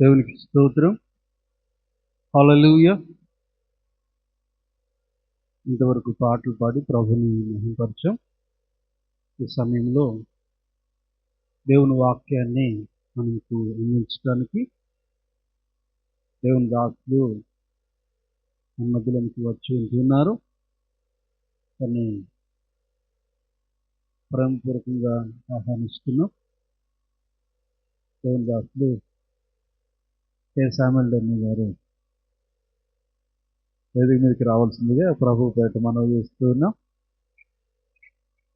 దేవునికి స్తోత్రం. హల్లెలూయా. ఇంతవరకు పాటలు పాడి ప్రభుని మహిమపరచాం. ఈ సమయంలో దేవుని వాక్యాన్ని మనకు అందించడానికి దేవుని దాసులు మన మధ్యలోనికి వచ్చి ఉంటున్నారు. కానీ ప్రేమపూర్వకంగా ఆహ్వానిస్తున్నాం. దేవుని దాసులు కె. శామ్యూల్ డెన్నీ గారు వేదిక మీదకి రావాల్సిందిగా ప్రభు పేట మనవి చేస్తున్నాం.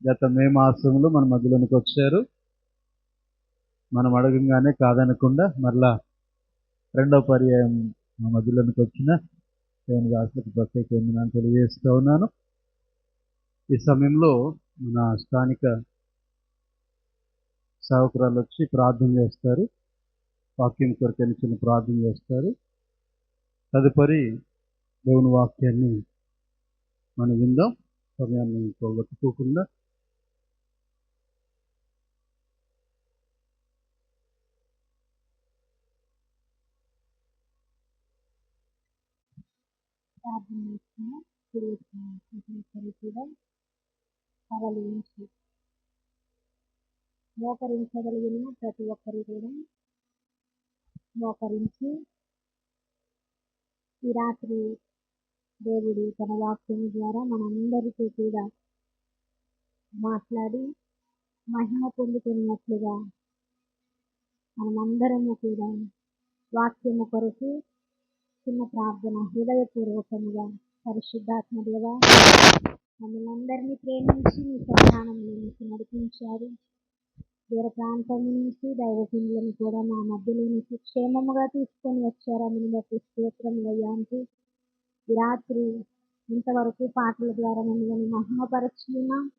గత మే మాసంలో మన మధ్యలోనికి వచ్చారు. మనం అడగంగానే కాదనకుండా మరలా రెండో పర్యాయం మా మధ్యలోనికి వచ్చిన దేవుని దాసులకు ప్రత్యేక వందనాలు తెలియజేస్తూ ఉన్నాను. ఈ సమయంలో మన స్థానిక సేవకురాలు వచ్చి ప్రార్థన చేస్తారు. వాక్యం కొరకైన చిన్న ప్రార్థన చేస్తారు. తదుపరి దేవుని వాక్యాన్ని మనం విందాం. సమయాన్ని పోగొట్టుకోకుండా మోకరించగలిగిన ప్రతి ఒక్కరు కూడా మోకరించి ఈ రాత్రి దేవుడు తన వాక్యం ద్వారా మనందరికీ కూడా మాట్లాడి మహిమ పొందుతున్నట్లుగా మనమందరము కూడా వాక్యము కొరకు చిన్న ప్రార్థన హృదయపూర్వకముగా పరిశుద్ధాత్మ దేవా మమ్మల్ని అందరినీ ప్రేమించి మీ సంతానంలో నుంచి నడిపించారు. దూర ప్రాంతం నుంచి దైవజనులను కూడా మా మధ్యలో నుంచి క్షేమముగా తీసుకొని వచ్చారని బట్టి స్తోత్రములయ్యా అంటూ ఈ రాత్రి ఇంతవరకు పాటల ద్వారా మమ్మల్ని మహిమపరచుకున్నాం.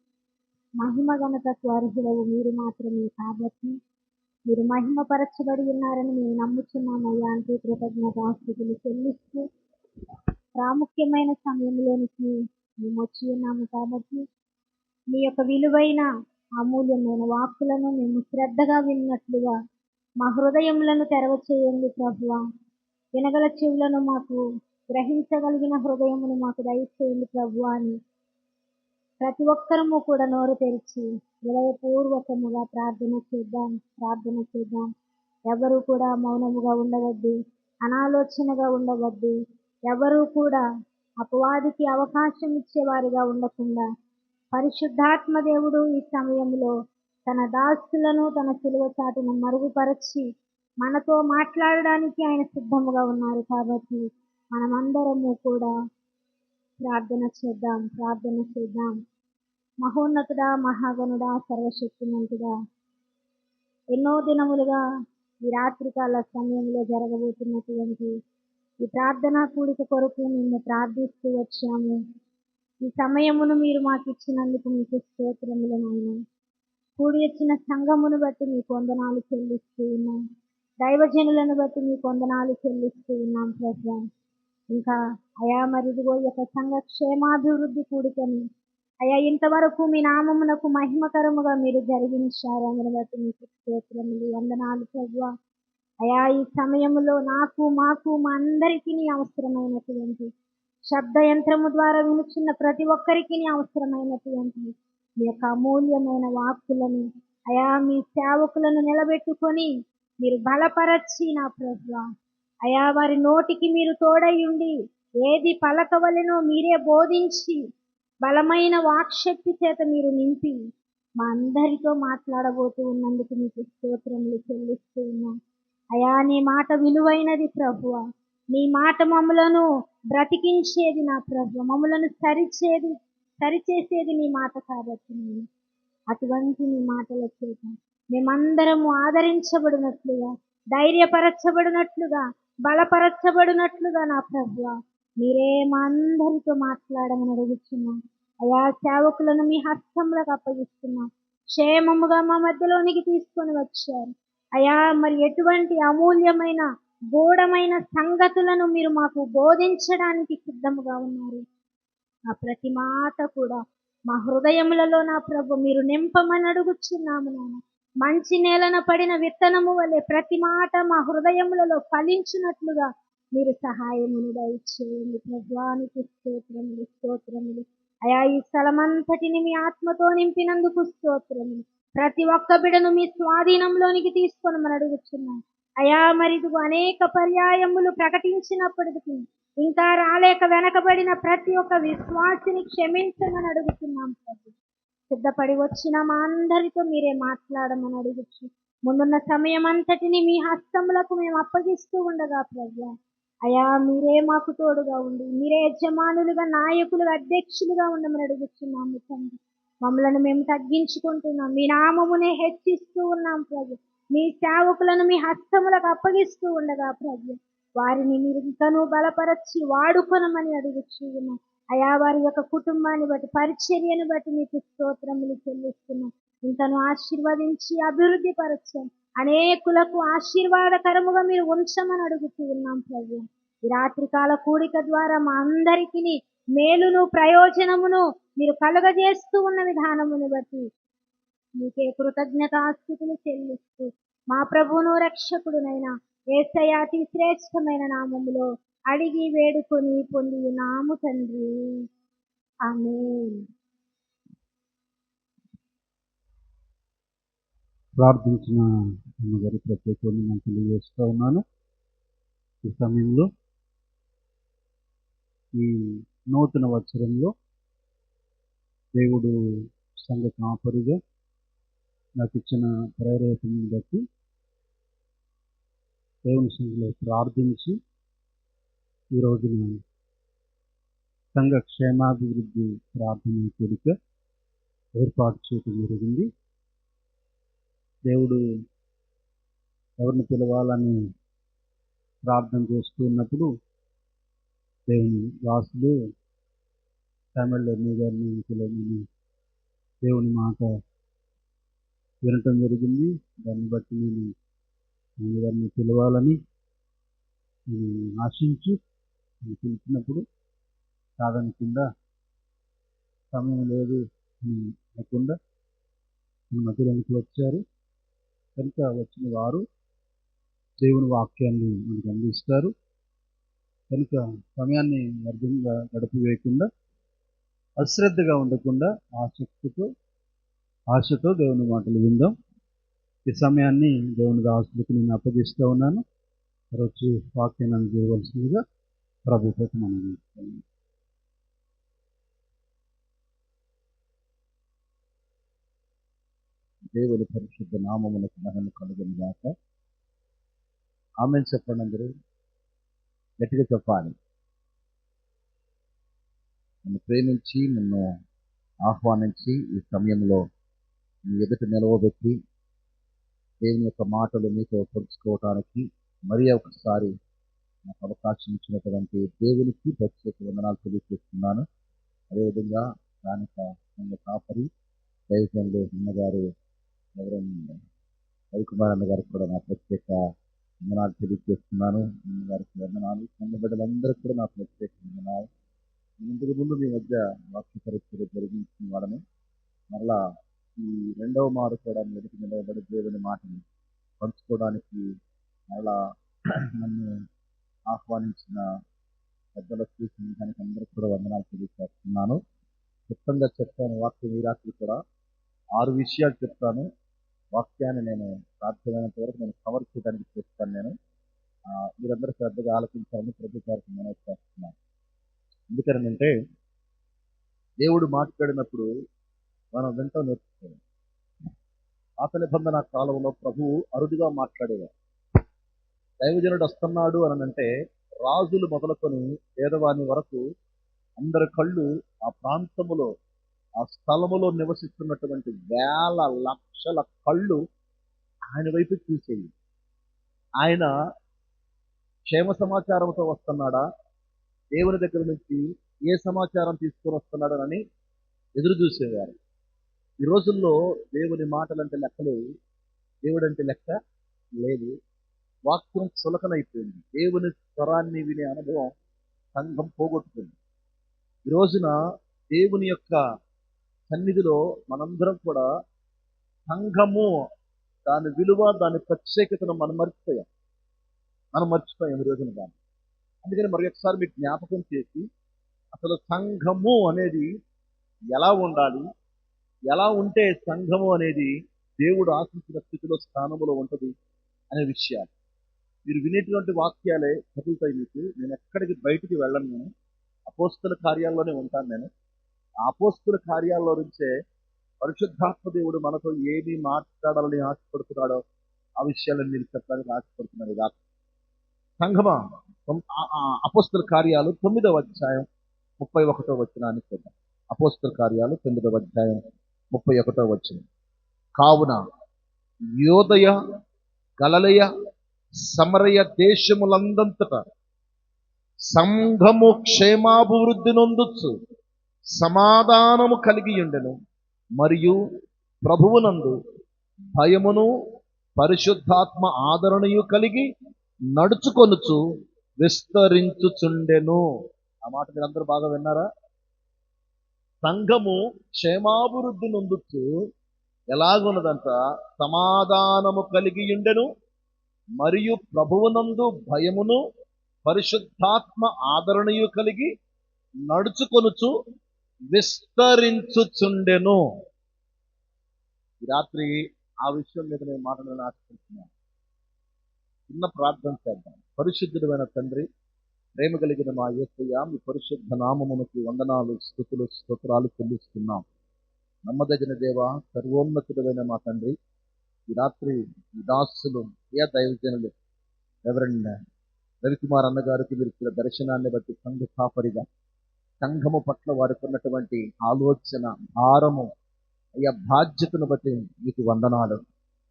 మహిమ ఘనతకు అర్హులవు మీరు మాత్రమే కాబట్టి మీరు మహిమపరచబడి ఉన్నారని మేము నమ్ముచున్నామయ్యా అంటూ కృతజ్ఞతాస్తుతులు చెల్లిస్తూ ప్రాముఖ్యమైన సమయంలోనికి మేము వచ్చి ఉన్నాము కాబట్టి మీ యొక్క విలువైన అమూల్యమైన వాక్కులను మేము శ్రద్ధగా విన్నట్లుగా మా హృదయములను తెరవచేయండి ప్రభువా. వినగల చెవులను మాకు, గ్రహించగలిగిన హృదయమును మాకు దయచేయండి ప్రభువా అని ప్రతి ఒక్కరము కూడా నోరు తెరిచి హృదయపూర్వకముగా ప్రార్థన చేద్దాం. ఎవరు కూడా మౌనముగా ఉండవద్దు, అనాలోచనగా ఉండవద్దు. ఎవరు కూడా అపవాదికి అవకాశం ఇచ్చేవారిగా ఉండకుండా పరిశుద్ధాత్మ దేవుడు ఈ సమయంలో తన దాసులను తన సిలువ చాటును మరుగుపరచి మనతో మాట్లాడడానికి ఆయన సిద్ధముగా ఉన్నారు. కాబట్టి మనమందరము కూడా ప్రార్థన చేద్దాం. మహోన్నతుడా, మహాగణుడా, సర్వశక్తిమంతుడా, ఎన్నో దినములుగా ఈ రాత్రికాల సమయంలో జరగబోతున్నటువంటి ఈ ప్రార్థనా కూడిక కొరకు మేము ప్రార్థిస్తూ వచ్చాము. ఈ సమయమును మీరు మాకు ఇచ్చినందుకు మీకు స్తోత్రములు నాయన. కూడి వచ్చిన సంఘమును బట్టి మీకు వందనాలు చెల్లిస్తూ ఉన్నాం. దైవజనులను బట్టి మీకు వందనాలు చెల్లిస్తూ ఉన్నాం ప్రభువా. ఇంకా అయా మరిదిగో ఈ యొక్క సంఘ క్షేమాభివృద్ధి కూడికని అయా ఇంతవరకు మీ నామమునకు మహిమకరముగా మీరు జరిగించారు. అందుని బట్టి మీకు స్తోత్రములు, వందనాలు ప్రభువా. అయా ఈ సమయములో మాకు మా అందరికీ అవసరమైనటువంటి శబ్ద యంత్రము ద్వారా వినుచున్న ప్రతి ఒక్కరికి అవసరమైనటువంటి మీ యొక్క అమూల్యమైన వాక్కులను అయా మీ సేవకులను నిలబెట్టుకొని మీరు బలపరచి నా ప్రభువా అయా వారి నోటికి మీరు తోడై ఉండి ఏది పలకవలెనో మీరే బోధించి బలమైన వాక్శక్తి చేత మీరు నింపి మా అందరితో మాట్లాడబోతూ ఉన్నందుకు మీకు స్తోత్రములు చెల్లిస్తూ ఉన్నాం. అయా నీ మాట విలువైనది ప్రభువా. నీ మాట మమ్మలను బ్రతికించేది నా ప్రభు, మమ్మలను సరిచేసేది నీ మాట కాబట్టి నేను అటువంటి నీ మాటల చేత మేమందరము ఆదరించబడినట్లుగా, ధైర్యపరచబడినట్లుగా, బలపరచబడినట్లుగా నా ప్రభువా మీరే మా అందరితో మాట్లాడమని అడుగుతున్నాం. అయా సేవకులను మీ హస్తంలోకి అప్పగిస్తున్నాం. క్షేమముగా మా మధ్యలోనికి తీసుకొని వచ్చారు అయా. మరి ఎటువంటి అమూల్యమైన గూఢమైన సంగతులను మీరు మాకు బోధించడానికి సిద్ధముగా ఉన్నారు. ఆ ప్రతి మాట కూడా మా హృదయములలో నా ప్రభు మీరు నింపమని అడుగుచున్నాము నాన్న. మంచి నేలన పడిన విత్తనము వలె ప్రతి మాట మా హృదయములలో ఫలించినట్లుగా మీరు సహాయమును దయచేయండి. ప్రభువానికి స్తోత్రములు స్తోత్రములు. అయా ఈ స్థలమంతటిని మీ ఆత్మతో నింపినందుకు స్తోత్రములు. ప్రతి ఒక్క బిడను మీ స్వాధీనంలోనికి తీసుకొని మనం అడుగుతున్నాం. అయా మరి ఇదిగో అనేక పర్యాయములు ప్రకటించినప్పటికీ ఇంకా రాలేక వెనకబడిన ప్రతి ఒక్క విశ్వాసిని క్షమించమని అడుగుతున్నాం ప్రభు. సిద్ధపడి వచ్చిన మా అందరితో మీరే మాట్లాడమని అడుగుచ్చు. ముందున్న సమయం అంతటిని మీ హస్తములకు మేము అప్పగిస్తూ ఉండగా ప్రభు, అయా మీరే మాకు తోడుగా ఉండి మీరే యజమానులుగా, నాయకులుగా, అధ్యక్షులుగా ఉండమని అడుగుతున్నాము తండ్రి. మమ్మలను మేము తగ్గించుకుంటున్నాం, మీ నామమునే హెచ్చిస్తూ ఉన్నాం ప్రభు. మీ సేవకులను మీ హస్తములకు అప్పగిస్తూ ఉండగా ప్రభు, వారిని మీరు ఇంకనూ బలపరచి వాడుకొనమని అడుగుచూ ఉన్నాం. అయా వారి యొక్క కుటుంబాన్ని బట్టి, పరిచర్యను బట్టి మీకు స్తోత్రములు చెల్లిస్తున్నాం. ఇంకను ఆశీర్వదించి అభివృద్ధి పరచండి. అనేకులకు ఆశీర్వాదకరముగా మీరు ఉంచమని అడుగుతూ ఉన్నాం ప్రభు. ఈ రాత్రికాల కూడిక ద్వారా మా అందరికీ మేలును ప్రయోజనమును మీరు కలుగజేస్తూ ఉన్న విధానమును బట్టి మీకే కృతజ్ఞతాస్తుతులు చెల్లిస్తూ మా ప్రభువును రక్షకుడునైనా యేసయ్య అతి శ్రేష్టమైన నామములో అడిగి వేడుకొని పొంది నాము తండ్రి. ఆమేన్. ప్రార్థించిన అమ్మగారి ప్రత్యేకంగా నేను తెలియజేస్తూ ఉన్నాను. ఈ సమయంలో ఈ నూతన వత్సరంలో దేవుడు సంఘ కాపరిగా నాకు ఇచ్చిన ప్రేరేపణను బట్టి దేవుని సంఘంలో ప్రార్థించి ఈ రోజున సంఘ క్షేమాభివృద్ధి ప్రార్థన కూడిక ఏర్పాటు చేయడం జరిగింది. దేవుడు ఎవరిని పిలవాలని ప్రార్థన చేస్తూ ఉన్నప్పుడు దేవుని దాసులు తమిళ గారిని పిలవమని దేవుని మాట వినటం జరిగింది. దాన్ని బట్టి నేను గారిని పిలవాలని ఆశించి పిలిచినప్పుడు కాదనకుండా సమయం లేదు లేకుండా మధ్యలోనికి వచ్చారు. కనుక వచ్చిన వారు దేవుని వాక్యాన్ని మనకు అందిస్తారు. కనుక సమయాన్ని వ్యర్థంగా గడిపివేయకుండా, అశ్రద్ధగా ఉండకుండా ఆశతో దేవుని మాటలు విందాం. ఈ సమయాన్ని దేవుని దాసులకు నేను అప్పగిస్తూ ఉన్నాను. వచ్చి వాక్యాన్ని చేయవలసిందిగా ప్రభు కోసం మనం చేస్తాను. దేవుని పరిశుద్ధ నామమునకు మహిమ కలుగును గాక. ఆమేన్ చెప్పండి అందరూ, గట్టిగా చెప్పాలి. నన్ను ప్రేమించి నన్ను ఆహ్వానించి ఈ సమయంలో మీ ఎదుట నిలవబెట్టి దేవుని యొక్క మాటలు మీతో పంచుకోవటానికి మరి ఒకసారి నాకు అవకాశం ఇచ్చినటువంటి దేవునికి ప్రత్యేక వందనాలు తెలియజేస్తున్నాను. అదేవిధంగా స్థానిక సంఘ కాపరి దైవజనులు అన్నగారు రవికుమార్ అన్న గారికి కూడా నా ప్రత్యేక వందనాలు తెలియజేస్తున్నాను. అన్నగారికి వందనాలు. సంఘ బిడ్డలందరికీ కూడా నా ప్రత్యేక వందనాలు. ఇంతకు ముందు మీ మధ్య వాక్య పరిచయం జరిగించిన వాళ్ళని మరలా ఈ రెండవ మారు కూడా ఎదుటి నిలబడి దేవుని మాటని పంచుకోవడానికి మరలా నన్ను ఆహ్వానించిన పెద్దలకు సంఘానికి అందరికీ కూడా వందనాలు తెలియజేస్తున్నాను. క్లుప్తంగా చెప్తాను. వాక్యం ఈ రాత్రి కూడా 6 విషయాలు చెప్తాను. వాక్యాన్ని నేను సాధ్యమైనంత వరకు నేను కవర్ చేయడానికి చేస్తాను. మీరందరూ శ్రద్ధగా ఆలోచించాలని ప్రభుత్వానికి మనవి చేస్తున్నాను. ఎందుకనంటే దేవుడు మాట్లాడినప్పుడు మనం వెంటనే నేర్చుకోవాలి. పాత నిబంధన కాలంలో ప్రభువు అరుదుగా మాట్లాడేవారు. దైవజనుడు వస్తున్నాడు అని అంటే రాజులు మొదలుకొని పేదవాని వరకు అందరి కళ్ళు ఆ ప్రాంతములో, ఆ స్థలములో నివసిస్తున్నటువంటి వేల లక్షల కళ్ళు ఆయన వైపు చూసేవి. ఆయన క్షేమ సమాచారంతో వస్తున్నాడా, దేవుని దగ్గర నుంచి ఏ సమాచారం తీసుకొని వస్తున్నాడని ఎదురు చూసేవారు. ఈ రోజుల్లో దేవుని మాటలంటే లెక్కలేవు, దేవుడు అంటే లెక్క లేదు. వాక్యం సులకనైపోయింది. దేవుని స్వరాన్ని వినే అనుభవం సంఘం పోగొట్టుకుంది. ఈ రోజున దేవుని యొక్క సన్నిధిలో మనందరం కూడా సంఘము దాని విలువ, దాని ప్రత్యేకతను మనం మర్చిపోయాం ఈ రోజున. కానీ అందుకని మరి ఒకసారి మీకు జ్ఞాపకం చేసి అసలు సంఘము అనేది ఎలా ఉండాలి, ఎలా ఉంటే సంఘము అనేది దేవుడు ఆశించిన స్థితిలో, స్థానంలో ఉంటుంది అనే విషయాలు మీరు వినేటువంటి వాక్యాలే చదువుతాయి మీకు. నేను ఎక్కడికి బయటికి వెళ్ళను. నేను అపోస్తల కార్యాల్లోనే ఉంటాను. నేను ఆ అపోస్తల కార్యాల్లో నుంచే పరిశుద్ధాత్మ దేవుడు మనతో ఏమి మాట్లాడాలని ఆశపడుతున్నాడో ఆ విషయాలను మీరు చెప్పడానికి ఆశపడుతున్నారు. ఇలా సంఘమా, అపోస్తల కార్యాలు 9వ అధ్యాయం 31వ వచనాన్ని చూద్దాం. అపోస్తల కార్యాలు 9వ అధ్యాయం 31వ వచనం. కావున యోదయ, గలిలయ, సమరయ దేశములందంతటా సంఘము క్షేమాభివృద్ధి నొందొచ్చు సమాధానము కలిగి ఉండెను, మరియు ప్రభువునందు భయమును పరిశుద్ధాత్మ ఆదరణయు కలిగి నడుచుకొనుచు విస్తరించుచుండెను. ఆ మాట మీరు అందరూ బాగా విన్నారా? సంఘము క్షేమాభివృద్ధి నొందుచు ఎలాగున్నదంట? సమాధానము కలిగి ఉండెను, మరియు ప్రభువునందు భయమును పరిశుద్ధాత్మ ఆదరణయు కలిగి నడుచుకొనుచు విస్తరించుచుండెను. ఈ రాత్రి ఆ విషయం మీద నేను మాట్లాడాలని ఆశిస్తున్నాను. చిన్న ప్రార్థన చేద్దాం. పరిశుద్ధుడైన తండ్రి, ప్రేమ కలిగిన మా యేసయ్య, మీ పరిశుద్ధ నామమునకు వందనాలు, స్తుతులు, స్తోత్రాలు చెల్లిస్తున్నాం. నమ్మదగిన దేవ, సర్వోన్నతుడైన మా తండ్రి, ఈ రాత్రి ఈ దాసులు, ఏ దైవజనులు రెవరెండ్ రవికుమార్ అన్నగారికి మీరు ఇచ్చిన దర్శనాన్ని బట్టి సంఘ కాపరిగా సంఘము పట్ల వారికి ఉన్నటువంటి ఆలోచన, భారము, అయ్యా బాధ్యతను బట్టి మీకు వందనాలు.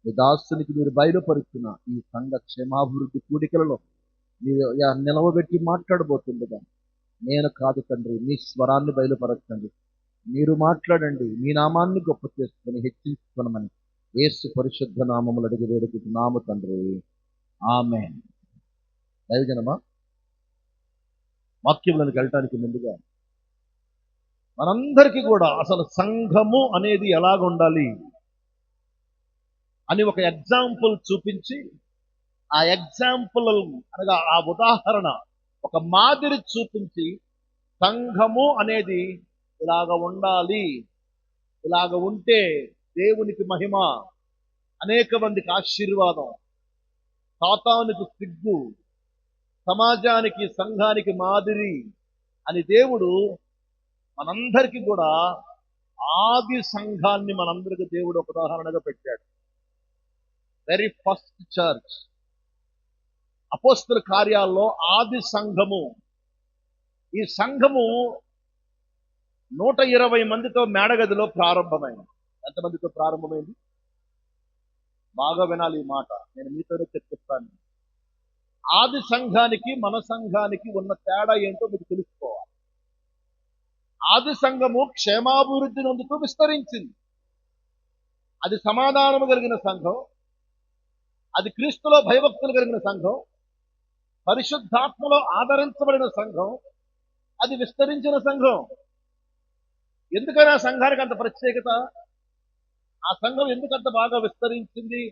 మీ దాసునికి మీరు బయలుపరుస్తున్న ఈ సంఘ క్షేమాభివృద్ధి కూడికలలో మీరు నిలవబెట్టి మాట్లాడబోతుండగా నేను కాదు తండ్రి, మీ స్వరాన్ని బయలుపరచండి. మీరు మాట్లాడండి. మీ నామాన్ని గొప్ప చేసుకొని హెచ్చించుకోనమని యేసు పరిశుద్ధ నామములు అడిగి వేడుకుంటున్నాము తండ్రి, ఆమేన్. దైవజనమా, వాక్యంలోకి వెళ్ళటానికి ముందుగా మనందరికీ కూడా అసలు సంఘము అనేది ఎలాగ ఉండాలి అని ఒక ఎగ్జాంపుల్ చూపించి, ఆ ఎగ్జాంపుల్ అనగా ఆ ఉదాహరణ, ఒక మాదిరి చూపించి, సంఘము అనేది ఇలాగ ఉండాలి, ఇలాగ ఉంటే దేవునికి మహిమ, అనేక మందికి ఆశీర్వాదం, సాతానుకు సిగ్గు, సమాజానికి, సంఘానికి మాదిరి అని దేవుడు మనందరికీ కూడా ఆది సంఘాన్ని మనందరికీ దేవుడు ఒక ఉదాహరణగా పెట్టాడు. వెరీ ఫస్ట్ చర్చ్, అపోస్తల కార్యాల్లో ఆది సంఘము. ఈ సంఘము 120 మందితో మేడగదిలో ప్రారంభమైంది. ఎంతమందితో ప్రారంభమైంది? బాగా వినాలి ఈ మాట, నేను మీతోనే చెప్తాను. ఆది సంఘానికి మన సంఘానికి ఉన్న తేడా ఏంటో మీకు తెలుసుకోవాలి. ఆది సంఘము క్షేమాభివృద్ధి నొందుతూ విస్తరించింది. అది సమాధానము కలిగిన సంఘం, అది క్రీస్తులో భయభక్తులు కలిగిన సంఘం, పరిశుద్ధాత్మలో ఆదరించబడిన సంఘం, అది విస్తరించిన సంఘం. ఎందుకని ఆ సంఘానికి అంత ప్రత్యేకత? ఆ సంఘం ఎందుకంత బాగా విస్తరించింది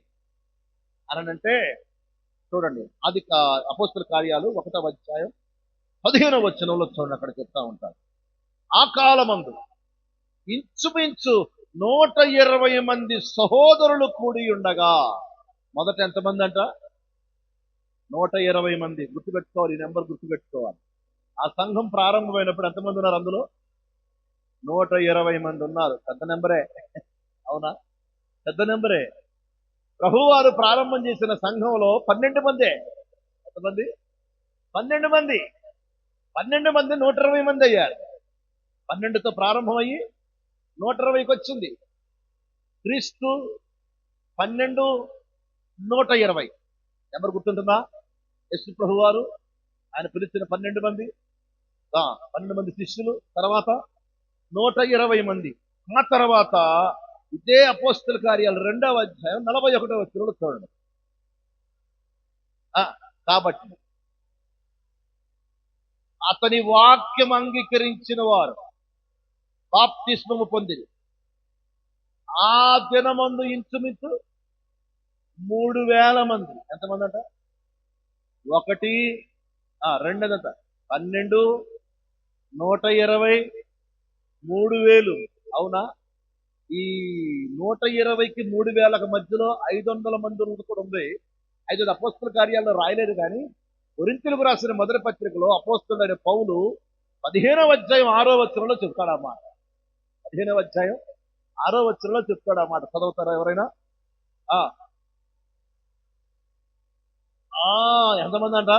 అని అంటే, చూడండి, అది అపోస్తల కార్యాలు 1వ అధ్యాయం 15వ వచనంలో చూడండి. అక్కడ చెప్తా ఉంటారు, ఆ కాలమందు ఇంచుమించు 120 మంది సహోదరులు కూడి ఉండగా. మొదట ఎంతమంది అంట? 120 మంది. గుర్తుపెట్టుకోవాలి, ఈ నెంబర్ గుర్తుపెట్టుకోవాలి. ఆ సంఘం ప్రారంభమైనప్పుడు ఎంతమంది ఉన్నారు? అందులో 120 మంది ఉన్నారు. పెద్ద నెంబరే, అవునా? పెద్ద నెంబరే. ప్రభువారు ప్రారంభం చేసిన సంఘంలో 12 మందే. ఎంతమంది? 12 మంది. 12 మంది 120 మంది అయ్యారు. 12తో ప్రారంభమయ్యి 120కి వచ్చింది. క్రీస్తు 12, 120 నెంబర్ గుర్తుంటుందా? యేసు ప్రభువారు ఆయన పిలిచిన 12 మంది, 12 మంది శిష్యులు, తర్వాత 120 మంది. ఆ తర్వాత ఇదే అపోస్తల కార్యాలు 2వ అధ్యాయం 41వ వచనంలో చూడండి. కాబట్టి అతని వాక్యం అంగీకరించిన వారు బాప్తిస్మము పొందిరి. ఆ దినమందు ఇంచుమించు 3,000 మంది. ఎంతమంది అంట? ఒకటి, రెండోదంట 12, 120, 3,000. అవునా? ఈ 120కి 3,000కి మధ్యలో 500 మంది కూడా ఉంది. అయితే అపోస్తల కార్యాల్లో రాయలేదు, కానీ కొరింథీయులకు రాసిన మొదటి పత్రికలో అపోస్తలుడైన పౌలు 15వ అధ్యాయం 6వ వచనంలో చెప్తాడన్నమాట. 15వ అధ్యాయం 6వ వచనంలో చెప్తాడన్నమాట. చదువుతారా ఎవరైనా? ఎంతమంది అంట?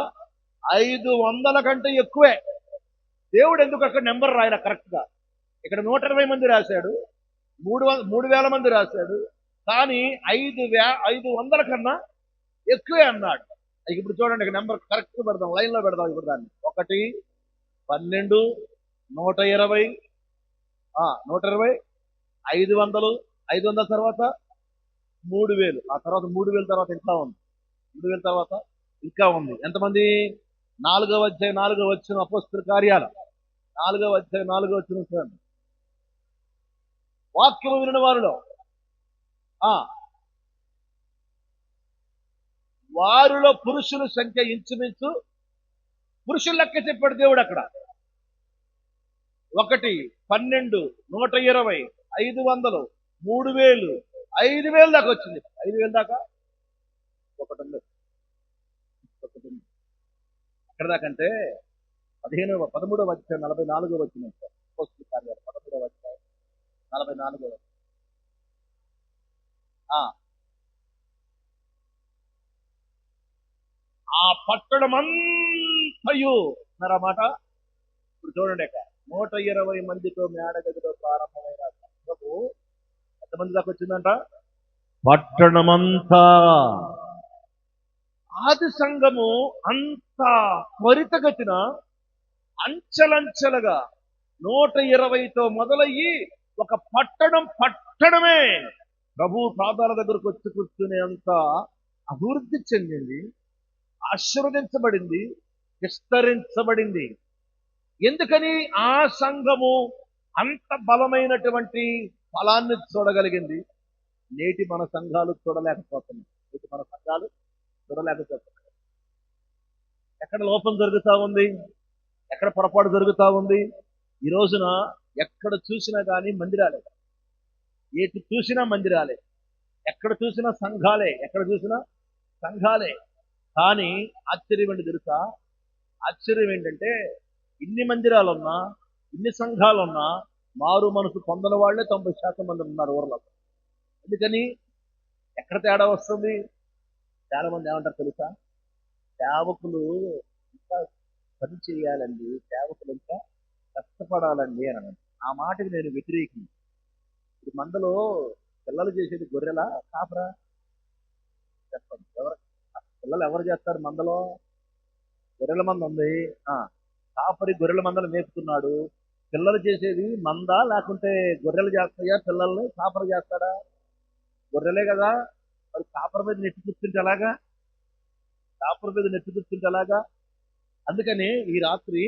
500 కంటే ఎక్కువే. దేవుడు ఎందుకు అక్కడ నెంబర్ రాయలే కరెక్ట్ గా? ఇక్కడ 120 మంది రాశాడు, 3,000 మంది రాశాడు, కానీ 500 కన్నా ఎక్కువే అన్నాడు. ఇప్పుడు చూడండి, ఇక్కడ నెంబర్ కరెక్ట్ పెడదాం, లైన్ లో పెడదాం ఇప్పుడు దాన్ని. 1, 12, 120, 120, 500, 500 తర్వాత 3,000, ఆ తర్వాత 3,000 తర్వాత ఇంకా ఉంది, 3,000 తర్వాత ఇంకా ఉంది. ఎంతమంది? 4వ అధ్యాయం 4వ వచనం, అపోస్తల కార్యాలు 4వ అధ్యాయం 4వ వచనం చూడండి. వాక్యము వినిన వారిలో వారిలో పురుషుల సంఖ్య ఇంచుమించు, పురుషుల లెక్క చెప్పాడు దేవుడు అక్కడ. 1, 12, 120, 500, 3,000, 5,000 దాకా వచ్చింది. 5,000 దాకా ఒకటి ఉంది. ఎక్కడ దాకంటే 13వ అధ్యాయం 44వ వచనం. అపోస్తల కార్యాలు 13వ అధ్యాయం 44వ వచనం. ఆ పట్టణమంతయు అన్నారన్నమాట. ఇప్పుడు చూడండి, అక్కడ 120 మందితో మేడగదిలో ప్రారంభమైన సంఘము ఎంతమంది దాకా వచ్చిందంట? పట్టణమంతా. ఆది సంఘము అంత త్వరితగతిన అంచెలంచెలుగా 120తో మొదలయ్యి ఒక పట్టణమే ప్రభు పాదాల దగ్గరకు వచ్చి కూర్చునే అంత అభివృద్ధి చెందింది, ఆశీర్వదించబడింది, విస్తరించబడింది. ఎందుకని ఆ సంఘము అంత బలమైనటువంటి ఫలాన్ని చూడగలిగింది? నేటి మన సంఘాలు చూడలేకపోతున్నాయి. ఎక్కడ లోపం జరుగుతా ఉంది? ఎక్కడ పొరపాటు జరుగుతా ఉంది? ఈ రోజున ఎక్కడ చూసినా కానీ మందిరాలే, ఏటి చూసినా మందిరాలే, ఎక్కడ చూసినా సంఘాలే, కానీ ఆశ్చర్యం ఏంటి తెలుసా? ఆశ్చర్యం ఏంటంటే, ఇన్ని మందిరాలున్నా, ఇన్ని సంఘాలున్నా మారు మనసు పొందని వాళ్లే 90% మంది ఉన్నారు ఊర్లో. ఎందుకని? ఎక్కడ తేడా వస్తుంది? చాలా మంది ఏమంటారు తెలుసా? సేవకులు ఇంకా పని చేయాలండి, సేవకులు ఇంకా కష్టపడాలండి అని. ఆ మాటకి నేను వ్యతిరేకి. ఇప్పుడు మందలో పిల్లలు చేసేది గొర్రెలా కాపరా? చెప్పండి, పిల్లలు ఎవరు చేస్తారు మందలో? గొర్రెల మంద ఉంది, కాపరి గొర్రెల మందలు మేపుతున్నాడు. పిల్లలు చేసేది మంద, లేకుంటే గొర్రెలు చేస్తాయా పిల్లల్ని? కాపరి చేస్తాడా? గొర్రెలే కదా. మరి కాపర మీద నెట్టి కూర్చుంటే ఎలాగా? అందుకని ఈ రాత్రి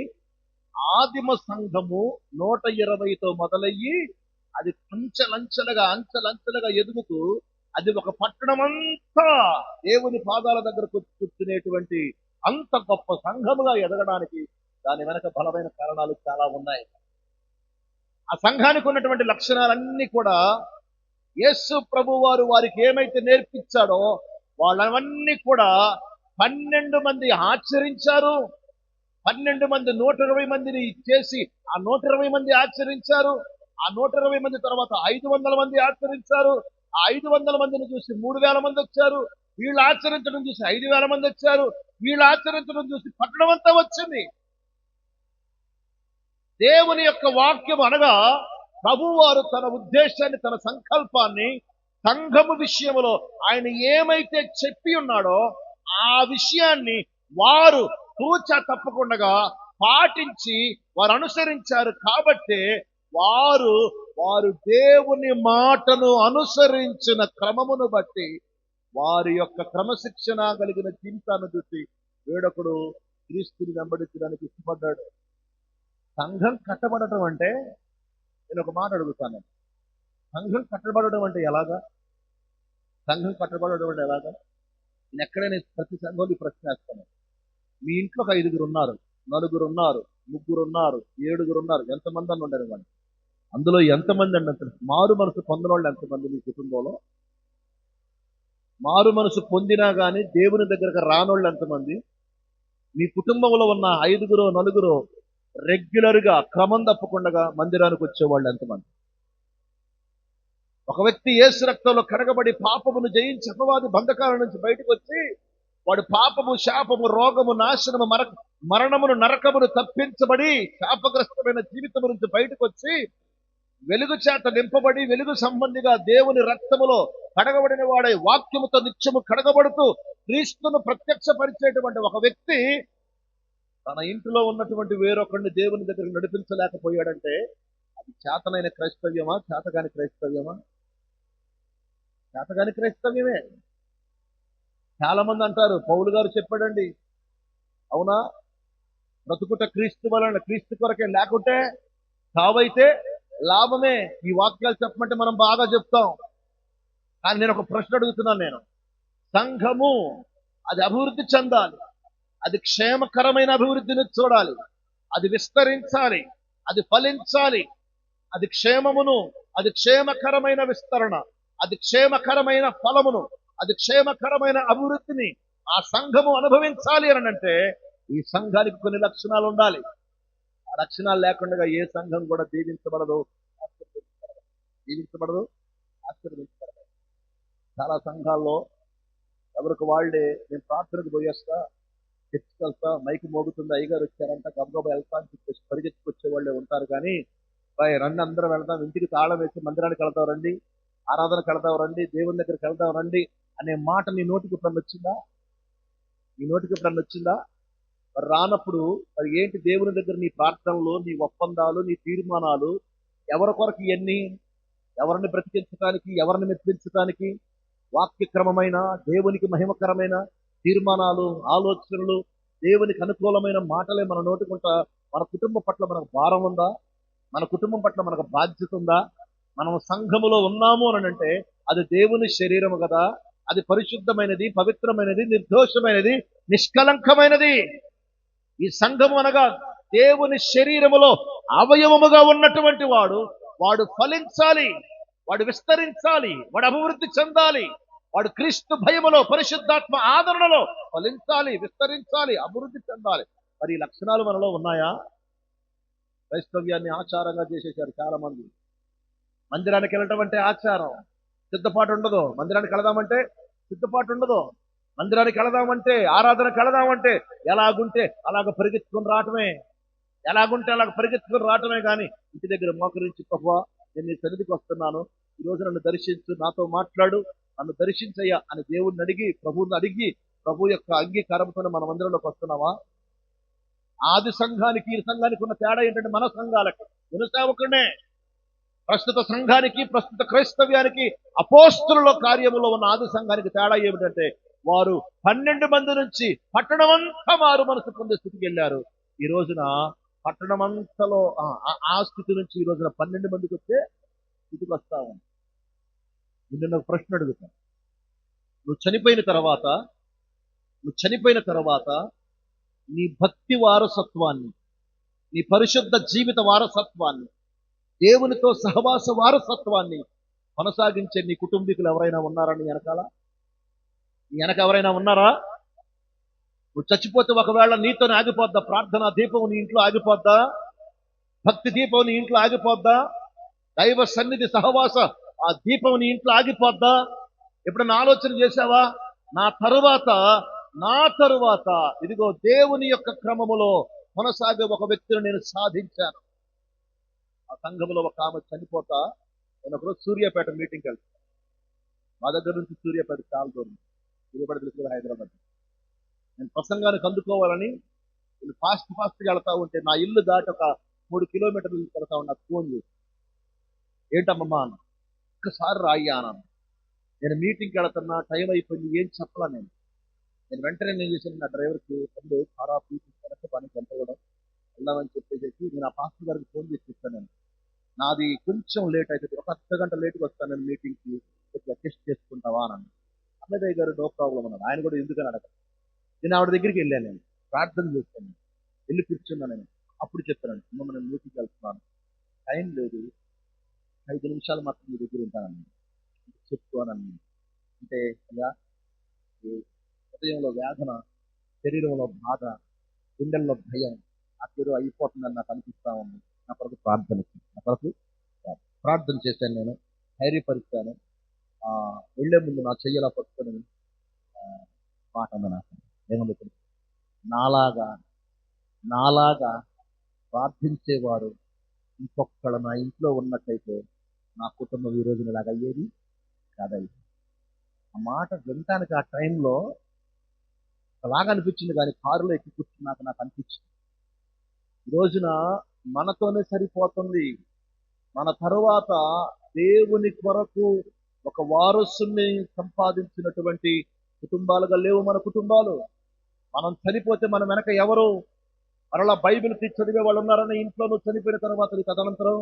ఆదిమ సంఘము 120తో మొదలయ్యి అది అంచెలంచెలుగా ఎదుగుతూ అది ఒక పట్టణమంతా దేవుని పాదాల దగ్గర కూర్చునేటువంటి అంత గొప్ప సంఘముగా ఎదగడానికి దాని వెనక బలమైన కారణాలు చాలా ఉన్నాయి. ఆ సంఘానికి ఉన్నటువంటి లక్షణాలన్నీ కూడా యేసు ప్రభు వారికి ఏమైతే నేర్పించాడో వాళ్ళవన్నీ కూడా 12 మంది ఆచరించారు. 12 మంది 120 మందిని చేసి ఆ 120 మంది ఆచరించారు. ఆ 120 మంది తర్వాత 500 మంది ఆచరించారు. ఆ 500 మందిని చూసి 3,000 మంది వచ్చారు. వీళ్ళు ఆచరించడం చూసి 5,000 మంది వచ్చారు. వీళ్ళు ఆచరించడం చూసి పట్టణం అంతా వచ్చింది. దేవుని యొక్క వాక్యం అనగా ప్రభువారు తన ఉద్దేశాన్ని, తన సంకల్పాన్ని సంఘము విషయంలో ఆయన ఏమైతే చెప్పి ఉన్నాడో ఆ విషయాన్ని వారు తూచా తప్పకుండా పాటించి వారు అనుసరించారు. కాబట్టి వారు దేవుని మాటను అనుసరించిన క్రమమును బట్టి వారి యొక్క క్రమశిక్షణ కలిగిన జీవితాన్ని చూసి వేడొకడు క్రీస్తుని వెంబడించడానికి ఇష్టపడ్డాడు. సంఘం కట్టబడటం అంటే, నేను ఒక మాట అడుగుతాను, సంఘం కట్టబడటం అంటే ఎలాగా? సంఘం కట్టబడడం ఎలాగా? నేను ఎక్కడైనా ప్రతి సంఘంలో ఈ ప్రశ్న వేస్తాను. మీ ఇంట్లో ఒక 5 ఉన్నారు, 4 ఉన్నారు, 3 ఉన్నారు, 7 ఉన్నారు, ఎంతమంది అని ఉండరు వాళ్ళు. అందులో ఎంతమంది అంటే మారు మనసు పొందిన వాళ్ళు ఎంతమంది మీ కుటుంబంలో? మారు మనసు పొందినా కానీ దేవుని దగ్గరకు రానోళ్ళు ఎంతమంది? మీ కుటుంబంలో ఉన్న 5, 4 రెగ్యులర్ గా క్రమం తప్పకుండా మందిరానికి వచ్చేవాళ్ళు ఎంతమంది? ఒక వ్యక్తి యేసు రక్తంలో కడగబడి పాపమును జయించి అపవాది బంధకాల నుంచి బయటకు వచ్చి వాడు పాపము, శాపము, రోగము, నాశనము, మరణమును, నరకమును తప్పించబడి శాపగ్రస్తమైన జీవితం నుంచి బయటకు వచ్చి వెలుగు చేత నింపబడి వెలుగు సంబంధిగా దేవుని రక్తములో కడగబడిన వాడై వాక్యముతో నిత్యము కడగబడుతూ క్రీస్తును ప్రత్యక్షపరిచేటువంటి ఒక వ్యక్తి తన ఇంటిలో ఉన్నటువంటి వేరొకరిని దేవుని దగ్గర నడిపించలేకపోయాడంటే అది చేతనైన క్రైస్తవ్యమా? చేతగాని క్రైస్తవ్యమా? చేతగాని క్రైస్తవ్యమే. చాలా మంది అంటారు పౌలు గారు చెప్పాడండి. అవునా? బ్రతుకుట క్రీస్తు వలన, క్రీస్తు కొరకే, లేకుంటే చావైతే లాభమే. ఈ వాక్యాలు చెప్పమంటే మనం బాగా చెప్తాం. కానీ నేను ఒక ప్రశ్న అడుగుతున్నాను. నేను సంఘము అది అభివృద్ధి చెందాలి, అది క్షేమకరమైన అభివృద్ధిని చూడాలి, అది విస్తరించాలి, అది ఫలించాలి, అది క్షేమమును, అది క్షేమకరమైన విస్తరణ, అది క్షేమకరమైన ఫలమును, అది క్షేమకరమైన అభివృద్ధిని ఆ సంఘము అనుభవించాలి అని అంటే ఈ సంఘానికి కొన్ని లక్షణాలు ఉండాలి. ఆ లక్షణాలు లేకుండా ఏ సంఘం కూడా దీవించబడదు, దీవించబడదు, ఆశీర్వదించబడదు. చాలా సంఘాల్లో ఎవరికి వాళ్ళే నేను ప్రార్థనకు పోయేస్తా, చర్చికెళ్తా, మైకి మోగుతుంది, అయ్యగారు వచ్చారంట, గబగబా వెళ్తా అని చెప్పేసి పరిగెత్తుకొచ్చే వాళ్ళే ఉంటారు. కానీ రండి అందరం వెళ్దాం, ఇంటికి తాళం వేసి మందిరానికి వెళ్దాం రండి, ఆరాధనకు వెళ్దాం రండి, దేవుని దగ్గరికి వెళ్దాం రండి అనే మాట నీ నోటికి ఎప్పుడన్నా వచ్చిందా? నీ నోటికి ఎప్పుడన్నా వచ్చిందా? మరి రానప్పుడు మరి ఏంటి దేవుని దగ్గర నీ ప్రార్థనలు, నీ ఒప్పందాలు, నీ తీర్మానాలు ఎవరి కొరకు? ఇవన్నీ ఎవరిని బ్రతికించడానికి, ఎవరిని మెప్పించడానికి? వాక్యక్రమమైన దేవునికి మహిమకరమైన తీర్మానాలు, ఆలోచనలు, దేవునికి అనుకూలమైన మాటలే మన నోటికుంటా. మన కుటుంబం పట్ల మనకు భారం ఉందా? మన కుటుంబం పట్ల మనకు బాధ్యత ఉందా? మనం సంఘములో ఉన్నాము అని అంటే అది దేవుని శరీరము కదా, అది పరిశుద్ధమైనది, పవిత్రమైనది, నిర్దోషమైనది, నిష్కలంకమైనది. ఈ సంఘము అనగా దేవుని శరీరములో అవయవముగా ఉన్నటువంటి వాడు ఫలించాలి, వాడు విస్తరించాలి, వాడు అభివృద్ధి చెందాలి, వాడు క్రీస్తు భయములో, పరిశుద్ధాత్మ ఆదరణలో ఫలించాలి, విస్తరించాలి, అభివృద్ధి చెందాలి. మరి ఈ లక్షణాలు మనలో ఉన్నాయా? క్రైస్తవ్యాన్ని ఆచారంగా చేసేశారు చాలా మంది. మందిరానికి వెళ్ళటం అంటే ఆచారం, సిద్ధపాటు ఉండదు. మందిరానికి వెళదామంటే సిద్ధపాటు ఉండదు. మందిరానికి వెళదామంటే, ఆరాధనకు వెళదామంటే ఎలాగుంటే అలాగ పరిగెత్తుకుని రావటమే, ఎలాగుంటే అలాగ పరిగెత్తుకుని రావటమే. కానీ ఇంటి దగ్గర మోకరించి, ప్రభువా నేను నీ సన్నిధికి వస్తున్నాను, ఈ రోజు నన్ను దర్శించు, నాతో మాట్లాడు, నన్ను దర్శించయ్యా అని దేవుణ్ణి అడిగి, ప్రభువుని అడిగి, ప్రభు యొక్క అంగీకారంతోనే మన మందిరంలోకి వస్తున్నావా? ఆది సంఘానికి ఈ సంఘానికి ఉన్న తేడా ఏంటంటే మన సంఘాలకి వినసేవకునే, ప్రస్తుత సంఘానికి, ప్రస్తుత క్రైస్తవ్యానికి, అపోస్తుల కార్యములో ఉన్న ఆది సంఘానికి తేడా ఏమిటంటే వారు 12 మంది నుంచి పట్టణమంతా మారు మనసు పొందే స్థితికి వెళ్ళారు. ఈ రోజున పట్టణమంతలో ఆ స్థితి నుంచి ఈ రోజున 12 మందికి వచ్చే స్థితికి వస్తా ఉంది. నేను ఒక ప్రశ్న అడుగుతాను. నువ్వు చనిపోయిన తర్వాత నీ భక్తి వారసత్వాన్ని, నీ పరిశుద్ధ జీవిత వారసత్వాన్ని, దేవునితో సహవాస వారసత్వాన్ని కొనసాగించే నీ కుటుంబీకులు ఎవరైనా ఉన్నారా? నీ వెనక ఎవరైనా ఉన్నారా? నువ్వు చచ్చిపోతే ఒకవేళ నీతోనే ఆగిపోద్దా ప్రార్థన దీపం? నీ ఇంట్లో ఆగిపోద్దా? భక్తి దీపం నీ ఇంట్లో ఆగిపోద్దా? దైవ సన్నిధి సహవాస ఆ దీపం నీ ఇంట్లో ఆగిపోద్దా? ఎప్పుడన్నా ఆలోచన చేశావా? నా తరువాత ఇదిగో దేవుని యొక్క క్రమములో కొనసాగే ఒక వ్యక్తిని నేను సాధించాను. ఆ సంఘములో ఒక ఆమె చనిపోతా, నేను ఒకరోజు సూర్యాపేట మీటింగ్కి వెళ్తాను. మా దగ్గర నుంచి సూర్యాపేట చాలా దూరం, సూర్యాపేట తెలుసు, హైదరాబాద్. నేను ప్రసంగానికి అందుకోవాలని నేను ఫాస్ట్గా వెళ్తా ఉంటే నా ఇల్లు దాటి ఒక 3 కిలోమీటర్లు వెళ్తా ఉన్నా. నాకు ఫోన్ చేసి, ఏంటమ్మా అన్న, ఒక్కసారి రాయ్యా అన్నాను. నేను మీటింగ్కి వెళ్తున్నా, టైం అయిపోయింది, ఏం చెప్పలా. నేను వెంటనే నేను చేశాను, నా డ్రైవర్కి పనులు చాలా వెనక పని కంటవడం వెళ్దామని చెప్పేసి నేను ఆ పాస్టర్ గారికి ఫోన్ చేసి ఇస్తాను. నేను నాది కొంచెం లేట్ అవుతుంది, ఒక అర్ధ గంట లేట్గా వస్తాను నేను మీటింగ్కి, అడ్జస్ట్ చేసుకుంటావా అన్నాను. అన్నదయ్య గారు నో ప్రాబ్లం అన్నాడు. ఆయన కూడా ఎందుకని అడగ. నేను ఆవిడ దగ్గరికి వెళ్ళాను, నేను ప్రార్థన చేస్తాను, వెళ్ళి కూర్చున్నాను. నేను అప్పుడు చెప్పాను, అమ్మ నేను మ్యూజిక్ వెళ్తున్నాను, టైం లేదు, 5 నిమిషాలు మాత్రం మీ దగ్గర ఉంటానని చెప్పుకోనని. అంటే ఇలా ఈ హృదయంలో వేదన, శరీరంలో బాధ, గుండెల్లో భయం అక్కడ అయిపోతుందని నాకు అనిపిస్తా ఉంది. నా కొరకు ప్రార్థన ప్రార్థన చేశాను. నేను ధైర్యపరిచాను. వెళ్లే ముందు నా చెయ్యలా పట్టుకొని మాట అన్న నాకు ఏమన్నా తెలుసు, నాలాగా ప్రార్థించేవారు ఇంకొక్కడ నా ఇంట్లో ఉన్నట్టయితే నా కుటుంబం ఈ రోజున ఇలాగ అయ్యేది కాదయ్యి. ఆ మాట వినటానికి ఆ టైంలో అలాగా అనిపించింది, కానీ కారులో ఎక్కి కూర్చున్నాక నాకు అనిపించింది ఈ రోజున మనతోనే సరిపోతుంది. మన తరువాత దేవుని కొరకు ఒక వారసుని సంపాదించినటువంటి కుటుంబాలుగా లేవు మన కుటుంబాలు. మనం చనిపోతే మన వెనక ఎవరు మరలా బైబిల్ చదివే వాళ్ళు ఉన్నారని ఇంట్లో నువ్వు చనిపోయిన తర్వాత తదనంతరం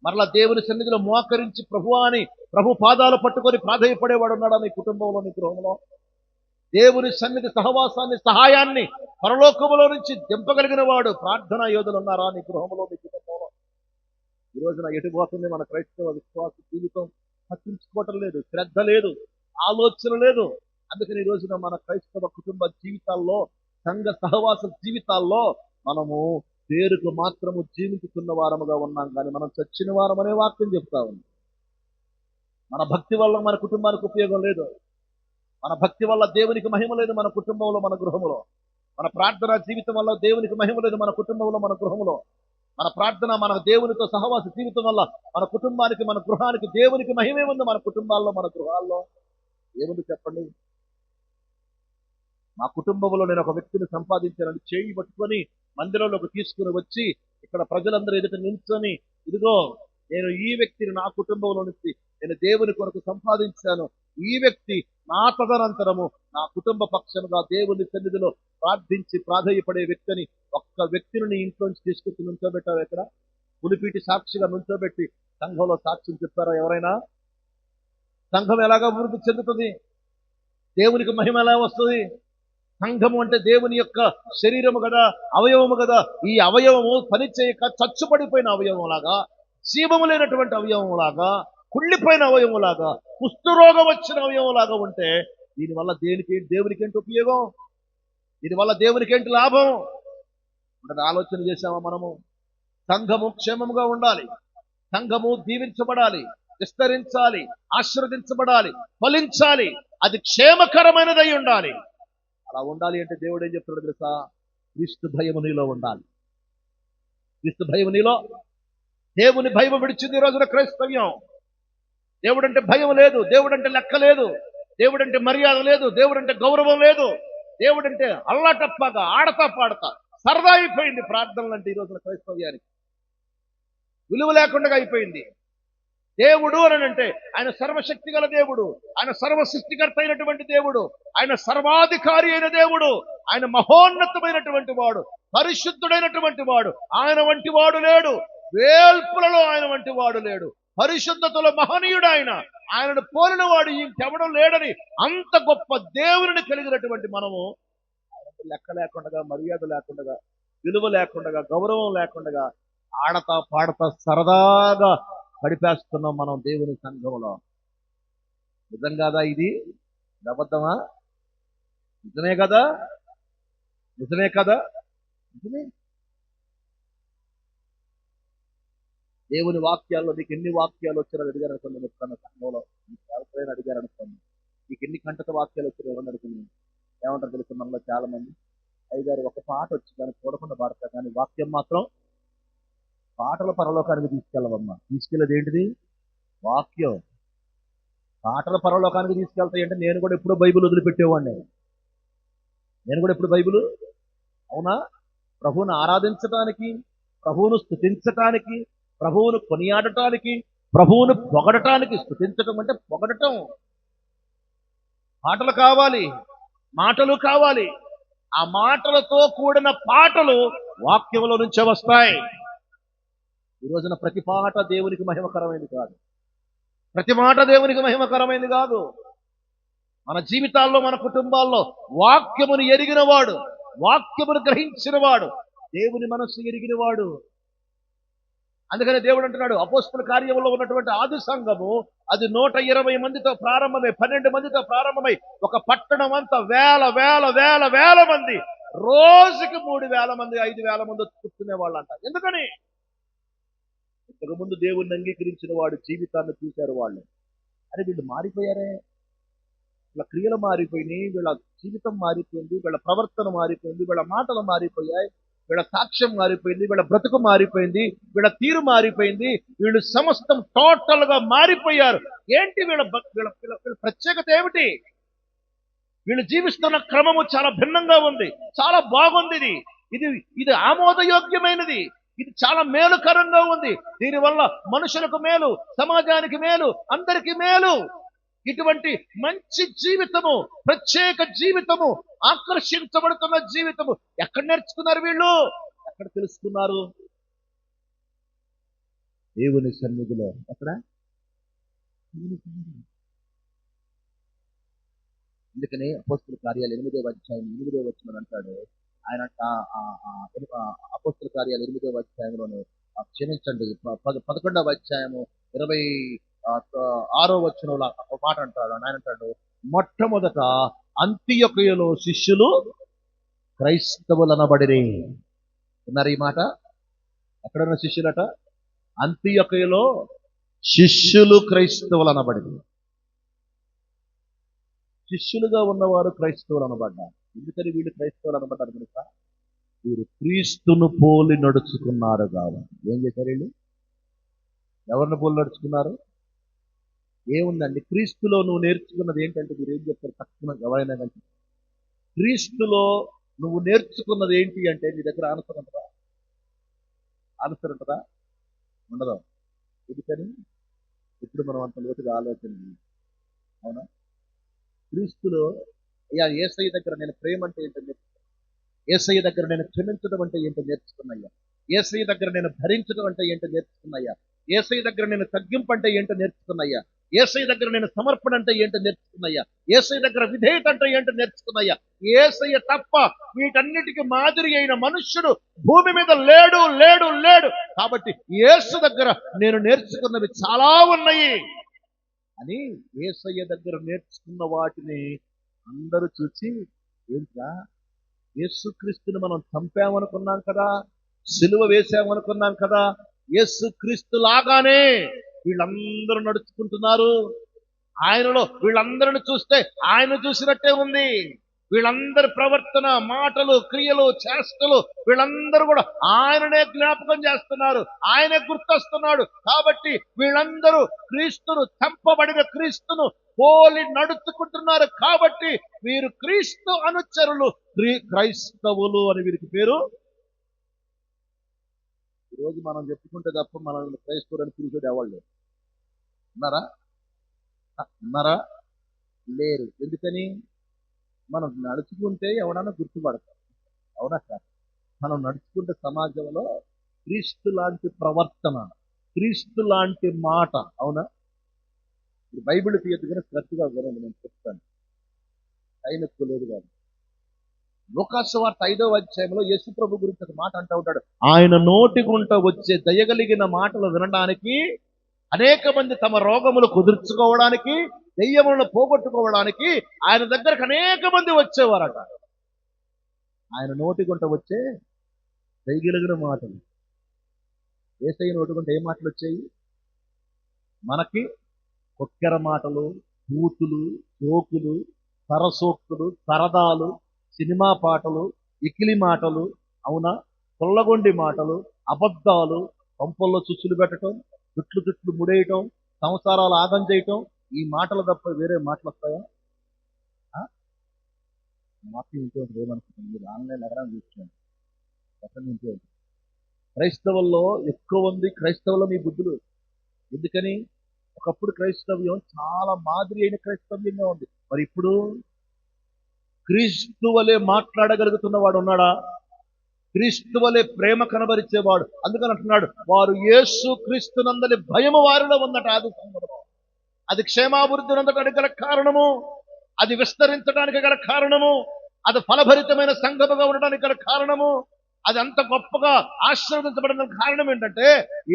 మరలా దేవుని సన్నిధిలో మోకరించి ప్రభు పాదాలు పట్టుకొని ప్రాధేయపడేవాడు ఉన్నాడా నీ కుటుంబంలో, నీ గృహంలో? దేవుని సన్నిధి సహవాసాన్ని, సహాయాన్ని పరలోకములో నుంచి దింపగలిగిన వాడు ప్రార్థనా యోధులు ఉన్నారా నీ గృహంలో, నీ కుటుంబంలో? ఈ రోజున ఎటుపోతుంది మన క్రైస్తవ విశ్వాస జీవితం? పట్టించుకోవటం లేదు, శ్రద్ధ లేదు, ఆలోచన లేదు. అందుకని ఈ రోజున మన క్రైస్తవ కుటుంబ జీవితాల్లో, సంఘ సహవాస జీవితాల్లో మనము పేరుకు మాత్రము జీవించుతున్న వారముగా ఉన్నాం, కానీ మనం చచ్చిన వారం అనే వాక్యం చెప్తా ఉంది. మన భక్తి వల్ల మన కుటుంబానికి ఉపయోగం లేదు, మన భక్తి వల్ల దేవునికి మహిమ లేదు మన కుటుంబంలో, మన గృహములో. మన ప్రార్థనా జీవితం వల్ల దేవునికి మహిమ లేదు మన కుటుంబంలో, మన గృహములో. మన ప్రార్థన, మన దేవునితో సహవాస జీవితం వల్ల మన కుటుంబానికి, మన గృహానికి దేవునికి మహిమే ఉంది మన కుటుంబాల్లో, మన గృహాల్లో. ఏముంది చెప్పండి? మా కుటుంబంలో నేను ఒక వ్యక్తిని సంపాదించానని చేయి పట్టుకొని మందిరంలోకి తీసుకుని వచ్చి ఇక్కడ ప్రజలందరూ ఎదుట నిల్చొని, ఇదిగో నేను ఈ వ్యక్తిని నా కుటుంబంలో నుంచి నేను దేవుని కొరకు సంపాదించాను, ఈ వ్యక్తి నా తదనంతరము నా కుటుంబ పక్షంగా దేవుని సన్నిధిలో ప్రార్థించి ప్రాధేయపడే వ్యక్తిని, ఒక్క వ్యక్తిని నీ ఇంట్లోంచి తీసుకొచ్చి నుంచోబెట్టారు. ఎక్కడ పులిపీటి సాక్షిగా నుంచోబెట్టి సంఘంలో సాక్ష్యం చెప్పారా ఎవరైనా? సంఘం ఎలాగా అభివృద్ధి చెందుతుంది? దేవునికి మహిమ ఎలా వస్తుంది? సంఘము అంటే దేవుని యొక్క శరీరము కదా, అవయవము కదా. ఈ అవయవము పనిచేయక చచ్చుపడిపోయిన అవయవం లాగా, జీవము లేనటువంటి అవయవం లాగా, కుళ్ళిపోయిన అవయవం లాగా, కుష్ఠరోగం వచ్చిన అవయవం లాగా ఉంటే దీనివల్ల దేవునికి ఏంటి ఉపయోగం? దీనివల్ల దేవునికి ఏంటి లాభం? అంటే ఆలోచన చేసామా మనము? సంఘము క్షేమముగా ఉండాలి, సంఘము దీవించబడాలి, విస్తరించాలి, ఆశీర్వదించబడాలి, ఫలించాలి, అది క్షేమకరమైనదై ఉండాలి. అలా ఉండాలి అంటే దేవుడు ఏం చెప్తున్నాడు తెలుసా? క్రీస్తు భయము నీలో ఉండాలి. క్రీస్తు భయము నీలో, దేవుని భయం విడిచింది ఈ రోజున క్రైస్తవ్యం. దేవుడంటే భయం లేదు, దేవుడంటే లెక్క లేదు, దేవుడంటే మర్యాద లేదు, దేవుడంటే గౌరవం లేదు, దేవుడంటే అల్లాటప్పగా ఆడతా పాడతా సరదా అయిపోయింది. ప్రార్థనలు అంటే ఈ రోజున క్రైస్తవ్యానికి విలువ లేకుండా అయిపోయింది. దేవుడు అని అంటే ఆయన సర్వశక్తి గల దేవుడు, ఆయన సర్వ సృష్టికర్త అయినటువంటి దేవుడు, ఆయన సర్వాధికారి అయిన దేవుడు, ఆయన మహోన్నతమైనటువంటి వాడు, పరిశుద్ధుడైనటువంటి వాడు. ఆయన వంటి వాడు లేడు, వేల్పులలో ఆయన వంటి వాడు లేడు, పరిశుద్ధతలో మహనీయుడు ఆయన. ఆయనను పోలిన వాడు ఇంకెవడం లేడని అంత గొప్ప దేవుని కలిగినటువంటి మనము ఆయనకు లెక్క లేకుండా, మర్యాద లేకుండా, విలువ లేకుండా, గౌరవం లేకుండా ఆడతా పాడతా సరదాగా గడిపేస్తున్నాం మనం దేవుని సంఘంలో. నిజం కాదా ఇది? అబద్ధమా? నిజమే కదా, నిజమే కదా, నిజమే. దేవుని వాక్యాల్లో నీకు ఎన్ని వాక్యాలు వచ్చారో అడిగారు అనుకోండి. ఎప్పుడన్నా సంఘంలో నీకు ఎవరైనా అడిగారు అనుకోండి, నీకు ఎన్ని కంటత వాక్యాలు వచ్చారో ఎవరైనా అడుగుతుంది, ఏమంటారు తెలుసు? మనలో చాలా మంది అయ్యగారు ఒక పాట వచ్చి దాన్ని చూడకుండా పాడతారు, కానీ వాక్యం మాత్రం పాటల పరలోకానికి తీసుకెళ్ళవమ్మా. తీసుకెళ్ళేది ఏంటిది? వాక్యం. పాటల పరలోకానికి తీసుకెళ్తాయి అంటే నేను కూడా ఎప్పుడో బైబిల్ వదిలిపెట్టేవాడిని. నేను కూడా ఎప్పుడు బైబిల్, అవునా? ప్రభువును ఆరాధించటానికి, ప్రభువును స్తుతించటానికి, ప్రభువును కొనియాడటానికి, ప్రభువును పొగడటానికి. స్తుతించటం అంటే పొగడటం. పాటలు కావాలి, మాటలు కావాలి. ఆ మాటలతో కూడిన పాటలు వాక్యంలో నుంచే వస్తాయి. ఈ రోజున ప్రతి పాట దేవునికి మహిమకరమైనది కాదు, ప్రతి మాట దేవునికి మహిమకరమైనది కాదు. మన జీవితాల్లో, మన కుటుంబాల్లో వాక్యమును ఎరిగినవాడు, వాక్యమును గ్రహించినవాడు, దేవుని మనస్సు ఎరిగినవాడు. అందుకని దేవుడు అంటున్నాడు, అపోస్తల కార్యములో ఉన్నటువంటి ఆది సంఘము అది 120 మందితో ప్రారంభమై 12 మందితో ప్రారంభమై ఒక పట్టణం అంతా వేల వేల వేల వేల మంది, రోజుకి 3000 మంది 5000 మంది కూర్చునే వాళ్ళంట. ఎందుకని? ఇంతకు ముందు దేవుణ్ణి అంగీకరించిన వాడు జీవితాన్ని చూశారు వాళ్ళు. అరే వీళ్ళు మారిపోయారే, వీళ్ళ క్రియలు మారిపోయినాయి, వీళ్ళ జీవితం మారిపోయింది, వీళ్ళ ప్రవర్తన మారిపోయింది, వీళ్ళ మాటలు మారిపోయాయి, వీళ్ళ సాక్ష్యం మారిపోయింది, వీళ్ళ బ్రతుకు మారిపోయింది, వీళ్ళ తీరు మారిపోయింది, వీళ్ళు సమస్తం టోటల్ గా మారిపోయారు. ఏంటి వీళ్ళ వీళ్ళ ప్రత్యేకత ఏమిటి? వీళ్ళు జీవిస్తున్న క్రమము చాలా భిన్నంగా ఉంది, చాలా బాగుంది, ఇది ఇది ఆమోదయోగ్యమైనది, ఇది చాలా మేలుకరంగా ఉంది. దీనివల్ల మనుషులకు మేలు, సమాజానికి మేలు, అందరికీ మేలు. ఇటువంటి మంచి జీవితము, ప్రత్యేక జీవితము, ఆకర్షించబడుతున్న జీవితము ఎక్కడ నేర్చుకున్నారు వీళ్ళు? ఎక్కడ తెలుసుకున్నారు? దేవుని సన్నిధిలో. ఎక్కడ? అందుకని అపోస్తల కార్యాలు 8వ అధ్యాయం 8వ వచనం అంటాడు ఆయన, అపోస్తల కార్యాలు 8వ అధ్యాయంలోనే, క్షమించండి 11వ అధ్యాయము 26వ వచనంలో ఒక మాట అంటాడు. ఆయన అంటాడు, మొట్టమొదట అంతియొకయలో శిష్యులు క్రైస్తవులనబడిరి. విన్నారు ఈ మాట? ఎక్కడున్న శిష్యులట? అంతియొకయలో శిష్యులు క్రైస్తవులనబడిరి. శిష్యులుగా ఉన్నవారు క్రైస్తవులు అనబడ్డారు. ఎందుకని వీళ్ళు క్రైస్తవులు అనబడ్డారు కనుక? వీరు క్రీస్తును పోలి నడుచుకున్నారు కాబట్టి. ఏం చేశారు వీళ్ళు? ఎవరిని పోలి నడుచుకున్నారు? ఏముందండి క్రీస్తులో నువ్వు నేర్చుకున్నది ఏంటంటే, మీరు ఏం చెప్తారు తక్కువ ఎవరైనా కానీ, క్రీస్తులో నువ్వు నేర్చుకున్నది ఏంటి అంటే, నీ దగ్గర ఆన్సర్ ఉంటుందా? ఆన్సర్ ఉంటుందా? ఉండదు. ఎందుకని? ఇప్పుడు మనం అంత లోతుగా ఆలోచన. అవునా? క్రీస్తులో యేసయ్య దగ్గర నేను ప్రేమ అంటే ఏంటో నేర్చుకున్నా, యేసయ్య దగ్గర నేను క్షమించడం అంటే ఏంటో నేర్చుకున్నాయ్యా, యేసయ్య దగ్గర నేను భరించడం అంటే ఏంటో నేర్చుకున్నాయ్యా, యేసయ్య దగ్గర నేను తగ్గింపు అంటే ఏంటో నేర్చుకున్నాయ్యా, యేసయ్య దగ్గర నేను సమర్పణ అంటే ఏంటో నేర్చుకున్నాయ్యా, యేసయ్య దగ్గర విధేయత అంటే ఏంటో నేర్చుకున్నాయ్యా. యేసయ్య తప్ప వీటన్నిటికీ మాదిరి అయిన మనుష్యుడు భూమి మీద లేడు లేడు లేడు. కాబట్టి యేసు దగ్గర నేను నేర్చుకున్నవి చాలా ఉన్నాయి అని యేసయ్య దగ్గర నేర్చుకున్న వాటిని అందరూ చూసి, ఏంట్రా యేసుక్రీస్తుని మనం చంపామనుకున్నాం కదా, సిలువ వేసామనుకున్నాం కదా, యేసుక్రీస్తు లాగానే వీళ్ళందరూ నడుచుకుంటున్నారు. ఆయనలో వీళ్ళందరిని చూస్తే ఆయన చూసినట్టే ఉంది. వీళ్ళందరి ప్రవర్తన, మాటలు, క్రియలు, చేష్టలు వీళ్ళందరూ కూడా ఆయననే జ్ఞాపకం చేస్తున్నారు, ఆయనే గుర్తొస్తున్నాడు. కాబట్టి వీళ్ళందరూ క్రీస్తును, చంపబడిన క్రీస్తును పోలి నడుచుకుంటున్నారు. కాబట్టి వీరు క్రీస్తు అనుచరులు, క్రైస్తవులు అని వీరికి పేరు. ఈరోజు మనం చెప్పుకుంటే తప్ప మనల్ని క్రైస్తవులు అని పిలిచేది ఎవరు ఉన్నారా? ఉన్నారా? లేరు. ఎందుకని? మనం నడుచుకుంటే ఎవడన్నా గుర్తుపడతాం. అవునా సార్? మనం నడుచుకుంటే సమాజంలో క్రీస్తు లాంటి ప్రవర్తన, క్రీస్తు లాంటి మాట. అవునా? బైబిల్ తీయద్దుగానే శ్రద్ధగా వినండి, నేను చెప్తాను, టైం ఎక్కువ లేదు కాదు. లూకాసు వార్త 5వ అధ్యాయంలో యేసు ప్రభు గురించి ఒక మాట అంటూ ఉంటాడు, ఆయన నోటి గుంట వచ్చే దయగలిగిన మాటలు వినడానికి అనేక మంది తమ రోగములు కుదుర్చుకోవడానికి, దెయ్యములను పోగొట్టుకోవడానికి ఆయన దగ్గరకు అనేక మంది వచ్చేవారట. ఆయన నోటి గుంట వచ్చే దయగలిగిన మాటలు. యేసయ్య నోటి గుంట ఏ మాటలు వచ్చాయి? మనకి కొక్కెర మాటలు, బూతులు, జోకులు, సరసోక్తులు, సరదాలు, సినిమా పాటలు, ఇకిలి మాటలు, అవునా, కొల్లగొండి మాటలు, అబద్ధాలు, పంపల్లో చుచ్చులు పెట్టడం, చుట్లు ముడేయటం, సంసారాలు ఆగం చేయటం, ఈ మాటలు తప్ప వేరే మాటలు వస్తాయా? మాకు ఇంకోటి ఏమనుకుంటుంది, మీరు ఆన్లైన్ ఎక్కడ చూసుకోండి, ఎక్కడ నుంచి. క్రైస్తవుల్లో ఎక్కువ ఉంది, క్రైస్తవుల్లో మీ బుద్ధులు. ఎందుకని? ఒకప్పుడు క్రైస్తవ్యం చాలా మాదిరి అయిన క్రైస్తవ్యంగా ఉంది. మరి ఇప్పుడు క్రీస్తు వలె మాట్లాడగలుగుతున్న వాడు ఉన్నాడా? క్రీస్తు వలె ప్రేమ కనబరిచేవాడు. అందుకని అంటున్నాడు, వారు యేసు క్రీస్తునందలి భయము వారిలో ఉందట. అది క్షేమాభివృద్ధి నందటానికి గల కారణము అది విస్తరించడానికి గల కారణము, అది ఫలభరితమైన సంఘముగా ఉండడానికి గల కారణము, అది అంత గొప్పగా ఆశీర్వదించబడిన కారణం ఏంటంటే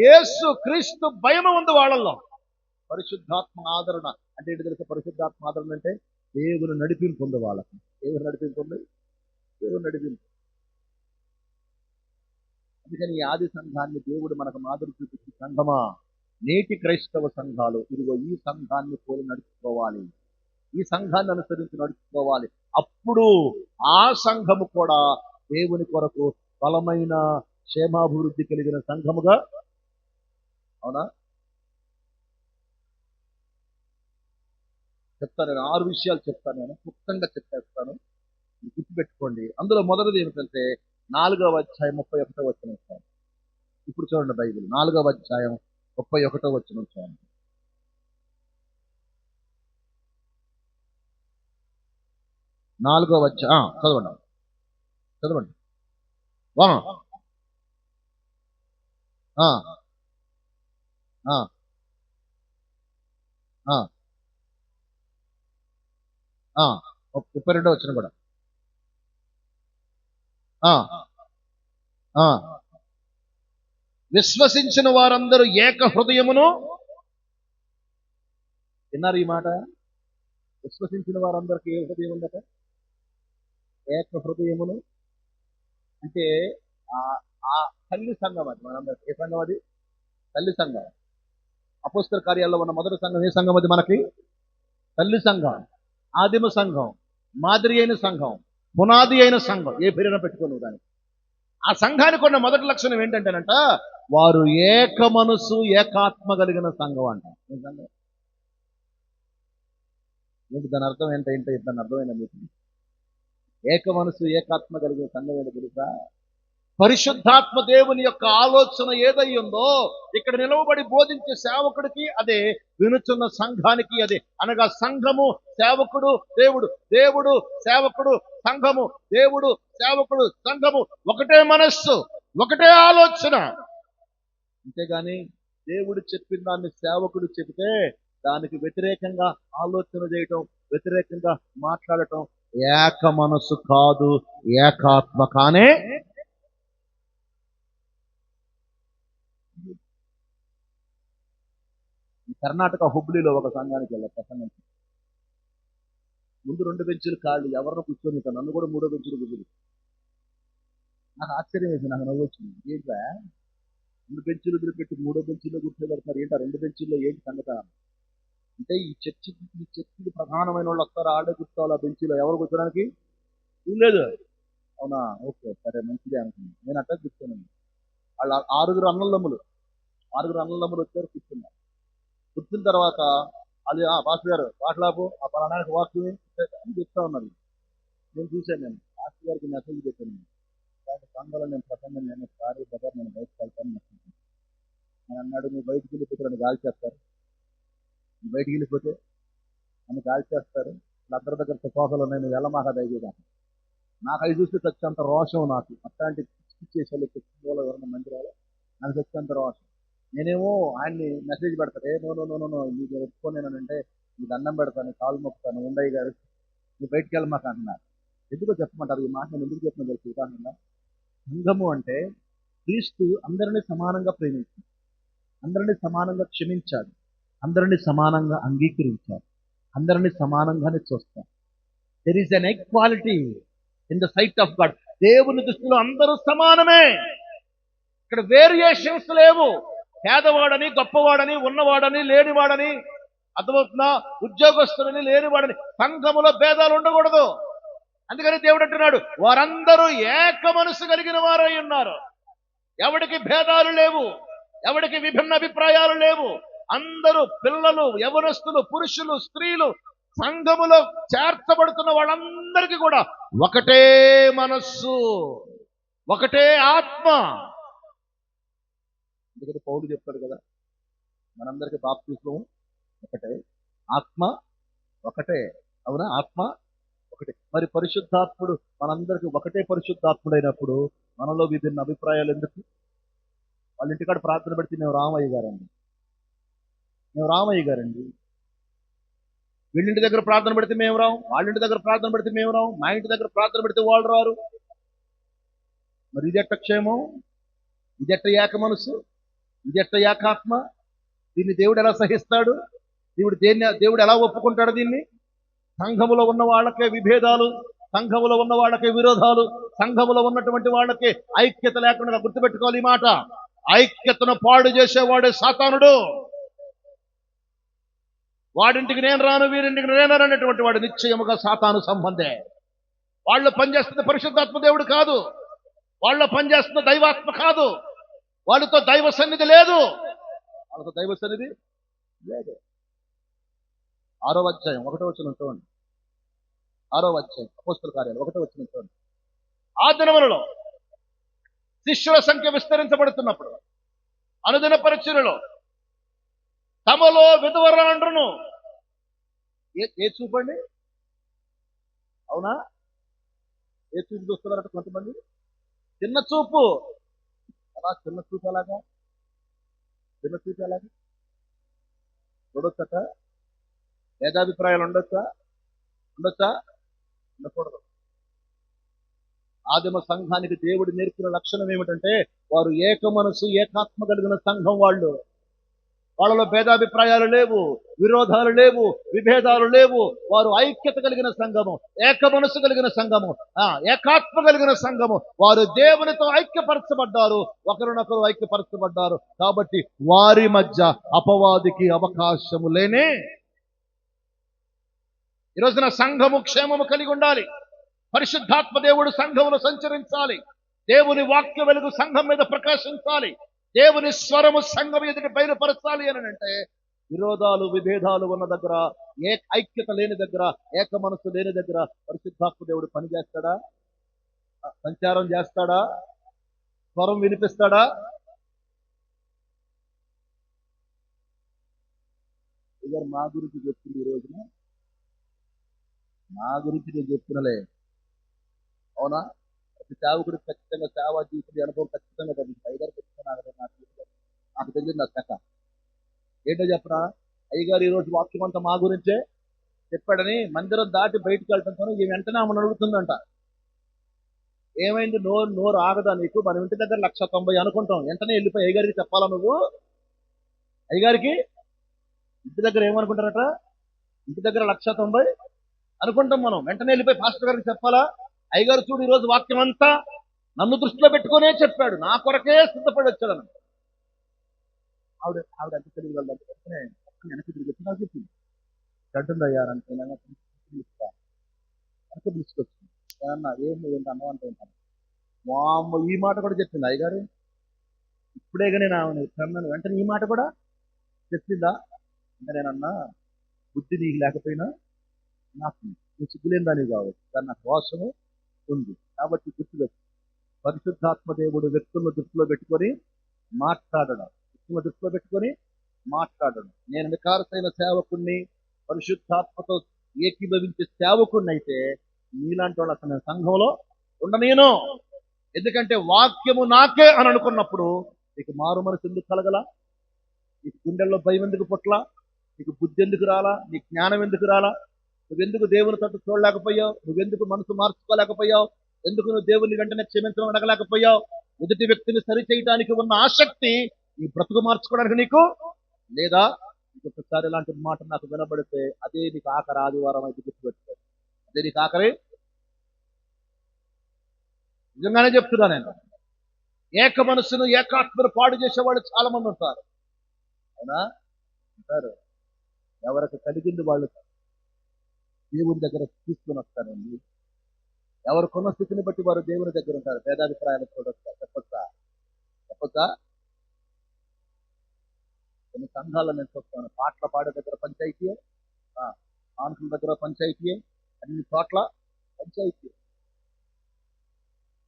యేసు క్రీస్తు భయము ఉంది వాళ్ళల్లో. పరిశుద్ధాత్మ ఆదరణ అంటే ఏంటి తెలుసా? పరిశుద్ధాత్మ ఆదరణ అంటే దేవుని నడిపింపు ఉంది వాళ్ళకి. దేవుని నడిపింపు ఉంది, దేవుని నడిపింపు. అందుకని ఈ ఆది సంఘాన్ని దేవుడు మనకు మాదిరి చూపించి, సంఘమా నేటి క్రైస్తవ సంఘాలు ఇదిగో ఈ సంఘాన్ని పోలి నడుచుకోవాలి, ఈ సంఘాన్ని అనుసరించి నడుచుకోవాలి. అప్పుడు ఆ సంఘము కూడా దేవుని కొరకు బలమైన క్షేమాభివృద్ధి కలిగిన సంఘముగా, అవునా? చెప్తాను నేను 6 విషయాలు చెప్తాను, నేను క్లుప్తంగా చెప్పేస్తాను, గుర్తుపెట్టుకోండి. అందులో మొదటిది ఏమిటంటే 4వ అధ్యాయం 31వ వచనం చూడండి. ఇప్పుడు చూడండి బైబిల్ 4వ అధ్యాయం 31వ వచనం చూడండి. 4వ అధ్యాయం చదవండి, చదవండి. ఆ, ఆ, ఆ, ఆ, ఆ, 32వ వచనం కూడా. ఆ, ఆ, విశ్వసించిన వారందరూ ఏక హృదయమును, విన్నారు ఈ మాట? విశ్వసించిన వారందరికీ ఏ హృదయం ఉందట? ఏక హృదయమును. అంటే ఆ ఆ తల్లి సంఘం అది మనందరికి. ఏ సంఘం అది? తల్లి సంఘం. అపోస్తల కార్యాల్లో ఉన్న మొదటి సంఘం ఏ సంఘం అది మనకి? తల్లి సంఘం, ఆదిమ సంఘం, మాదిరి అయిన సంఘం, పునాది అయిన సంఘం, ఏ పేరున పెట్టుకోను దానికి. ఆ సంఘానికి ఉన్న మొదటి లక్షణం ఏంటంటేనంట, వారు ఏక మనసు ఏకాత్మ కలిగిన సంఘం అంట. ఏంటి దాని అర్థం? ఏంటంటే దాని అర్థమైనా మీకు? ఏక మనసు ఏకాత్మ కలిగిన సంఘం ఏంటో తెలుసా? పరిశుద్ధాత్మ దేవుని యొక్క ఆలోచన ఏదై ఉందో ఇక్కడ నిలవబడి బోధించే సేవకుడికి అదే, వినుచున్న సంఘానికి అదే. అనగా సంఘము, సేవకుడు, దేవుడు, దేవుడు, సేవకుడు, సంఘము, దేవుడు, సేవకుడు, సంఘము ఒకటే మనస్సు, ఒకటే ఆలోచన. అంతేగాని దేవుడు చెప్పిన దాన్ని సేవకుడు చెబితే దానికి వ్యతిరేకంగా ఆలోచన చేయటం, వ్యతిరేకంగా మాట్లాడటం ఏక మనసు కాదు, ఏకాత్మ కానే. కర్ణాటక హుబ్లీలో ఒక సంఘానికి వెళ్ళా ప్రసంగం. ముందు 2 బెంచీలు ఖాళీ, ఎవరినో కూర్చొని, నన్ను కూడా 3వ బెంచీలు కూర్చొని. నాకు ఆశ్చర్యం వేసింది, నాకు నవ్వు వచ్చింది. ఏంటా 2 బెంచీలు వదిలిపెట్టి 3వ బెంచీలో కూర్చోబెడతారు, ఏంటా 2 బెంచీల్లో ఏంటి సంగత అంటే? ఈ చర్చికి ప్రధానమైన వాళ్ళు వస్తారు, ఆడే కూర్చోవాలి ఆ బెంచీలో, ఎవరు కూర్చోడానికి లేదు. అవునా, ఓకే సరే మంచిదే అనుకున్నాను. నేను అట్లా కూర్చోను. వాళ్ళ 6 అన్నదమ్ములు వచ్చారు, కూర్చున్నారు. కూర్చున్న తర్వాత అది పాస్టర్ గారు పాటలాపు ఆ పలానానికి వాక్యం అని చెప్తా ఉన్నారు. నేను చూశాను, నేను పాస్టర్ గారికి మెసేజ్ పెట్టాను. సంఘంలో నేను ప్రసంగం, నేను సారీ బ్రదర్ నేను బయటకు వెళ్తాను నేను అన్నాడు. నువ్వు బయటికి వెళ్ళిపోతే నన్ను గాలి చేస్తారు, నువ్వు బయటికి వెళ్ళిపోతే నన్ను గాలి చేస్తారు, అందరి దగ్గర తుపాకులు ఉన్నాయి, నువ్వు వెళ్ళమాక దయచేదా. నాకు అవి చూస్తే చచ్చేంత రోషం, నాకు అట్లాంటి చేసేవాళ్ళు చచ్చిపోవాలి ఎవరన్నా మందిరాలు, నాకు చచ్చేంత రోషం. నేనేమో ఆయన్ని మెసేజ్ పెడతాను, నో మీకు ఒప్పుకోనేనంటే నీకు అన్నం పెడతాను, కాలు మొక్కుతాను, ఉండయ్య గారు నువ్వు బయటికి వెళ్ళమాక అంటున్నారు. ఎందుకో చెప్పమంటారు ఈ మాట? నేను ఎందుకు చెప్తున్నా తెలుసు? ఉదాహరణ, సంఘము అంటే క్రీస్తు అందరినీ సమానంగా ప్రేమించాడు, అందరినీ సమానంగా క్షమించాడు, అందరినీ సమానంగా అంగీకరించాడు, అందరినీ సమానంగానే చూస్తాడు. There is an equality in the sight of God. దేవుని దృష్టిలో అందరూ సమానమే. ఇక్కడ వేరియేషన్స్ లేవు. పేదవాడని, గొప్పవాడని, ఉన్నవాడని, లేనివాడని, అర్థమవుతుందా? ఉద్యోగస్తులని, లేనివాడని, సంఘములో భేదాలు ఉండకూడదు. అందుకని దేవుడు అంటున్నాడు, వారందరూ ఏక మనసు కలిగిన వారై ఉన్నారు. ఎవడికి భేదాలు లేవు, ఎవడికి విభిన్న అభిప్రాయాలు లేవు. అందరూ పిల్లలు, యవనస్తులు, పురుషులు, స్త్రీలు, సంఘములో చేర్చబడుతున్న వాళ్ళందరికీ కూడా ఒకటే మనస్సు, ఒకటే ఆత్మ. ఎందుకంటే పౌలు చెప్తాడు కదా, మనందరికీ బాప్తిస్మం ఒకటే, ఆత్మ ఒకటే. అవునా? ఆత్మ ఒకటే. మరి పరిశుద్ధాత్ముడు మనందరికీ ఒకటే పరిశుద్ధాత్ముడైనప్పుడు మనలో విభిన్న అభిప్రాయాలు ఎందుకు? వాళ్ళ ఇంటికాడ ప్రార్థన పెడితే మేము రామయ్య గారండి వీళ్ళింటి దగ్గర ప్రార్థన పెడితే మేము రాం, వాళ్ళింటి దగ్గర ప్రార్థన పెడితే మేము రాం, మా ఇంటి దగ్గర ప్రార్థన పెడితే వాళ్ళు రారు. మరి ఇదెట్ట క్షేమం, ఇదెట్ట ఏక మనసు, ఇదెట్ట ఏకాత్మ? దీన్ని దేవుడు ఎలా సహిస్తాడు? దేవుడు ఎలా ఒప్పుకుంటాడు దీన్ని? సంఘములో ఉన్న వాళ్ళకే విభేదాలు, సంఘములో ఉన్న వాళ్ళకే విరోధాలు, సంఘములో ఉన్నటువంటి వాళ్ళకే ఐక్యత లేకుండా గుర్తుపెట్టుకోవాలి ఈ మాట. ఐక్యతను పాడు చేసేవాడే సాతానుడు. వాడింటికి నేను రాను, వీరింటికి నేను రాను అనేటువంటి వాడు నిశ్చయముగా సాతాను సంబంధే. వాళ్ళు పనిచేస్తున్న పరిశుద్ధాత్మ దేవుడు కాదు, వాళ్ళ పనిచేస్తున్న దైవాత్మ కాదు, వాళ్ళతో దైవ సన్నిధి లేదు, వాళ్ళతో దైవ సన్నిధి లేదు. 6వ అధ్యాయం 1వ వచనం చూడండి. 6వ అధ్యాయం అపోస్తల కార్యాలు 1వ వచనం చూడండి. ఆ దినములలో శిష్యుల సంఖ్య విస్తరించబడుతున్నప్పుడు అనుదిన పరిచర్యలో తమలో విధవరాండ్రును ఏ చూపండి, అవునా? ఏ చూపు చూస్తున్నారట కొంతమంది? చిన్న చూపు. అలా చిన్న చూపు ఎలాగా? చిన్న చూపు ఎలాగా? చూడొచ్చట? భేదాభిప్రాయాలు ఉండొచ్చా? ఉండకూడదు. ఆదిమ సంఘానికి దేవుడు నేర్పిన లక్షణం ఏమిటంటే వారు ఏక మనసు ఏకాత్మ కలిగిన సంఘం. వాళ్ళలో భేదాభిప్రాయాలు లేవు, విరోధాలు లేవు, విభేదాలు లేవు. వారు ఐక్యత కలిగిన సంఘము, ఏక మనసు కలిగిన సంఘము, ఏకాత్మ కలిగిన సంఘము. వారు దేవునితో ఐక్యపరచబడ్డారు, ఒకరినొకరు ఐక్యపరచబడ్డారు. కాబట్టి వారి మధ్య అపవాదికి అవకాశము లేనే. ఈ రోజున సంఘము క్షేమము కలిగి ఉండాలి. పరిశుద్ధాత్మ దేవుడు సంఘమును సంచరించాలి. దేవుని వాక్య వెలుగు సంఘం మీద ప్రకాశించాలి. దేవుని స్వరము సంఘం ఎదుటి బయలుపరచాలి అని అంటే విరోధాలు విభేదాలు ఉన్న దగ్గర, ఐక్యత లేని దగ్గర, ఏక మనసు లేని దగ్గర పరిశుద్ధాత్మ దేవుడు పని చేస్తాడా? సంచారం చేస్తాడా? స్వరం వినిపిస్తాడా? ఇద్దరు మా గురించి చెప్తుంది. ఈ రోజున నా గురించి నేను చెప్తున్నలే, అవునా? ప్రతి సేవకుడికి ఖచ్చితంగా సేవా జీవితం అనుభవం ఖచ్చితంగా తగ్గింది. అయ్యగారు ఖచ్చితంగా నాకు తెలియదు. నా శాఖ ఏంటో చెప్పరా? అయ్యగారు ఈరోజు వాక్యం అంతా మా గురించే చెప్పాడని మందిరం దాటి బయటకు వెళ్ళటంతో ఈ వెంటనే ఆమెను అడుగుతుందంట, ఏమైంది? నోరు ఆగదా నీకు? మనం ఇంటి దగ్గర 190 అనుకుంటాం, వెంటనే వెళ్ళిపోయి అయ్యగారికి చెప్పాలా నువ్వు? అయ్యగారికి ఇంటి దగ్గర ఏమనుకుంటారట? ఇంటి దగ్గర 190 అనుకుంటాం మనం, వెంటనే వెళ్ళిపోయి పాస్టర్ గారికి చెప్పాలా? అయ్యగారు చూడు ఈరోజు వాక్యం అంతా నన్ను దృష్టిలో పెట్టుకునే చెప్పాడు, నా కొరకే సిద్ధపడి వచ్చాడని. ఆవిడ ఎంత తెలివి వెళ్ళాలి, వెంటనే వెనక్కి తిరిగి వచ్చి నాకు చెప్పింది, అంటుందయ్యా అంటే వెనక్కి పిలుచుకొచ్చింది. ఏమన్నా ఏంటి అన్నం అంటే మా అమ్మ ఈ మాట కూడా చెప్పింది అయ్యగారు. ఇప్పుడేగా నేను ఆమెను వెంటనే ఈ మాట కూడా చెప్పిందా అంటే నేనన్నా, బుద్ధి నీకు లేకపోయినా నాకు నువ్వు సిగ్గులేని దానివి కావచ్చు, కానీ నాకు దోషము ఉంది. కాబట్టి గుర్తుపెట్టు, పరిశుద్ధాత్మ దేవుడు వ్యక్తులను దృష్టిలో పెట్టుకొని మాట్లాడడం, వ్యక్తులను దృష్టిలో పెట్టుకొని మాట్లాడడం. నేను వికారమైన సేవకుణ్ణి, పరిశుద్ధాత్మతో ఏకీభవించే సేవకుణ్ణి అయితే నీలాంటి వాళ్ళు అసలు సంఘంలో ఉండనేను. ఎందుకంటే వాక్యము నాకే అని అనుకున్నప్పుడు నీకు మారు మనసు ఎందుకు కలగల? నీకు గుండెల్లో భయం ఎందుకు పుట్ల? నీకు బుద్ధి ఎందుకు రాలా? నీకు జ్ఞానం ఎందుకు రాలా? నువ్వెందుకు దేవుని తట్టు చూడలేకపోయావు? నువ్వెందుకు మనసు మార్చుకోలేకపోయావు? ఎందుకు నువ్వు దేవుని వెంటనే క్షమించడం అడగలేకపోయావు? ఎదుటి వ్యక్తిని సరి చేయడానికి ఉన్న ఆసక్తి ఈ బ్రతుకు మార్చుకోవడానికి నీకు లేదా? ఇంకొకసారి ఇలాంటి మాట నాకు వినబడితే అదే నీకు ఆఖరి ఆదివారం అయితే గుర్తుపెట్టుకో, అదే నీకు ఆఖరి. నిజంగానే చెప్తున్నా నేను, ఏక మనసును ఏకాత్మను పాడు చేసేవాళ్ళు చాలా మంది ఉంటారు, అవునా? ఉంటారు. ఎవరికి కలిగింది వాళ్ళు దేవుని దగ్గర తీసుకుని వస్తారండి. ఎవరికున్న స్థితిని బట్టి వారు దేవుని దగ్గర ఉంటారు. భేదాభిప్రాయాలు చూడొచ్చా? చెప్పొచ్చా? కొన్ని సంఘాల్లో నేను చూస్తాను, పాటలు పాడే దగ్గర పంచాయితీయే, ఆనుకుల దగ్గర పంచాయితీయే, అన్ని చోట్ల పంచాయితీ.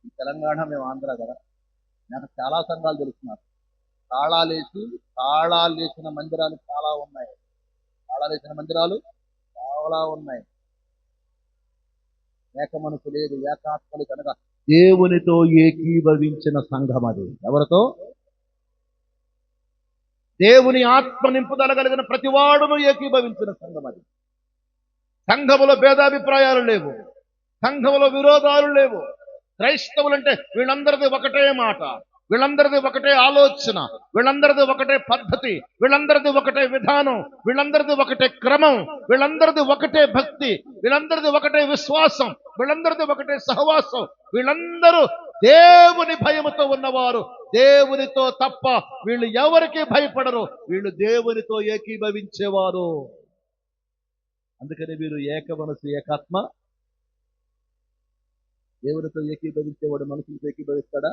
ఈ తెలంగాణ, మేము ఆంధ్ర కదా, నాకు చాలా సంఘాలు తెలుస్తున్నారు. తాళాలేసిన మందిరాలు చాలా ఉన్నాయి. తాళాలేసిన మందిరాలు చాలా ఉన్నాయి. ఏక మనసు లేదు, ఏకాత్మలు కనుక దేవునితో ఏకీభవించిన సంఘం అది. ఎవరితో? దేవుని ఆత్మ నింపుదల కలిగిన ప్రతివాడును ఏకీభవించిన సంఘం అది. సంఘములో భేదాభిప్రాయాలు లేవు, సంఘములో విరోధాలు లేవు. క్రైస్తవులంటే వీళ్ళందరిది ఒకటే మాట, వీళ్ళందరిది ఒకటే ఆలోచన, వీళ్ళందరిది ఒకటే పద్ధతి, వీళ్ళందరిది ఒకటే విధానం, వీళ్ళందరిది ఒకటే క్రమం, వీళ్ళందరిది ఒకటే భక్తి, వీళ్ళందరిది ఒకటే విశ్వాసం, వీళ్ళందరిది ఒకటే సహవాసం. వీళ్ళందరూ దేవుని భయముతో ఉన్నవారు. దేవునితో తప్ప వీళ్ళు ఎవరికి భయపడరు. వీళ్ళు దేవునితో ఏకీభవించేవారు. అందుకని వీరు ఏక మనసు ఏకాత్మ. దేవునితో ఏకీభవించేవాడు మనసులతో ఏకీభవిస్తాడా?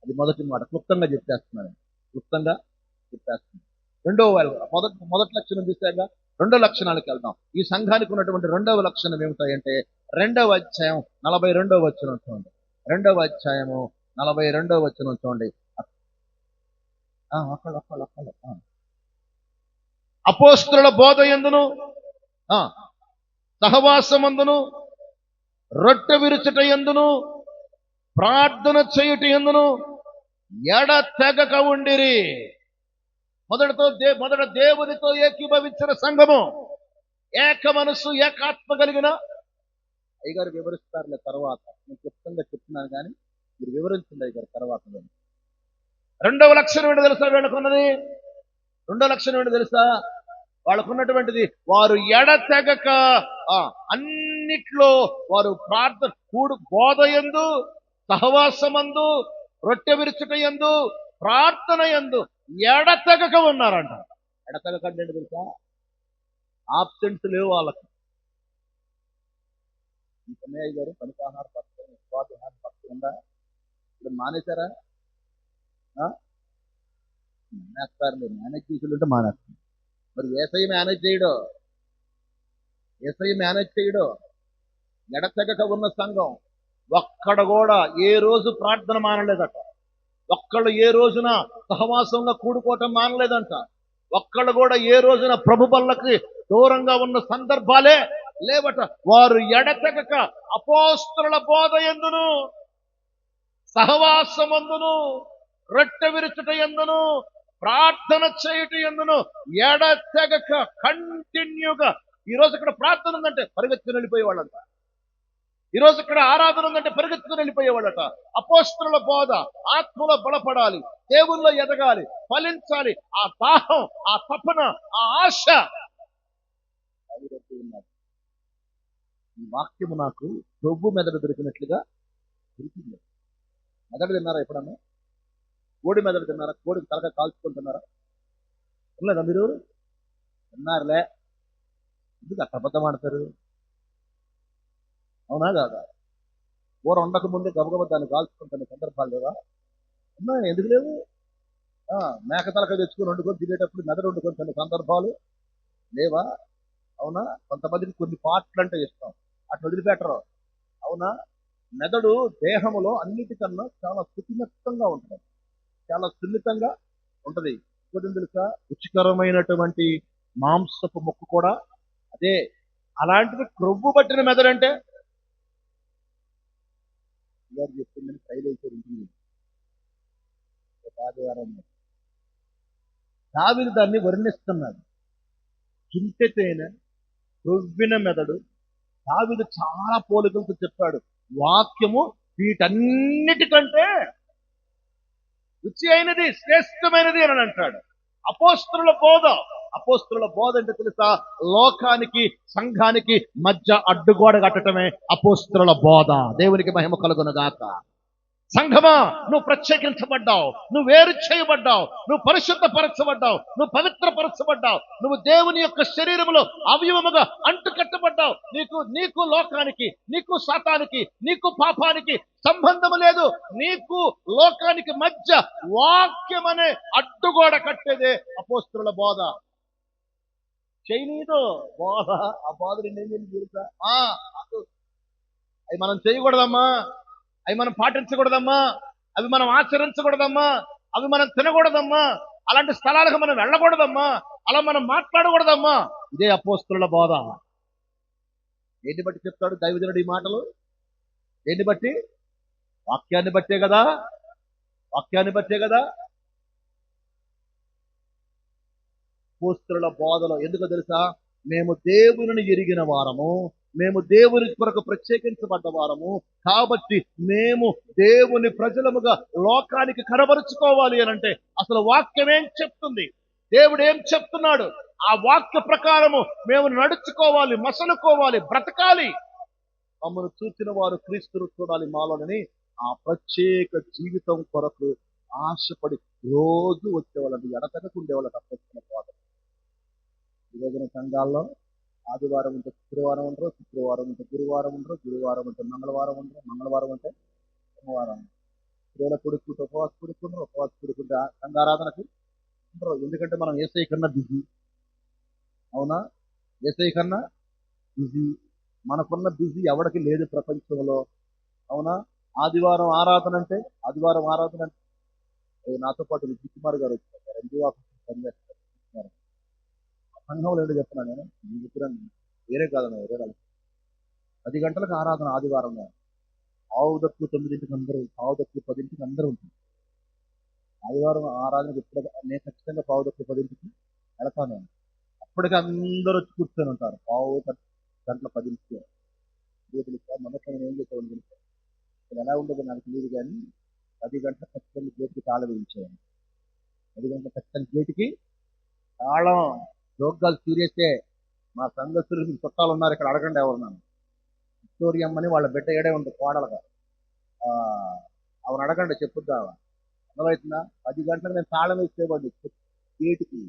అది మొదటి మాట. క్లుప్తంగా చెప్పేస్తున్నాను. మొదటి లక్షణం చూసాక రెండో లక్షణాలకు వెళ్దాం. ఈ సంఘానికి ఉన్నటువంటి రెండవ లక్షణం ఏమిటాయంటే 2వ అధ్యాయం 42వ వచనం చూడండి. 2వ అధ్యాయము 42వ వచనం చూడండి. అపోస్తలుల బోధ యందును సహవాసమందును రొట్టె విరుచుట యందును ప్రార్థన చేయుట యందును ఎడతెగక ఉండిరి. మొదట దేవునితో ఏకీభవించిన సంఘము, ఏక మనస్సు ఏకాత్మ కలిగిన. అయ్యగారు వివరిస్తారులే తర్వాత, నేను క్లుప్తంగా చెప్తున్నాను కానీ మీరు వివరించండి అయ్యగారు తర్వాత. రెండవ లక్షణం ఏంటో తెలుసా వీళ్ళకున్నది? రెండో లక్షణం ఏంటో తెలుసా వాళ్ళకున్నటువంటిది? వారు ఎడతెగక అన్నిట్లో వారు ప్రార్థన బోధ యందు, సహవాసమందు, రొట్టె విరుచుట యందు, ప్రార్థన యందు ఎడతెగక ఉన్నారంట. ఎడతెగక అంటే ఏంటో తెలుసా? ఆబ్సెంట్స్ లేవు వాళ్ళకి. ఈ కన్నయ్య గారు పనికాహార పత్రం స్వాతిహార పత్రం ఉందా? ఇప్పుడు మానేశారా? మానేస్తారు. మీరు మేనేజ్ చేసుకుంటే మానేస్తారు. మరి ఏసఐ మేనేజ్ చేయడు. ఎడతెగక ఉన్న సంఘం ఒక్కడ కూడా ఏ రోజు ప్రార్థన మానలేదట. ఒక్కళ్ళు ఏ రోజున సహవాసంగా కూడుకోవటం మానలేదంట. ఒక్కళ్ళు కూడా ఏ రోజున ప్రభు బల్లకి దూరంగా ఉన్న సందర్భాలే లేవట. వారు ఎడతెగక అపోస్తలుల బోధ యందును, సహవాసమందును, రొట్టె విరుచుట యందును, ప్రార్థన చేయుట యందును ఎడతెగక కంటిన్యూగా. ఈ రోజు ఇక్కడ ప్రార్థన ఉందంటే పరిగెత్తుకుని వెళ్ళిపోయేవాళ్ళంట. ఈ రోజు ఇక్కడ ఆరాధన ఉందంటే పరిగెత్తుకుని వెళ్ళిపోయేవాళ్ళట. అపోస్తలుల బోధ, ఆత్మలో బలపడాలి, దేవుల్లో ఎదగాలి, ఫలించాలి. ఆ దాహం, ఆ తపన, ఆ ఆశ ఉన్నారు. ఈ వాక్యము నాకు డొబ్బు మెదడు దొరికినట్లుగా దొరికింది. మెదడు తిన్నారా ఎప్పుడన్నా? కోడి మెదడు తిన్నారా? కోడికి తలగా కాల్చుకుంటున్నారా? తినలేదా మీరు? తిన్నారులే. ఎందుకు అట్ట అబద్ధం ఆడతారు? అవునా కాదా? కూర వండక ముందే గబగబ దాన్ని కాల్చుకుంటున్న సందర్భాలు లేవా? ఉన్నాయి. ఎందుకు లేవు? మేక తలక తెచ్చుకొని వండుకొని తినేటప్పుడు మెదడు వండుకొని తిన్న సందర్భాలు లేవా? అవునా? కొంతమందికి కొన్ని పార్ట్లు అంటే ఇష్టం, అట్లా వదిలిపెట్టరు. అవునా? మెదడు దేహములో అన్నిటికన్నా చాలా సున్నితంగా ఉంటుంది, చాలా సున్నితంగా ఉంటది. ఇంకోటి తెలుసా? రుచికరమైనటువంటి మాంసపు ముక్క కూడా అదే. అలాంటిది క్రొవ్వు పట్టిన మెదడంటే చెప్పిందని ట్రైల్ అయిపోయింది. దావీదు దాన్ని వర్ణిస్తున్నాడు. చుంటె తేనె, క్రొవ్విన మెదడు. దావీదు చాలా పోలికలతో చెప్పాడు. వాక్యము వీటన్నిటికంటే రుచి అయినది, శ్రేష్టమైనది అని అంటాడు. అపోస్తలుల బోధ అంటే తెలుసా? లోకానికి, సంఘానికి మధ్య అడ్డుగోడ కట్టడమే అపోస్తలుల బోధ. దేవునికి మహిమ కలుగునుగాక. సంఘమా, నువ్వు ప్రత్యేకించబడ్డావు, నువ్వు వేరు చేయబడ్డావు, నువ్వు పరిశుద్ధపరచబడ్డావు, నువ్వు పవిత్రపరచబడ్డావు, నువ్వు దేవుని యొక్క శరీరములో అవయవముగా అంటుకట్టబడ్డావు. నీకు లోకానికి, నీకు సాతానికి, నీకు పాపానికి సంబంధము లేదు. నీకు లోకానికి మధ్య వాక్యం అనే అడ్డుగోడ కట్టేదే అపోస్తలుల బోధ. చేయనీదు బోధ. ఆ బోధ నేనేం తెలుసా? అవి మనం చేయకూడదమ్మా, అవి మనం పాటించకూడదమ్మా, అవి మనం ఆచరించకూడదమ్మా, అవి మనం తినకూడదమ్మా, అలాంటి స్థలాలకు మనం వెళ్ళకూడదమ్మా, అలా మనం మాట్లాడకూడదమ్మా. ఇదే అపోస్తలుల బోధ. దేన్ని బట్టి చెప్తాడు దైవజనుడు ఈ మాటలు? దేన్ని బట్టి? వాక్యాన్ని బట్టే కదా. అపోస్తలుల బోధలో ఎందుకో తెలుసా? మేము దేవునిని ఎరిగిన వారము, మేము దేవుని కొరకు ప్రత్యేకించబడ్డ వారము కాబట్టి మేము దేవుని ప్రజలముగా లోకానికి కనబరుచుకోవాలి అని అంటే అసలు వాక్యం ఏం చెప్తుంది, దేవుడు ఏం చెప్తున్నాడు, ఆ వాక్య ప్రకారము మేము నడుచుకోవాలి, మసలుకోవాలి, బ్రతకాలి. మమ్మల్ని చూసిన వారు క్రీస్తును చూడాలి మాలోనని ఆ ప్రత్యేక జీవితం కొరకు ఆశపడి రోజు వచ్చేవాళ్ళని ఎడతెగకు ఉండేవాళ్ళకి అప్పగించిన బోధన. ఈ రోజున సంఘాల్లో ఆదివారం ఉంటే శుక్రవారం ఉండరు, శుక్రవారం ఉంటే గురువారం ఉండరు, గురువారం ఉంటే మంగళవారం ఉండరు, మంగళవారం ఉంటే సోమవారం. స్త్రీల కొడుకుంటే ఉపవాస కొడుకుంటారు, ఉపవాస కొడుకుంటే సంఘారాధనకి ఉండరు. ఎందుకంటే మనం ఏసై కన్నా బిజీ. అవునా? ఏసై కన్నా బిజీ. మనకున్న బిజీ ఎవరికి లేదు ప్రపంచంలో. అవునా? ఆదివారం ఆరాధన అంటే నాతో పాటు విజయకుమార్ గారు వచ్చారు, ఎన్జిఓ ఆఫీస్ పనిచేస్తారు. సంఘంలో ఏంటో చెప్తున్నాను నేను చెప్పినాను, వేరే కాదన్న, వేరే కాదు. 10 గంటలకు ఆరాధన ఆదివారంలో. 9:09 అందరూ, 9:10 అందరూ ఉంటుంది. ఆదివారం ఆరాధనకు ఎప్పుడు నేను ఖచ్చితంగా 9:10 వెళతాను. అప్పటికి అందరూ వచ్చి కూర్చొని ఉంటారు. 9:10 మొదట నేను ఏం చేసేవాడిని తెలుసా? ఎలా ఉండదు నాకు తెలియదు, కానీ 10 గంటల ఖచ్చితంగా గేటుకి తాళం వేయించేవాడిని. 10 గంటల ఖచ్చితంగా గేటుకి తాళం. జోగ్గాలు సీరియసే. మా సంఘస్థులు చుట్టాలు ఉన్నారు ఇక్కడ, అడగండి ఎవరు నన్ను. విక్టోరియమ్మని వాళ్ళ బిడ్డ ఏడే ఉంది కోడలుగా, ఆమెను అడగండి, చెప్పుద్దా. అర్థమవుతుందా? 10 గంటలకు నేను తాళం వేసేవాడిని గేటుకి.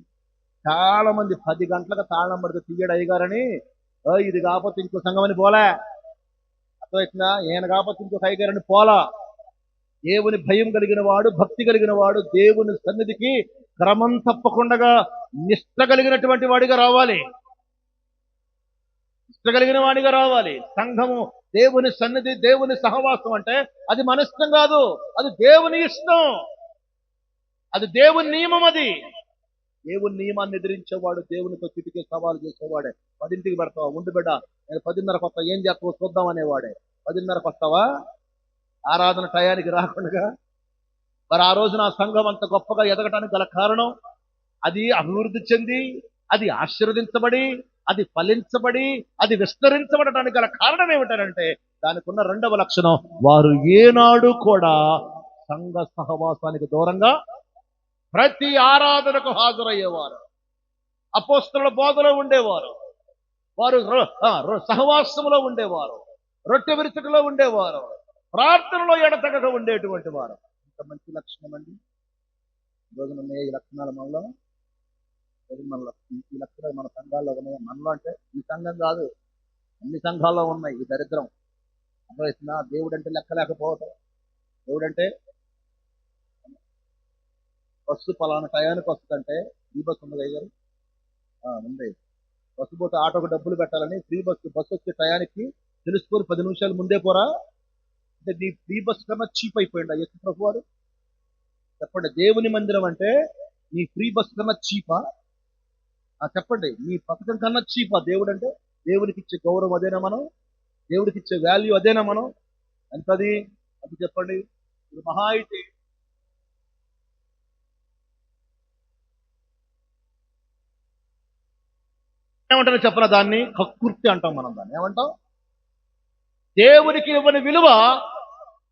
చాలా మంది 10 గంటలకు తాళం పడితే తీయడు అయ్యగారని, ఇది కాకపోతే ఇంకో సంఘం అని పోలే. అర్థమవుతుందా? ఈయన కాకపోతే ఇంకొక అయ్యగారని పోలా. దేవుని భయం కలిగిన వాడు, భక్తి కలిగిన వాడు దేవుని సన్నిధికి క్రమం తప్పకుండా నిష్ట కలిగినటువంటి వాడిగా రావాలి. నిష్ట కలిగిన వాడిగా రావాలి. సంఘము, దేవుని సన్నిధి, దేవుని సహవాసం అంటే అది మన ఇష్టం కాదు, అది దేవుని ఇష్టం, అది దేవుని నియమం. అది దేవుని నియమాన్ని ఎదిరించేవాడు దేవునితో చిటికే సవాలు చేసేవాడే. 10ంటికి పెడతావా? ఉండి బిడ్డ, నేను 10:30కి వస్తా, ఏం చేస్తావో చూద్దాం అనేవాడే. 10:30కి వస్తావా? ఆరాధన టయానికి రాకుండా. మరి ఆ రోజు నా సంఘం అంత గొప్పగా ఎదగటానికి గల కారణం, అది అభివృద్ధి చెంది, అది ఆశీర్వదించబడి, అది ఫలించబడి, అది విస్తరించబడటానికి గల కారణం ఏమిటంటే దానికి ఉన్న 2వ లక్షణం, వారు ఏనాడు కూడా సంఘ సహవాసానికి దూరంగా ప్రతి ఆరాధనకు హాజరయ్యేవారు, అపోస్తలుల బోధలో ఉండేవారు, వారు సహవాసంలో ఉండేవారు, రొట్టె విరుచుటలో ఉండేవారు, ప్రార్థనలో ఎడతెగక ఉండేటువంటి వారు. ఇంత మంచి లక్షణం అండి. ఈరోజు ఉన్న ఈ లక్షణాలు మనలో, ఈ లక్షణాలు మన సంఘాల్లో ఉన్నాయి. మనలో అంటే ఈ సంఘం కాదు, అన్ని సంఘాల్లో ఉన్నాయి ఈ దరిద్రం. అర్థమవుతుందా? దేవుడు అంటే లెక్క లేకపోవటం. దేవుడంటే బస్సు పలానా టయానికి వస్తుందంటే, ఫ్రీ బస్సు ఉంది గారు, ఉంది. బస్సు పోతే ఆటోకి డబ్బులు పెట్టాలని ఫ్రీ బస్సు వచ్చే టయానికి తెలుసుకొని 10 నిమిషాలు ముందే పోరా అంటే నీ ఫ్రీ బస్ కన్నా చీప్ అయిపోయింది యేసు ప్రభు వారు. చెప్పండి, దేవుని మందిరం అంటే నీ ఫ్రీ బస్ కన్నా చీపా? చెప్పండి, నీ పథకం కన్నా చీపా దేవుడు అంటే? దేవుడికి ఇచ్చే గౌరవం అదేనా? మనం దేవుడికి ఇచ్చే వాల్యూ అదేనా? మనం ఎంతది అది చెప్పండి. ఇది మహా అయితే ఏమంటారో చెప్పరా? దాన్ని కక్కుర్తి అంటాం మనం. దాన్ని ఏమంటాం? దేవునికి ఇవ్వని విలువ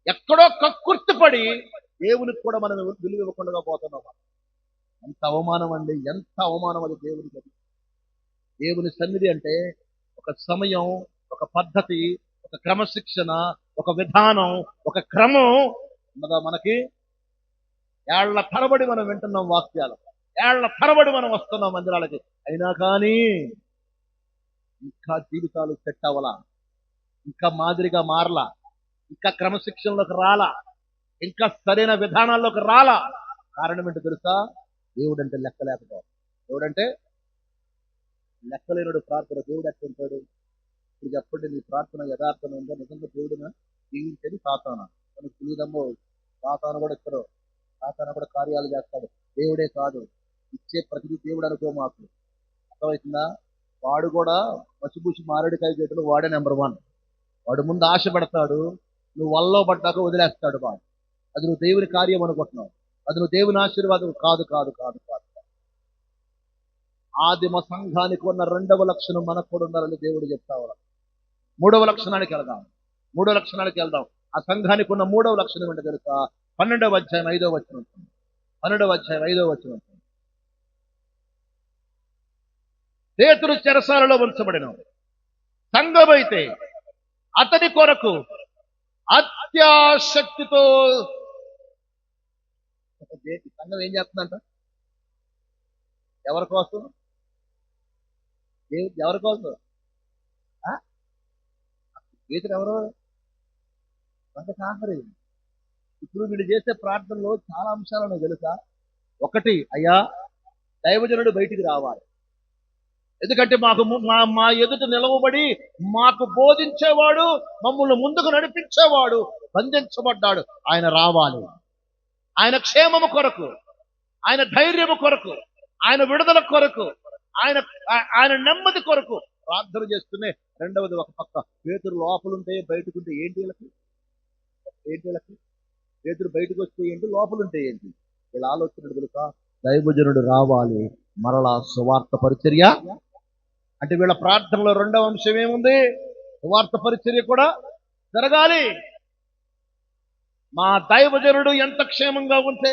ఎక్కడో కక్కుర్తి పడి దేవునికి కూడా మనం విలువ ఇవ్వకుండా పోతున్నాం. ఎంత అవమానం అండి, ఎంత అవమానం అది దేవునికి. అది దేవుని సన్నిధి అంటే ఒక సమయం, ఒక పద్ధతి, ఒక క్రమశిక్షణ, ఒక విధానం, ఒక క్రమం ఉన్నదా మనకి? ఏళ్ల తరబడి మనం వింటున్నాం వాక్యాలు, ఏళ్ల తరబడి మనం వస్తున్నాం మందిరాలకి, అయినా కానీ ఇంకా జీవితాలు సెట్ అవ్వలా, ఇంకా మాదిరిగా మారలా, ఇంకా క్రమశిక్షణలోకి రాలా, ఇంకా సరైన విధానాల్లోకి రాలా. కారణం ఏంటో తెలుసా? దేవుడంటే లెక్క లేకపోవడం. దేవుడంటే లెక్కలేనుడు ప్రార్థన. దేవుడు ఎట్లుంటాడు? ఇప్పుడు చెప్పండి, నీ ప్రార్థన యథార్థం ఉందో? నిజంగా దేవుడునా? జీవించేది సాతానా? మనకు తెలియదమ్మో. సాతాను కూడా ఇస్తారు, సాతాను కూడా కార్యాలు చేస్తాడు. దేవుడే కాదు, ఇచ్చే ప్రతిదీ దేవుడు అనుకో మాకు. అర్థమవుతుందా? వాడు కూడా మసిబూసి మారేడుకాయ చేతులు వాడే నెంబర్ 1. వాడు ముందు ఆశ పెడతాడు, నువ్వు వల్లో పడ్డాక వదిలేస్తాడు వాడు. అది నువ్వు దేవుని కార్యం అనుకుంటున్నావు, అది నువ్వు దేవుని ఆశీర్వాదం కాదు. కాదు కాదు కాదు ఆదిమ సంఘానికి ఉన్న రెండవ లక్షణం మనకు కూడా ఉండాలని దేవుడు చెప్తా ఉన్నాడు. మూడవ లక్షణానికి వెళ్దాం. ఆ సంఘానికి ఉన్న మూడవ లక్షణం ఏంటో తెలుసా? 12వ అధ్యాయం 5వ వచనం ఉంటుంది. 12వ అధ్యాయం 5వ వచనం ఉంటుంది. పేతురు చెరసాలలో ఉంచబడిన సంఘమైతే అతని కొరకు అత్యాశక్తితో సంఘం ఏం చేస్తుందంట? ఎవరి కోసం? ఎవరి కోసం? పేతురు ఎవరు? అంత కాకరి. ఇప్పుడు వీళ్ళు చేసే ప్రార్థనలో చాలా అంశాలను తెలుసా? ఒకటి, అయ్యా దైవజనుడు బయటికి రావాలి. ఎందుకంటే మాకు మా ఎదుట నిలవబడి మాకు బోధించేవాడు, మమ్మల్ని ముందుకు నడిపించేవాడు బంధించబడ్డాడు. ఆయన రావాలి. ఆయన క్షేమము కొరకు, ఆయన ధైర్యము కొరకు, ఆయన విడుదల కొరకు, ఆయన నెమ్మది కొరకు ప్రార్థన చేస్తూనే రెండవది ఒక పక్క పేతురు లోపలుంటే బయటకుంటే ఏంటి? పేతురు బయటకు వస్తే ఏంటి, లోపలుంటే ఏంటి? వీళ్ళ ఆలోచన తెలుసా? దైవజనుడు రావాలి, మరలా సువార్త పరిచర్య. అంటే వీళ్ళ ప్రార్థనలో రెండవ అంశం ఏముంది? సువార్త పరిచర్య కూడా జరగాలి. మా దైవజనుడు ఎంత క్షేమంగా ఉంటే,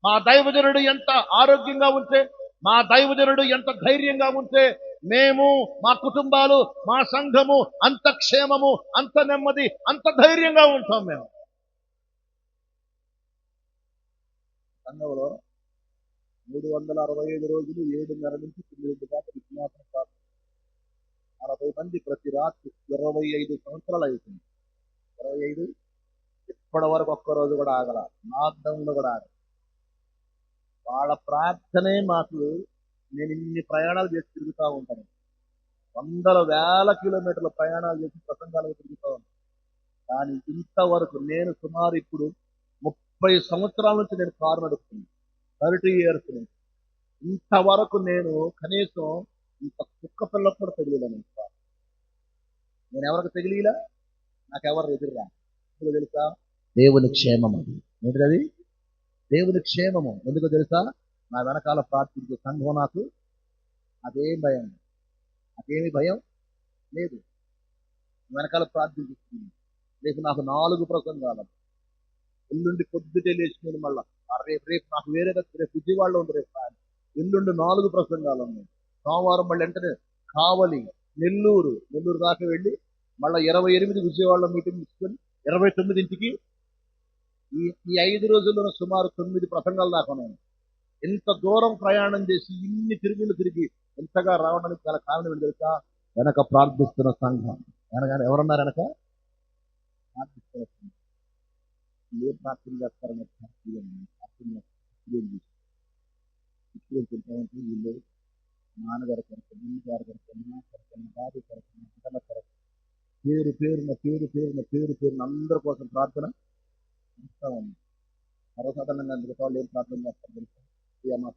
మా దైవజనుడు ఎంత ఆరోగ్యంగా ఉంటే, మా దైవజనుడు ఎంత ధైర్యంగా ఉంటే, మేము, మా కుటుంబాలు, మా సంఘము అంత క్షేమము, అంత నెమ్మది, అంత ధైర్యంగా ఉంటాం. మేము సంఘంలో 365 రోజులు 7:30 నుంచి 9 దాకా విజ్ఞాపన ప్రార్థన. 40 మంది ప్రతి రాత్రి 25 సంవత్సరాలు అవుతుంది. 25 ఇప్పటి వరకు ఒక్కరోజు కూడా ఆగల. లాక్డౌన్ లో కూడా ఆగల. వాళ్ళ ప్రార్థనే మాకు. నేను ఇన్ని ప్రయాణాలు చేసి తిరుగుతూ ఉంటాను. వందల వేల కిలోమీటర్ల ప్రయాణాలు చేసి ప్రసంగాలకు తిరుగుతూ ఉంటాను. కానీ ఇంతవరకు నేను సుమారు ఇప్పుడు 30 సంవత్సరాల నుంచి నేను కారు నడుపుతున్నాను. 30 years నుంచి ఇంతవరకు నేను కనీసం ఇంత కుక్క పిల్లకు కూడా తగిలేదని. నేను ఎవరికి తగిలిలా? నాకెవరు ఎదురురా? తెలుసా? దేవుని క్షేమం. అది ఏంటిది? దేవుని క్షేమము. ఎందుకు తెలుసా? నా వెనకాల ప్రార్థించే సంఘం నాకు అదేం భయం, అదేమి భయం లేదు. వెనకాల ప్రార్థించుతుంది. రేపు నాకు 4 ప్రసంగాలు. ఎల్లుండి పొద్దుటే లేచుకుని మళ్ళా రేపు నాకు వేరే రేపు విజయవాడలో ఉంది. రేపు ఎల్లుండి 4 ప్రసంగాలు ఉన్నాయి. సోమవారం మళ్ళీ వెంటనే కావలి, నెల్లూరు దాకా వెళ్ళి మళ్ళీ 28 విజయవాడలో మీటింగ్ తీసుకొని 29ంటికి ఈ 5 రోజుల్లో సుమారు 9 ప్రసంగాలు దాకా ఉన్నాయి. ఇంత దూరం ప్రయాణం చేసి ఇన్ని తిరుగులు తిరిగి ఎంతగా రావడానికి చాలా కారణం ఏంటి తెలుసా? వెనక ప్రార్థిస్తున్న సంఘం. ఎవరన్నారు వెనక ప్రార్థిస్తున్న సంఘం? ఏ ప్రార్థన చేస్తారని వీళ్ళు నాన్నగారి కొరకు, గారి కొరకు, బాబు కొరకు, పిల్లల కొరకు పేరు అందరి కోసం ప్రార్థన చేస్తా ఉంది. సర్వసాధారణంగా అందుకు వాళ్ళు ఏం ప్రార్థన చేస్తారు తెలుసా? మా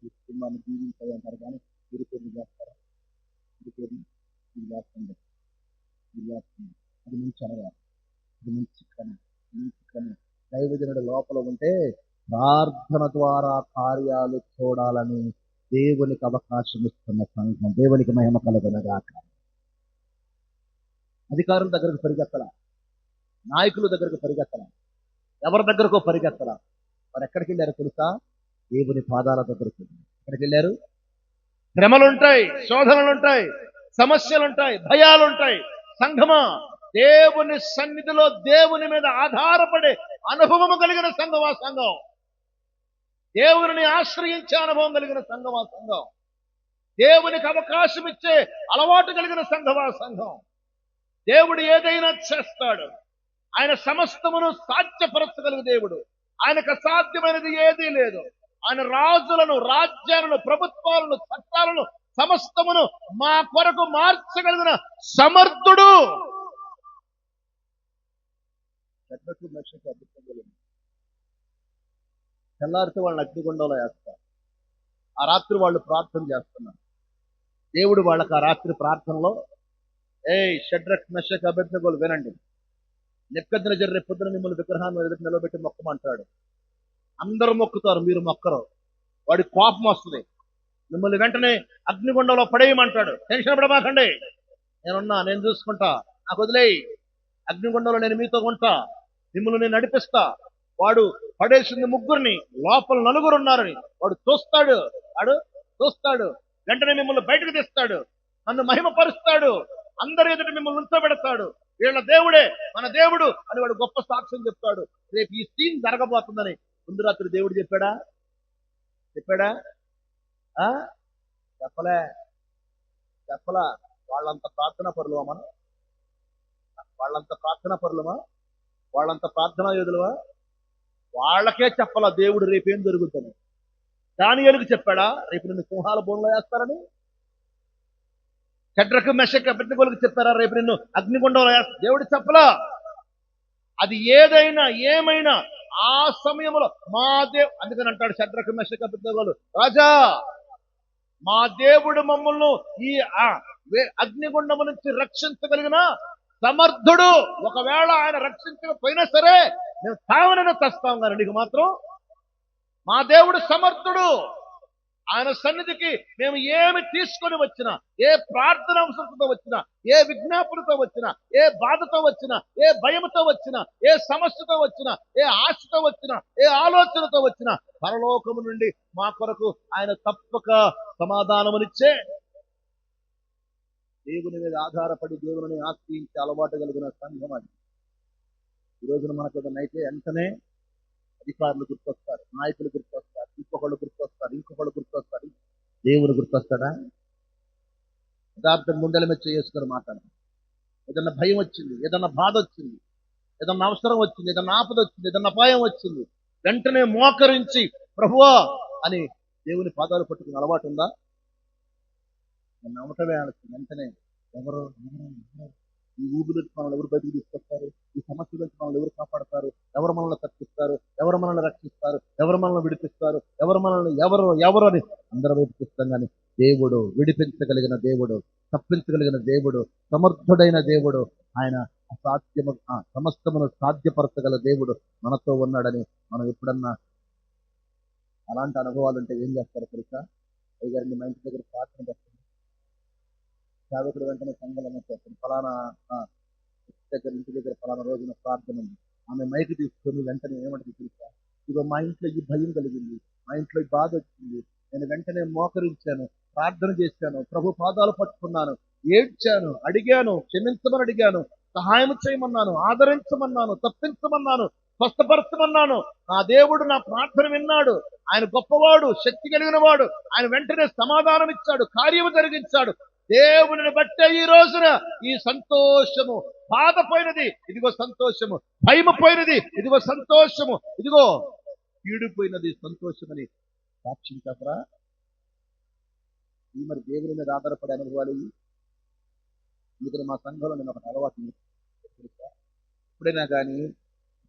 కుటుంబాన్ని జీవించాలి అంటారు. కానీ పేరుని చేస్తారా? పేరుని చేస్తుంది. అది మంచి అనగారు. అది మంచి కని. దైవజనుడు లోపల ఉంటే ప్రార్థన ద్వారా కార్యాలు చూడాలని దేవునికి అవకాశం ఇస్తున్న సంఘం. దేవునికి మహిమ కలుగునగాక. అధికారుల దగ్గరకు పరిగెత్తల, నాయకుల దగ్గరకు పరిగెత్తల, ఎవరి దగ్గరకో పరిగెత్తల. మరి ఎక్కడికి వెళ్ళారు తెలుసా? దేవుని పాదాల దగ్గరికి. ఎక్కడికి వెళ్ళారు? శ్రమలుంటాయి, శోధనలుంటాయి, సమస్యలుంటాయి, భయాలుంటాయి. సంఘమా, దేవుని సన్నిధిలో దేవుని మీద ఆధారపడే అనుభవము కలిగిన సంఘం ఆ సంఘం. దేవుని ఆశ్రయించే అనుభవం కలిగిన సంఘం ఆ సంఘం. దేవునికి అవకాశం ఇచ్చే అలవాటు కలిగిన సంఘం ఆ సంఘం. దేవుడు ఏదైనా చేస్తాడు. ఆయన సమస్తమును సాధ్యపరచగలిగే దేవుడు. ఆయనకు అసాధ్యమైనది ఏదీ లేదు. ఆయన రాజులను, రాజ్యాలను, ప్రభుత్వాలను, చట్టాలను సమస్తమును మా కొరకు మార్చగలిగిన సమర్థుడు. తెల్లారితే వాళ్ళని అగ్నిగుండంలో వేస్తారు. ఆ రాత్రి వాళ్ళు ప్రార్థన చేస్తున్నారు. దేవుడు వాళ్ళకి ఆ రాత్రి ప్రార్థనలో, షడ్రక్, మెషక్, అబేద్నెగోలు వినండి, నెబుకద్నెజర్ రేపు పొద్దున మిమ్మల్ని విగ్రహాన్ని ఎదుటి నిలబెట్టి మొక్కమంటాడు. అందరూ మొక్కుతారు, మీరు మొక్కరు. వాడి కోపం వస్తుంది. మిమ్మల్ని వెంటనే అగ్నిగుండంలో పడేయమంటాడు. టెన్షన్ పడమాకండి, నేనున్నా, నేను చూసుకుంటా, నాకు వదిలేయి, అగ్నిగుండంలో నేను మీతో ఉంటా, మిమ్మల్ని నేను నడిపిస్తా. వాడు పడేసింది ముగ్గురిని, లోపల నలుగురు ఉన్నారని వాడు చూస్తాడు. వాడు చూస్తాడు, వెంటనే మిమ్మల్ని బయటకు తీస్తాడు, నన్ను మహిమపరుస్తాడు, అందరి ఎదుట మిమ్మల్ని ఉంచబెడతాడు. వీళ్ళ దేవుడే మన దేవుడు అని వాడు గొప్ప సాక్ష్యం చెప్తాడు. రేపు ఈ సీన్ జరగబోతుందని ముందు రాత్రి దేవుడు చెప్పాడా? చెప్పాడా? ఆ చెప్పలే, చెప్పలా. వాళ్ళంత ప్రార్థనా పరులమా మనం? వాళ్ళంత ప్రార్థనా పరులమా? వాళ్ళంత ప్రార్థనా యోధులమా? వాళ్ళకే చెప్పలా దేవుడు రేపేం జరుగుతుంది. దానియేలుకు చెప్పాడా రేపు నిన్ను సింహాల బోన్లో వేస్తారని? షడ్రకు మెషకు అబేద్నెగోలకు చెప్పారా రేపు నిన్ను అగ్నిగుండంలో వేస్తారు? దేవుడు చెప్పలా. అది ఏదైనా ఏమైనా ఆ సమయంలో మా అందుకని అంటాడు షడ్రకు మెషకు అబేద్నెగోలు, రాజా మా దేవుడు మమ్మల్ని ఈ అగ్నిగుండము నుంచి రక్షించగలిగిన సమర్థుడు. ఒకవేళ ఆయన రక్షించకపోయినా సరే మేము తావనైనా తెస్తాం, కానీ నీకు మాత్రం మా దేవుడు సమర్థుడు. ఆయన సన్నిధికి మేము ఏమి తీసుకొని వచ్చినా, ఏ ప్రార్థన అవసరంతో వచ్చినా, ఏ విజ్ఞాపనతో వచ్చినా, ఏ బాధతో వచ్చినా, ఏ భయంతో వచ్చినా, ఏ సమస్యతో వచ్చినా, ఏ ఆశతో వచ్చినా, ఏ ఆలోచనతో వచ్చినా, పరలోకము నుండి మా కొరకు ఆయన తప్పక సమాధానమునిచ్చే దేవుని మీద ఆధారపడి దేవుని ఆశ్రయించే అలవాటు కలిగిన సంఘం అది. ఈ రోజున మనకు ఏదైనా అయితే వెంటనే అధికారులు గుర్తొస్తారు, నాయకులు గుర్తొస్తారు, ఇంకొకళ్ళు గుర్తొస్తారు. దేవుడు గుర్తొస్తాడా? యథార్థం గుండెల మీద చేసుకొని మాట్లాడాలి. ఏదన్నా భయం వచ్చింది, ఏదన్నా బాధ వచ్చింది, ఏదన్నా అవసరం వచ్చింది, ఏదన్నా ఆపద వచ్చింది, ఏదన్నా అపాయం వచ్చింది, వెంటనే మోకరించి ప్రభువా అని దేవుని పాదాలు పట్టుకుని అలవాటు ఉందా? నమ్మటమే ఆలోచన. వెంటనే ఎవరు ఈ ఊబి నుంచి మనల్ని ఎవరు బయటకు తీసుకొస్తారు, ఈ సమస్య నుంచి మనల్ని ఎవరు కాపాడతారు, ఎవరు మనల్ని తప్పిస్తారు, ఎవరు మనల్ని రక్షిస్తారు, ఎవరు మనల్ని విడిపిస్తారు, ఎవరు మనల్ని ఎవరు అని అందరి వైపు చూస్తాం. కానీ దేవుడు విడిపించగలిగిన దేవుడు, తప్పించగలిగిన దేవుడు, సమర్థుడైన దేవుడు, ఆయన అసాధ్యము సమస్తమును సాధ్యపరచగల దేవుడు మనతో ఉన్నాడని మనం ఎప్పుడన్నా అలాంటి అనుభవాలు ఉంటే ఏం చేస్తారు తెలుసా? అయ్యగారిని మా ఇంటి దగ్గర ప్రార్థన చేస్తారు, సేవకుడు వెంటనే సంఘంలో చేస్తాడు, ఫలానా ఇంటి దగ్గర ఫలానా రోజున ప్రార్థన ఉంది. ఆమె మైకి తీసుకొని వెంటనే ఏమంటుంది తెలుసా? ఇదిగో మా ఇంట్లో ఈ భయం కలిగింది, మా ఇంట్లో ఈ బాధ వచ్చింది, నేను వెంటనే మోకరించాను, ప్రార్థన చేశాను, ప్రభు పాదాలు పట్టుకున్నాను, ఏడ్చాను, అడిగాను, క్షమించమని అడిగాను, సహాయం చేయమన్నాను, ఆదరించమన్నాను, తప్పించమన్నాను, స్వస్థపరచమన్నాను. నా దేవుడు నా ప్రార్థన విన్నాడు. ఆయన గొప్పవాడు, శక్తి కలిగిన వాడు. ఆయన వెంటనే సమాధానం ఇచ్చాడు, కార్యము జరిగించాడు. దేవుని బట్టే ఈ రోజున ఈ సంతోషము. బాధ పోయినది, ఇదిగో సంతోషము. భయము పోయినది, ఇదిగో సంతోషము. ఇదిగో ఈడిపోయినది సంతోషమని సాక్ష్యం చెప్పరా? ఈ మరి దేవుని మీద ఆధారపడే అనుభవాలు. అందుకని మా సంఘంలో నేను ఒక అలవాటు ఎప్పుడైనా కానీ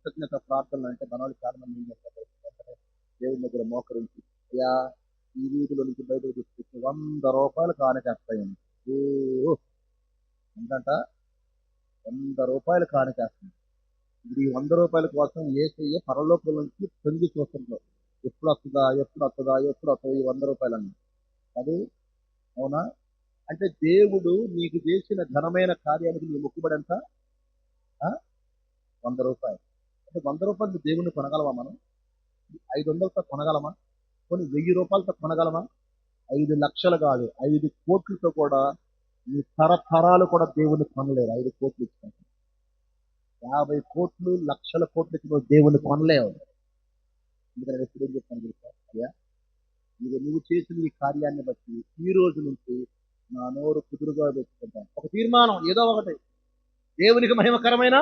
కృతజ్ఞత ప్రార్థనలు అంటే మన వాళ్ళు చాలా మంది ఏం చేస్తారు, దేవుని దగ్గర మోకరించి అయ్యా ఈ వీధిలో నుంచి బయటకు తీసుకొచ్చి 100 రూపాయలు కానికేస్తాయండి. ఏంటంట 100 రూపాయలు కానికేస్తాయి. ఇప్పుడు ఈ 100 రూపాయల కోసం ఏసయ్య పరలోకం నుంచి తొంగి చూస్తుంటారు, ఎప్పుడు వస్తుందా ఈ 100 రూపాయలన్నీ. అది అవునా? అంటే దేవుడు నీకు చేసిన ఘనమైన కార్యానికి నీ మొక్కుబడి ఎంత? 100 రూపాయలు. అంటే 100 రూపాయలు దేవుణ్ణి కొనగలమా మనం? 500తో కొనగలమా? కొన్ని 1000 రూపాయలతో కొనగలమా? 5 లక్షలు కాదు, 5 కోట్లతో కూడా ఈ తరతరాలు కూడా దేవుణ్ణి కొనలేరు. 5 కోట్లు ఇచ్చుకుంటారు, 50 కోట్లు, లక్షల కోట్లకి నువ్వు దేవుణ్ణి కొనలేవు. ఎందుకంటే ఎప్పుడు ఏం చెప్తాను తెలుసా? అయ్యా నువ్వు చేసిన ఈ కార్యాన్ని బట్టి ఈ రోజు నుంచి నా నోరు కుదురుగా పెట్టుకుంటాను. ఒక తీర్మానం, ఏదో ఒకటి దేవునికి మహిమకరమైన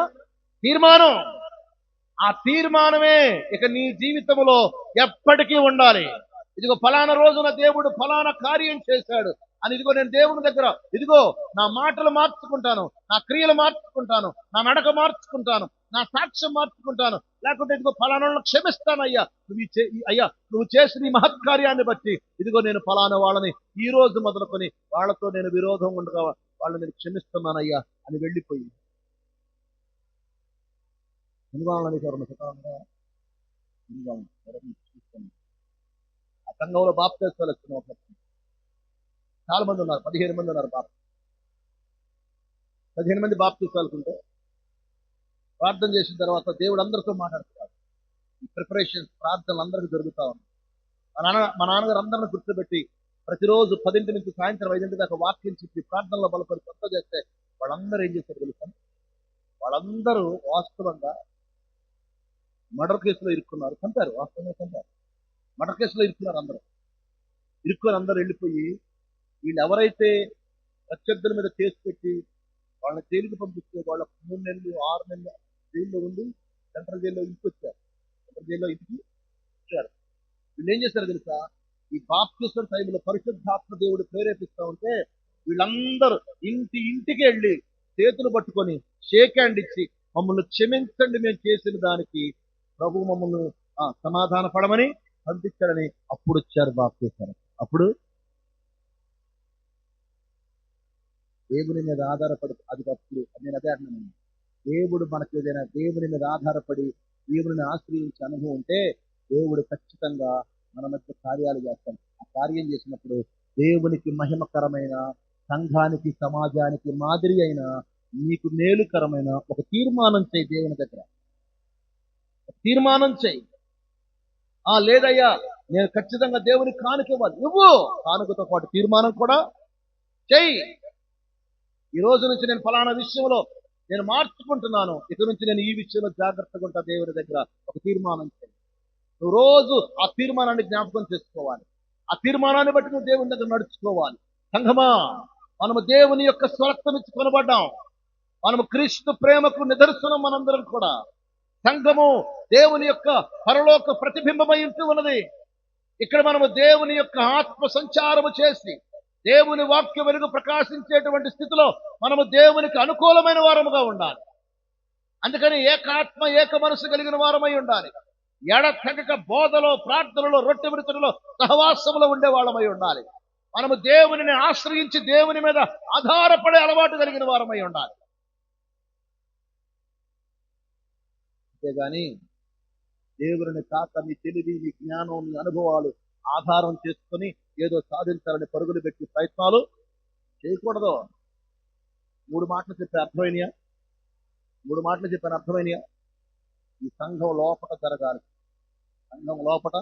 తీర్మానం. ఆ తీర్మానమే ఇక నీ జీవితంలో ఎప్పటికీ ఉండాలి. ఇదిగో ఫలానా రోజున దేవుడు ఫలానా కార్యం చేశాడు అని, ఇదిగో నేను దేవుని దగ్గర ఇదిగో నా మాటలు మార్చుకుంటాను, నా క్రియలు మార్చుకుంటాను, నా నడక మార్చుకుంటాను, నా సాక్ష్యం మార్చుకుంటాను. లేకుంటే ఇదిగో ఫలానా క్షమిస్తానయ్యా, నువ్వు చేసిన ఈ మహత్కార్యాన్ని బట్టి ఇదిగో నేను ఫలానా వాళ్ళని ఈ రోజు మొదలుకొని వాళ్ళతో నేను విరోధం ఉండగా వాళ్ళని నేను క్షమిస్తున్నానయ్యా అని వెళ్ళిపోయి ఆ సంఘంలో బాప్తిసాలు వచ్చిన చాలా మంది ఉన్నారు, 15 మంది ఉన్నారు. 15 మంది బాప్తిసాలుకుంటే ప్రార్థన చేసిన తర్వాత దేవుడు అందరితో మాట్లాడుతున్నాడు. ఈ ప్రిపరేషన్స్ ప్రార్థనలు అందరికీ జరుగుతా ఉన్నాయి. మా నాన్నగారు అందరిని గుర్తుపెట్టి ప్రతిరోజు 10 నుంచి సాయంత్రం 5 దాకా వాక్యం చెప్పి ప్రార్థనలో బలపడి కొత్త చేస్తే వాళ్ళందరూ ఏం చేస్తారు తెలుసా? వాళ్ళందరూ వాస్తవంగా మర్డర్ కేసులో ఇరుక్కున్నారు, చంపారు, వాస్తవంగా చంపారు. మర్డర్ కేసులో ఇరుక్కున్నారు. అందరూ వెళ్ళిపోయి వీళ్ళు ఎవరైతే ప్రత్యర్థుల మీద కేసు పెట్టి వాళ్ళని జైలుకి పంపిస్తే వాళ్ళ 3 నెలలు 6 నెలలు జైల్లో ఉండి సెంట్రల్ జైల్లో ఇంటికి వచ్చారు. సెంట్రల్ జైల్లో ఇంటికి వచ్చారు. వీళ్ళు ఏం చేశారు తెలుసా? ఈ బాప్తిస్మం టైంలో పరిశుద్ధాత్మ దేవుడు ప్రేరేపిస్తా ఉంటే వీళ్ళందరూ ఇంటికి వెళ్ళి చేతులు పట్టుకొని షేక్ హ్యాండ్ ఇచ్చి మమ్మల్ని క్షమించండి, మేము చేసిన దానికి ప్రభు మమ్మల్ని సమాధాన పడమని పంపించాడని అప్పుడు వచ్చారు బాప్తిస్మం. అప్పుడు దేవుని మీద ఆధారపడి అప్పుడు నేను అదే అంటున్నాను, దేవుడు మనకు ఏదైనా దేవుని మీద ఆధారపడి దేవుని ఆశ్రయించే అనుభవం ఉంటే దేవుడు ఖచ్చితంగా మన మధ్య కార్యాలు చేస్తాం. ఆ కార్యం చేసినప్పుడు దేవునికి మహిమకరమైన, సంఘానికి సమాజానికి మాదిరి అయిన, నీకు మేలుకరమైన ఒక తీర్మానం చేయి. దేవుని దగ్గర తీర్మానం చేయి. లేదయ్యా నేను ఖచ్చితంగా దేవునికి కానుక ఇవ్వాలి, నువ్వు కానుకతో పాటు తీర్మానం కూడా చెయ్యి. ఈ రోజు నుంచి నేను ఫలానా విషయంలో నేను మార్చుకుంటున్నాను, ఇక నుంచి నేను ఈ విషయంలో జాగ్రత్తగా ఉంటా. దేవుని దగ్గర ఒక తీర్మానం చేయి. నువ్వు రోజు ఆ తీర్మానాన్ని జ్ఞాపకం చేసుకోవాలి. ఆ తీర్మానాన్ని బట్టి నువ్వు దేవుని దగ్గర నడుచుకోవాలి. సంఘమా, మనము దేవుని యొక్క స్వరక్తం ఇచ్చి కొనబడ్డాం. మనము క్రీస్తు ప్రేమకు నిదర్శనం మనందరం కూడా. సంఘము దేవుని యొక్క పరలోక ప్రతిబింబమై ఉంటూ ఉన్నది. ఇక్కడ మనము దేవుని యొక్క ఆత్మ సంచారము చేసి దేవుని వాక్య వెలుగు ప్రకాశించేటువంటి స్థితిలో మనము దేవునికి అనుకూలమైన వారముగా ఉండాలి. అందుకని ఏకాత్మ ఏక మనసు కలిగిన వారమై ఉండాలి. ఎడతెగక బోధలో, ప్రార్థనలో, రొట్టె విరుచులలో, సహవాసములో ఉండే వాళ్ళమై ఉండాలి. మనము దేవునిని ఆశ్రయించి దేవుని మీద ఆధారపడే అలవాటు కలిగిన వారమై ఉండాలి. అంతేగాని దేవుని కాక నీ తెలివి, నీ జ్ఞానం, నీ అనుభవాలు ఆధారం చేసుకుని ఏదో సాధించాలని పరుగులు పెట్టి ప్రయత్నాలు చేయకూడదు. 3 మాటలు చెప్పే అర్థమైనయా? 3 మాటలు చెప్పాను, అర్థమైనయా? ఈ సంఘం లోపల జరగాలి, సంఘం లోపల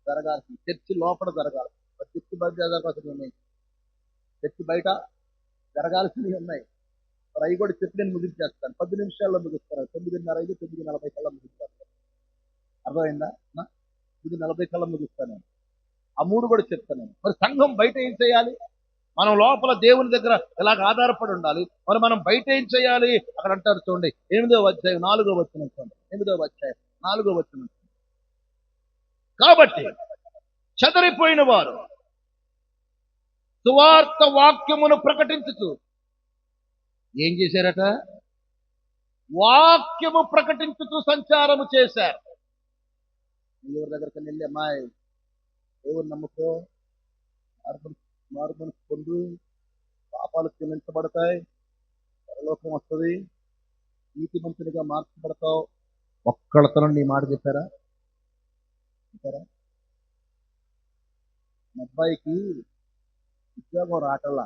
జరగాల్సింది, చర్చి లోపల జరగాలి. చర్చి బయట జరగాల్సినవి ఉన్నాయి, చర్చి బయట జరగాల్సినవి ఉన్నాయి. మరి అవి కూడా చెప్పి నేను ముగించేస్తాను. 10 నిమిషాల్లో ముగిస్తాను. 9:30, 9:40 కల్లా ముగిస్తాను. అర్థమైందా? 9:40 కల్లా ముగిస్తాను. ఆ 3 కూడా చెప్తాను. మరి సంఘం బయట ఏం చేయాలి? మనం లోపల దేవుని దగ్గర ఇలాగ ఆధారపడి ఉండాలి. మరి మనం బయట ఏం చేయాలి? అక్కడ అంటారు చూడండి, 8వ అధ్యాయం 4వ వచనం చూడండి. 8వ అధ్యాయం 4వ వచనం. కాబట్టి చెదరిపోయిన వారు సువార్త వాక్యమును ప్రకటించుతూ ఏం చేశారట? వాక్యము ప్రకటించుతూ సంచారము చేశారు. ఎవరి దగ్గరికి వెళ్ళి అమ్మాయి దేవుని నమ్ముకో, మార్పును పొందు, పాపాలు క్షమించబడతాయి, పరలోకం వస్తుంది, నీతి మంతునిగా మార్చబడతావు. ఒక్కళ్ళతో నీ మాట చెప్పారా? మా అబ్బాయికి ఉద్యోగం రావటంలా,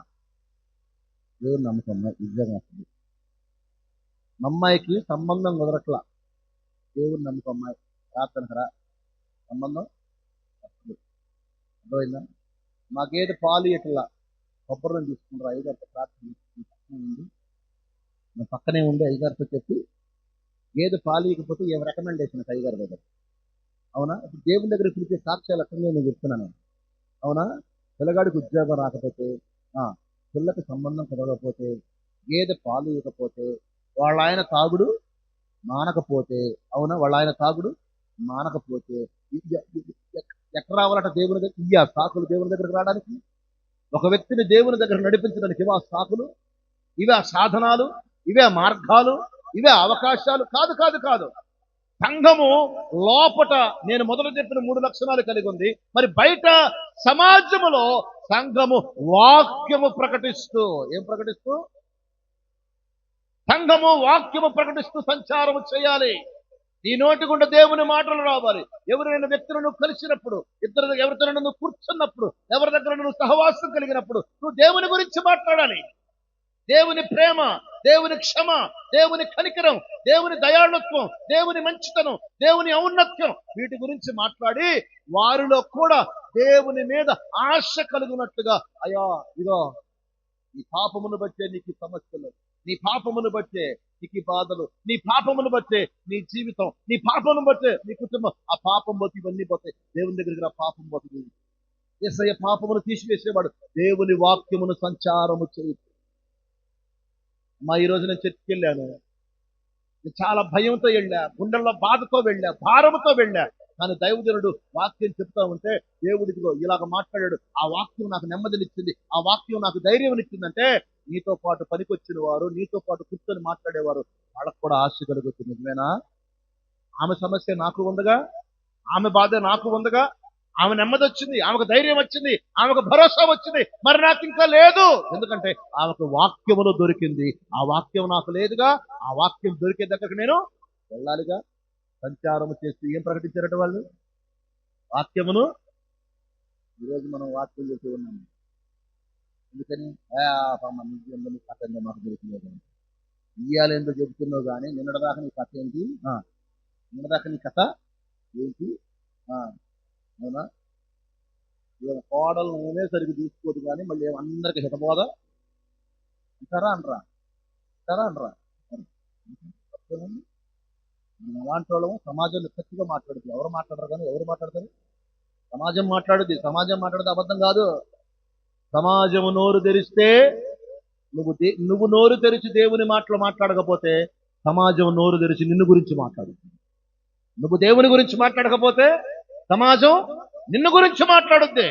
దేవుని నమ్మకం ఉద్యోగం వస్తుంది. మా అమ్మాయికి సంబంధం కుదరట్లా, దేవుని నమ్మకం అమ్మాయి ప్రార్థనకరా సంబంధం వస్తుంది. అర్థమైందా? మా గేదె పాలు ఇట్లా కొబ్బరిని తీసుకుంటారు, అయ్యగారితో ప్రార్థన ఉంది, నేను పక్కనే ఉండి అయ్యగారితో చెప్పి గేదె పాలు ఇకపోతే ఏం రికమెండేషన్ అయ్యగారి దగ్గర. అవునా? ఇప్పుడు దేవుని దగ్గర పిలిచే సాక్ష్యాలు అక్కడ నేను చెప్తున్నాను. అవునా? పిల్లగాడికి ఉద్యోగం రాకపోతే, పిల్లకి సంబంధం కుదరకపోతే, గేదె పాలు ఇవ్వకపోతే, వాళ్ళ ఆయన తాగుడు మానకపోతే, అవునా, వాళ్ళ ఆయన తాగుడు మానకపోతే ఎక్కడ రావాలట దేవుని దగ్గర? ఇయ్యా సాకులు దేవుని దగ్గరకు రావడానికి, ఒక వ్యక్తిని దేవుని దగ్గర నడిపించడానికి ఇవే సాకులు, ఇవే సాధనాలు, ఇవే మార్గాలు, ఇవే అవకాశాలు? కాదు కాదు కాదు. సంఘము లోపట నేను మొదలు చెప్పిన 3 లక్షణాలు కలిగి ఉంది. మరి బయట సమాజములో సంఘము వాక్యము ప్రకటిస్తూ, ఏం ప్రకటిస్తూ? సంఘము వాక్యము ప్రకటిస్తూ సంచారము చేయాలి. నీ నోటి గుండా దేవుని మాటలు రావాలి. ఎవరైనా వ్యక్తులను కలిసినప్పుడు, ఎవరితో నువ్వు కూర్చున్నప్పుడు, ఎవరి దగ్గర నువ్వు సహవాసం కలిగినప్పుడు నువ్వు దేవుని గురించి మాట్లాడాలి. దేవుని ప్రేమ, దేవుని క్షమ, దేవుని కనికరం, దేవుని దయాళుత్వం, దేవుని మంచితనం, దేవుని ఔన్నత్యం, వీటి గురించి మాట్లాడి వారిలో కూడా దేవుని మీద ఆశ కలుగునట్లుగా, అయ్యా ఇదో నీ పాపమును బట్టే నీకు ఈ సమస్యలు, నీ పాపమును బట్టే నీకు ఈ బాధలు, నీ పాపమును బట్టే నీ జీవితం, నీ పాపమును బట్టే నీ కుటుంబం, ఆ పాపం పోతే ఇవన్నీ పోతాయి. దేవుని దగ్గరికి రా, పాపం పోతుంది. యేసయ్య పాపమును తీసివేసేవాడు. దేవుని వాక్యమును సంచారము చేయి. ఈ రోజు నేను చర్చికి వెళ్ళాను. నేను చాలా భయంతో వెళ్ళా, గుండెల్లో బాధతో వెళ్ళా, భారముతో వెళ్ళా. కానీ దైవజనుడు వాక్యం చెప్తా ఉంటే దేవుడికిలో ఇలాగ మాట్లాడాడు. ఆ వాక్యం నాకు నెమ్మదినిచ్చింది, ఆ వాక్యం నాకు ధైర్యం ఇచ్చిందంటే నీతో పాటు పనికొచ్చిన వారు, నీతో పాటు కూర్చొని మాట్లాడేవారు, వాళ్ళకు కూడా ఆశ కలుగుతుంది. నిజమేనా? ఆమె సమస్య నాకు ఉందగా, ఆమె బాధ నాకు ఉందగా, ఆమె నెమ్మది వచ్చింది, ఆమెకు ధైర్యం వచ్చింది, ఆమెకు భరోసా వచ్చింది. మరి నాకు ఇంకా లేదు, ఎందుకంటే ఆమెకు వాక్యములో దొరికింది. ఆ వాక్యం నాకు లేదుగా, ఆ వాక్యం దొరికే దగ్గరకు నేను వెళ్ళాలిగా. సంచారము చేస్తూ ఏం ప్రకటించారట వాళ్ళు? వాక్యమును. ఈరోజు మనం వాక్యం చేస్తూ ఉన్నాము. ఎందుకని కథ మాకు దొరికిలేదు. ఇయ్యాలేందో చెబుతున్నావు కానీ నిన్నటిదాకా నీ కథ ఏంటి? నిన్నటిదాకా నీ కథ ఏంటి? అవునా? కోడలు నేనే సరిగ్గా తీసుకోదు కానీ మళ్ళీ అందరికి హితబోధ అంటారా అనరా? మనం అలాంటి వాళ్ళము సమాజంలో చక్కగా మాట్లాడుతుంది. ఎవరు మాట్లాడరు కానీ ఎవరు మాట్లాడతారు? సమాజం మాట్లాడుద్ది. సమాజం మాట్లాడితే అబద్ధం కాదు. సమాజము నోరు తెరిస్తే నువ్వు నోరు తెరిచి దేవుని మాటలు మాట్లాడకపోతే సమాజం నోరు తెరిచి నిన్ను గురించి మాట్లాడుతుంది. నువ్వు దేవుని గురించి మాట్లాడకపోతే సమాజం నిన్ను గురించి మాట్లాడుద్ది.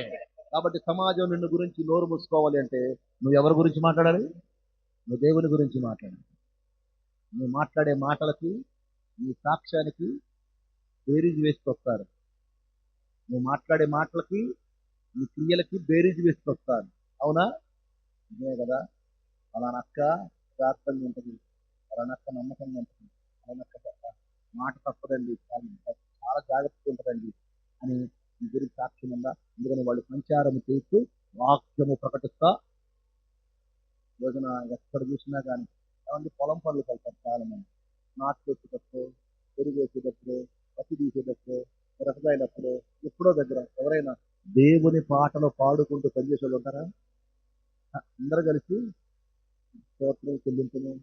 కాబట్టి సమాజం నిన్ను గురించి నోరు మూసుకోవాలి అంటే నువ్వు ఎవరి గురించి మాట్లాడాలి? నువ్వు దేవుని గురించి మాట్లాడాలి. నువ్వు మాట్లాడే మాటలకి, నీ సాక్ష్యానికి బేరీజు వేసుకొస్తారు. నువ్వు మాట్లాడే మాటలకి, నీ క్రియలకి బేరీజు వేసుకొస్తారు. అవునా? నిజమే కదా? అలా నక్క జాగ్రత్తగా ఉంటుంది, అలా నక్క నమ్మకంగా ఉంటుంది, అలా నక్క మాట తప్పదండి, చాలా జాగ్రత్తగా ఉంటుందండి అని నీ గురించి సాక్ష్యం ఉందా? ఎందుకని వాళ్ళు సంచారం చేస్తూ వాక్యము ప్రకటిస్తా రోజున ఎక్కడ చూసినా కానీ ఏమంటే పొలం పనులు వెళ్తారు చాలా మంది. నాటు వేసేటప్పుడు, పెరుగు వేసేటప్పుడు, పత్తి తీసేటప్పుడు, రసగాయలప్పుడు, ఎప్పుడో దగ్గర ఎవరైనా దేవుని పాటలు పాడుకుంటూ పనిచేసే వాళ్ళు ఉంటారా? అందరూ కలిసి స్తోత్రం చెల్లించును,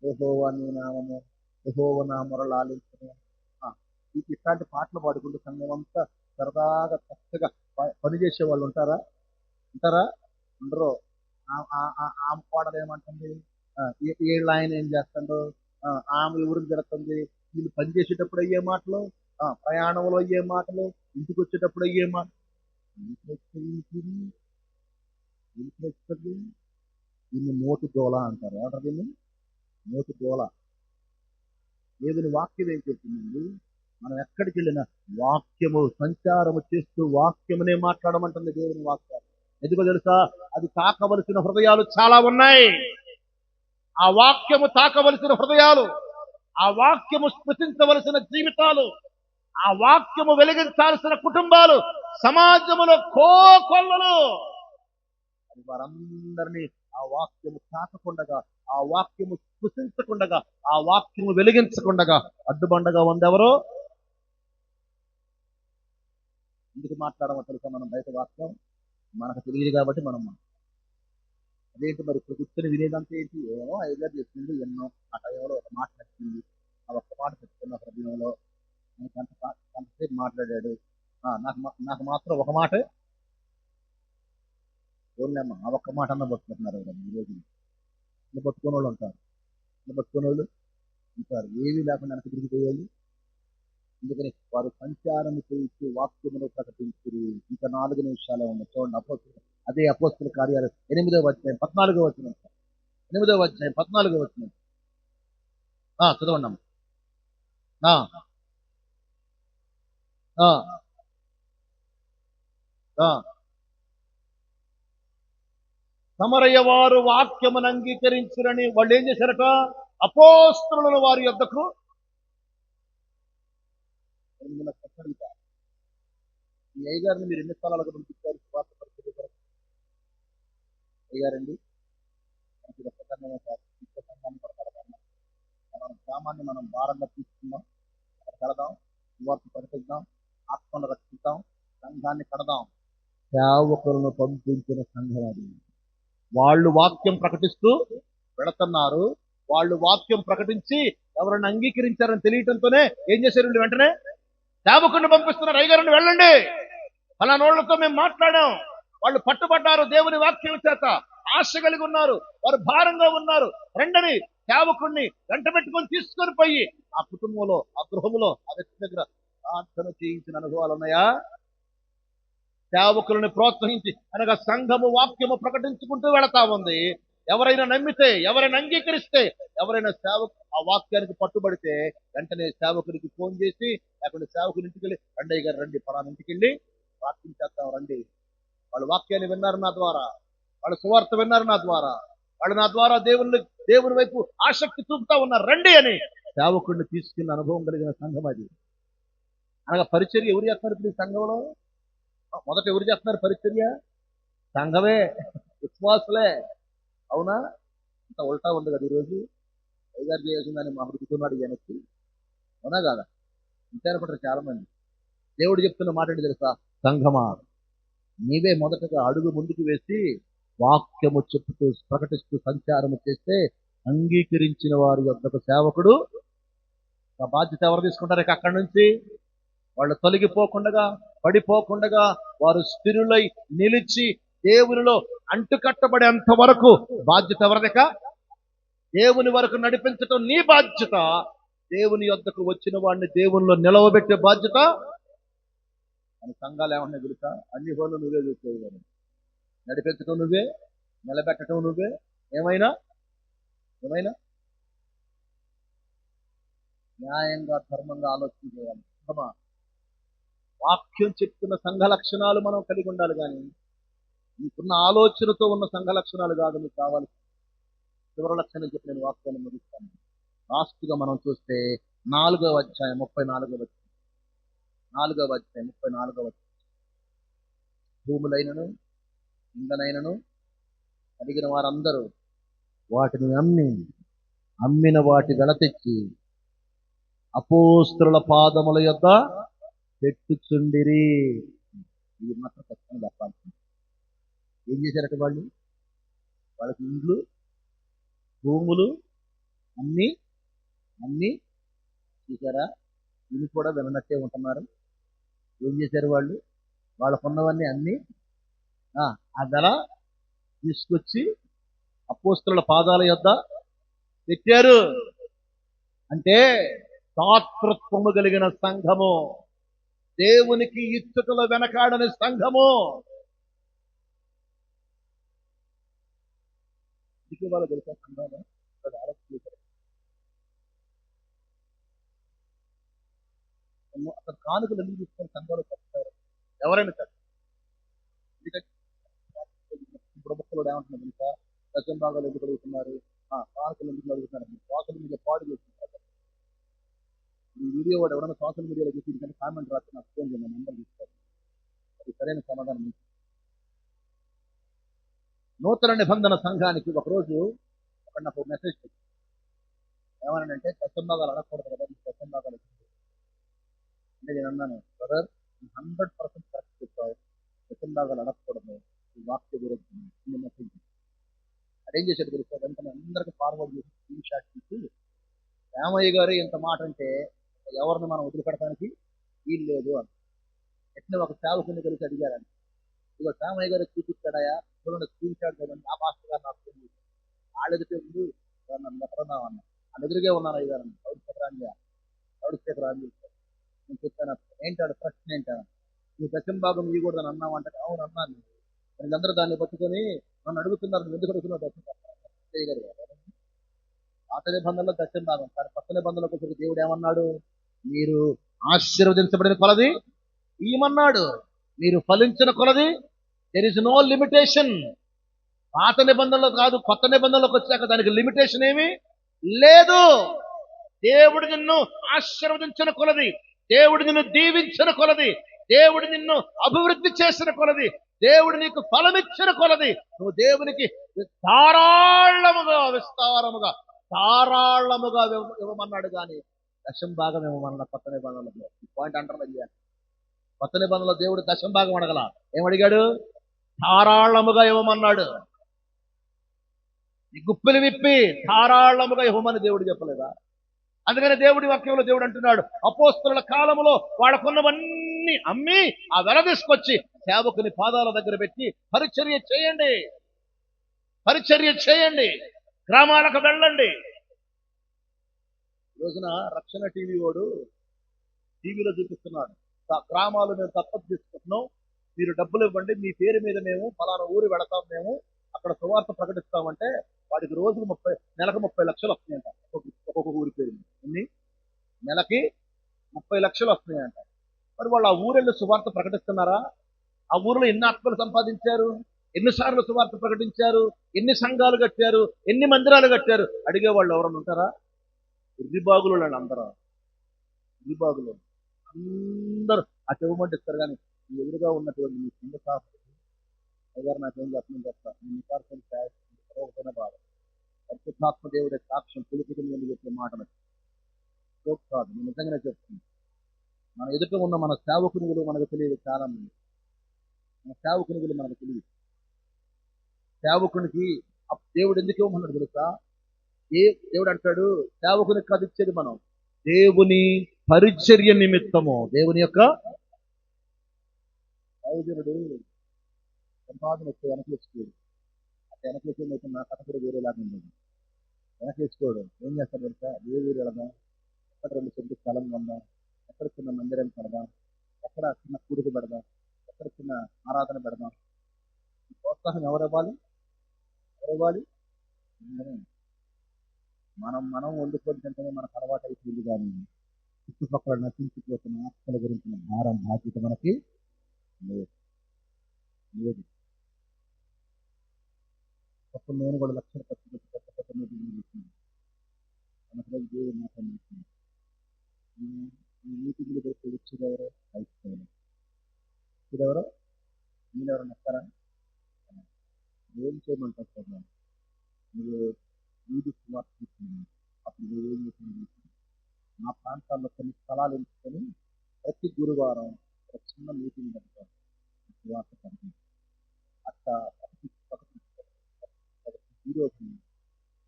యెహోవా నీ నామము, యెహోవా నా మొరలు ఆలించును, ఇట్లాంటి పాటలు పాడుకుంటూ సంఘం అంతా సరదాగా చక్కగా పనిచేసే వాళ్ళు ఉంటారా? ఉండరు. ఆమె పాటలు ఏమంటుంది, వీళ్ళు ఆయన ఏం చేస్తుండో, ఆమె ఊరికి జరుగుతుంది. వీళ్ళు పనిచేసేటప్పుడు అయ్యే మాటలు, ప్రయాణంలో అయ్యే మాటలు, ఇంటికి వచ్చేటప్పుడు అయ్యే మాటలు. దీన్ని నోటి దోల అంటారు. ఏమంటారు దీన్ని? నోటి దోల. దేవుని వాక్యం ఏం చెప్తుందండి? మనం ఎక్కడికి వెళ్ళినా వాక్యము సంచారము చేస్తూ వాక్యమునే మాట్లాడమంటుంది దేవుని వాక్యం. ఎందుకో తెలుసా? అది తాకవలసిన హృదయాలు చాలా ఉన్నాయి. ఆ వాక్యము తాకవలసిన హృదయాలు, ఆ వాక్యము స్పృశించవలసిన జీవితాలు, ఆ వాక్యము వెలిగించాల్సిన కుటుంబాలు సమాజంలో కోకొల్లలు. అది వారందరినీ ఆ వాక్యము తాకకుండగా, ఆ వాక్యము స్పృశించకుండగా, ఆ వాక్యము వెలిగించకుండగా అడ్డుబండగా ఉందెవరో. ఎందుకు మాట్లాడమో తెలుసా? మనం బయట వాక్యం మనకు తెలియదు కాబట్టి మనం అదేంటి మరి ఇప్పుడు కూర్చొని వినేదంతా ఏంటి? ఏమో ఐదుగా చేసింది, ఎన్నో ఆ టైంలో ఒక మాట నచ్చింది, ఆ ఒక్క మాట చెప్తున్న హృదయంలో అంతసేపు మాట్లాడాడు. నాకు మాత్రం ఒక మాట ఓన్లేమ్మా, ఆ ఒక్క మాట అన్న పట్టుకుంటున్నారు ఈ రోజు. ఇల్లు పట్టుకునే వాళ్ళు ఉంటారు, ఇల్లు పట్టుకునే వాళ్ళు ఉంటారు, ఏమీ లేకుండా వెనక తిరిగిపోయేవాళ్ళు. అందుకని వారు సంచారం చేసి వాక్యమును ప్రకటించారు. ఇంకా 4 నిమిషాలే ఉన్నాయి. చూడండి, అపోస్తులు, అదే అపోస్తుల కార్యాలు 8వ అధ్యాయం 14వ వచనం. 8వ అధ్యాయం 14వ వచనం చదవండి. సమరయ్య వారు వాక్యమును అంగీకరించురని వాళ్ళు ఏం చేశారట? అపోస్తులను వారి యొద్దకు మిమ్మల్ని ప్రశ్న అడుగుతా. ఈ అయ్యగారిని మీరు ఎన్ని స్థలాలకు పంపించారు స్వార్థ పరిస్థితి కొరకు? అయ్యారండి మనకి ఒక్క సంఘమే కాదు, ఇంకో సంఘాన్ని కూడా కడదాం. మన గ్రామాన్ని మనం భారంగా తీసుకుందాం, అక్కడ కడదాం, స్వార్థ పరిపిద్దాం, ఆత్మను రక్షిద్దాం, సంఘాన్ని కడదాం. సేవకులను పంపించిన సంఘం అది. వాళ్ళు వాక్యం ప్రకటిస్తూ వెళుతున్నారు. వాళ్ళు వాక్యం ప్రకటించి ఎవరైనా అంగీకరించారని తెలియటంతోనే ఏం చేశారు వీళ్ళు? వెంటనే సేవకుడిని పంపిస్తున్నారు. అయ్యగారిని వెళ్ళండి, ఫలానోళ్లతో మేము మాట్లాడాం, వాళ్ళు పట్టుబడ్డారు, దేవుని వాక్యం చేత ఆశ కలిగి ఉన్నారు, వారు భారంగా ఉన్నారు, రెండని సేవకుడిని వెంట పెట్టుకొని తీసుకొని పోయి ఆ కుటుంబంలో, ఆ గృహములో, ఆ వ్యక్తి దగ్గర ప్రార్థన చేయించిన అనుభవాలు ఉన్నాయా? సేవకులను ప్రోత్సహించి అనగా సంఘము వాక్యము ప్రకటించుకుంటూ వెళతా ఉంది. ఎవరైనా నమ్మితే, ఎవరైనా అంగీకరిస్తే, ఎవరైనా ఆ వాక్యానికి పట్టుబడితే వెంటనే సేవకునికి ఫోన్ చేసి, లేకుంటే సేవకుని ఇంటికి వెళ్ళి, రండయ్య గారు రండి, పలానా ఇంటికి వెళ్ళి ప్రార్థించేద్దాం రండి, వాళ్ళు వాక్యాన్ని విన్నారు నా ద్వారా, వాళ్ళు సువార్త విన్నారు నా ద్వారా, వాళ్ళు నా ద్వారా దేవుని వైపు ఆసక్తి చూపుతా ఉన్నారు, రండి అని సేవకుడిని తీసుకున్న అనుభవం కలిగిన సంఘం అది. అనగా పరిచర్య ఎవరు చేస్తున్నారు ఇప్పుడు ఈ సంఘంలో? మొదట ఎవరు చేస్తున్నారు పరిచర్య? సంఘమే, విశ్వాసులే. అవునా? ఇంత ఉల్టా ఉంది కదా ఈరోజు. అయ్యగారు చేసిందని మా అడుగుతున్నాడు వెనక్కి, అవునా కాదా? ఇంతే అనుకుంటారు చాలా మంది. దేవుడు చెప్తున్న మాట ఏంటి తెలుసా? సంఘమా, నీవే మొదటగా అడుగు ముందుకు వేసి వాక్యము చెప్పుతూ ప్రకటిస్తూ సంచారము చేస్తే అంగీకరించిన వారి యొక్క సేవకుడు ఆ బాధ్యత ఎవరు తీసుకుంటారు? ఇక అక్కడి నుంచి వాళ్ళు తొలగిపోకుండా, పడిపోకుండా వారు స్థిరులై నిలిచి దేవునిలో అంటుకట్టబడేంత వరకు బాధ్యత ఎవరిదిక? దేవుని వరకు నడిపించటం నీ బాధ్యత. దేవుని యొద్దకు వచ్చిన వాడిని దేవునిలో నిలవబెట్టే బాధ్యత అని. సంఘాలు ఏమన్నా తెలుసా? అన్ని పనులు నువ్వే చూసుకోవాలి, నడిపించటం నువ్వే, నిలబెట్టడం నువ్వే, ఏమైనా న్యాయంగా ధర్మంగా ఆలోచన చేయాలి. వాక్యం చెప్తున్న సంఘ లక్షణాలు మనం కలిగి ఉండాలి, కానీ నీకున్న ఆలోచనతో ఉన్న సంఘ లక్షణాలు కాదు నీకు కావాలి. చివరి లక్షణం చెప్పి నేను వాక్యాన్ని ముగిస్తాను. లాస్ట్గా మనం చూస్తే 4వ అధ్యాయం 34వ. భూములైనను ఇందనైనను అడిగిన వారందరూ వాటిని అమ్మిన వాటి వెల తెచ్చి అపోస్తలుల పాదముల యొద్ద పెట్టుచుండిరి. ఇది మాత్రం ఖచ్చితంగా చెప్పాల్సింది. ఏం చేశారట వాళ్ళు? వాళ్ళకి ఇండ్లు, భూములు అన్ని చూసారా? ఇవి కూడా విననట్టే ఉంటున్నారు. ఏం చేశారు వాళ్ళు? వాళ్ళకున్నవన్నీ అన్ని ఆ ధర తీసుకొచ్చి అపోస్తలుల పాదాల యొద్ద పెట్టారు. అంటే దాతృత్వము కలిగిన సంఘము, దేవునికి ఇచ్చుటలో వెనకాడని సంఘము. వాళ్ళు తెలుసా సంఘంలో అసలు కానుకలు ఎందుకు తీసుకొని సంఘంలో చెప్తారు? ఎవరైనా సార్ ఇప్పుడు ముక్కలు ఏమంటున్నారు తెలుసా? దశం భాగాలు ఎందుకు అడుగుతున్నారు, కానుకలు ఎందుకు అడుగుతున్నారు? సోషల్ మీడియా పాడు చేస్తున్నారు. ఈ వీడియో వాడు ఎవరైనా సోషల్ మీడియాలో చూసి కానీ కామెంట్ రాస్తే నాకు ఫోన్ చేయండి, నెంబర్ తీసుకోవాలి. అది సరైన సమాధానం. నూతన నిబంధన సంఘానికి ఒకరోజు అక్కడ నాకు మెసేజ్ వచ్చింది. ఏమనంటే దశం భాగాలు అడగకూడదు కదా, దశం భాగాలు అంటే నేను అన్నాను, బ్రదర్ 100% కరెక్ట్ చెప్పావు, దశం భాగాలు అడగకూడదు, ఈ వాక్య విరుద్ధం మెసేజ్. అదేం చేశాడు తెలుసా? వెంటనే అందరికి ఫార్వర్డ్ చేసి స్క్రీన్ షాట్ తీసి, రామయ్య గారు ఇంత మాట అంటే ఎవరిని మనం వదిలిపెట్టడానికి వీలు లేదు అని. ఎట్లా ఒక సేవకుని కలిసి అడిగారని, ఇక రామయ్య గారు చూపించాడయా, చూడండి స్క్రీన్ షాట్ చూడండి, ఆ మాస్టర్ గారు నాకు వాళ్ళెదితే ముందు నన్ను ఎక్కడున్నావు అన్న, వాళ్ళ ఎదురుగే ఉన్నాను అయ్యారు, లౌడ్ స్పీకర్ అని చెప్పారు. నేను చెప్పాను, ఏంటాడు ప్రశ్న ఏంటాను, నువ్వు దశం భాగం ఇవ్వకూడదని అన్నావు అంటే, అవును అన్నాను. వీళ్ళందరూ దాన్ని పట్టుకొని నన్ను అడుగుతున్నారు, నువ్వు ఎందుకు అడుగుతున్నావు దశం భాగం? పాత నిబంధనలో దశం భాగం, కానీ కొత్త నిబంధనలకు వచ్చి దేవుడు ఏమన్నాడు? మీరు ఆశీర్వదించబడిన కొలది ఇయ్యమన్నాడు, మీరు ఫలించిన కొలది దెర్ ఇస్ నో లిమిటేషన్. పాత నిబంధనలో కాదు, కొత్త నిబంధనలోకి వచ్చాక దానికి లిమిటేషన్ ఏమీ లేదు. దేవుడు నిన్ను ఆశీర్వదించిన కొలది దేవుడు నిన్ను దీవించిన కొలది, దేవుడు నిన్ను అభివృద్ధి చేసిన కొలది, దేవుడు నీకు ఫలమిచ్చిన కొలది నువ్వు దేవునికి ధారాళముగా, విస్తారముగా, ధారాళముగా ఇవ్వమన్నాడు. కానీ దశం భాగం ఇవ్వమన్న కొత్త నిబంధనలో ఈ పాయింట్ అంటారు. కొత్త నిబంధనలో దేవుడు దశం భాగం అడగల. ఏమడిగాడు? ధారాళముగా ఇవ్వమన్నాడు. ఈ గుప్పిలు విప్పి ధారాళముగా ఇవ్వమని దేవుడు చెప్పలేదా? అందుకని దేవుడి వాక్యంలో దేవుడు అంటున్నాడు, అపోస్తలుల కాలంలో వాళ్ళకున్నవన్నీ అమ్మి ఆ వెల తీసుకొచ్చి సేవకుని పాదాల దగ్గర పెట్టి పరిచర్య చేయండి, పరిచర్య చేయండి, గ్రామాలకు వెళ్ళండి. ఈ రోజున రక్షణ టీవీ వాడు టీవీలో చూపిస్తున్నాడు, గ్రామాలు మేము తప్పదు తీసుకుంటున్నాం, మీరు డబ్బులు ఇవ్వండి, మీ పేరు మీద మేము ఫలానా ఊరు వెళతాం, మేము అక్కడ సువార్త ప్రకటిస్తామంటే వాడికి రోజుకు నెలకు 30 లక్షలు వస్తున్నాయంట. ఒక్కొక్క ఊరి పేరు ఎన్ని నెలకి 30 లక్షలు వస్తున్నాయంట. మరి వాళ్ళు ఆ ఊరెళ్ళి సువార్త ప్రకటిస్తున్నారా? ఆ ఊరిలో ఎన్ని ఆత్మలు సంపాదించారు? ఎన్నిసార్లు సువార్త ప్రకటించారు? ఎన్ని సంఘాలు కట్టారు? ఎన్ని మందిరాలు కట్టారు? అడిగే వాళ్ళు ఎవరన్నా ఉంటారా? ఇర్రిబాగులు వాళ్ళు అందరూ, ఇర్రిబాగులు అందరూ ఆ చెవుమంటే ఇస్తారు. కానీ ఎదురుగా ఉన్నటువంటి మీ కింద సాఫ్ గారు నాకేం చెప్తాను ఒకటైన బాధ. పరిశుద్ధాత్మ దేవుడి సాక్ష్యం పిలుపుకి నేను చెప్పే మాట కాదు, నేను నిజంగానే చెప్తున్నాను. మన ఎదుట ఉన్న మన సేవకునిగులు మనకు తెలియదు. చాలా మంది మన సేవకునిగులు మనకు తెలియదు. సేవకునికి దేవుడు ఎందుకు ఇవ్వమన్నాడు తెలుసా? దేవుడు అంటాడు, సేవకునికి కాదు ఇచ్చేది మనం, దేవుని పరిచర్య నిమిత్తము. దేవుని యొక్క దైవజనుడు సంపాదన వస్తే వెనకేసుకోడు. అట్లా వెనకేసేమైతే నా కథ కూడా వేరేలాగా ఉండదు. వెనకేసుకోడు. ఏం చేస్తాడు తెలుసా? ఏ ఊరు వెళదాం, ఎక్కడ 2 సెంట్లు స్థలం కొందాం, ఎక్కడ చిన్న మందిరం పెడదాం, ఎక్కడ చిన్న కూడిక పెడదాం, ఎక్కడ చిన్న ఆరాధన పెడదాం. ప్రోత్సాహం ఎవరివ్వాలి? ఎవరివ్వాలి? మనం వండుకొని తింటేనే మనకు అలవాటు అయిపోయింది. కానీ చుట్టుపక్కల నశించిపోతున్న ఆత్మల గురించిన భారం, బాధ్యత మనకి లేదు. అప్పుడు నేను కూడా లక్షలు ఖర్చు పెట్టి కొత్త కొత్త మీటింగ్లు చేస్తున్నాను. మనకు దేవుడు మాట్లాడుతున్నాను. ఈ మీటింగ్లు పెట్టి వచ్చేదెవరో అయిపోయింది. వచ్చేదెవరో మీరెవరన్నా వస్తారా? ఏం చేయమంటారు సార్? మీరు వీధి సువార్త తీసుకున్నాను. అప్పుడు మీరు ఏం చేస్తున్నారు? మా ప్రాంతాల్లో కొన్ని స్థలాలు ఎంచుకొని ప్రతి గురువారం ఒక చిన్న మీటింగ్ పెడతారు. సువార్త పరిచయం అట్లా ఈరోజు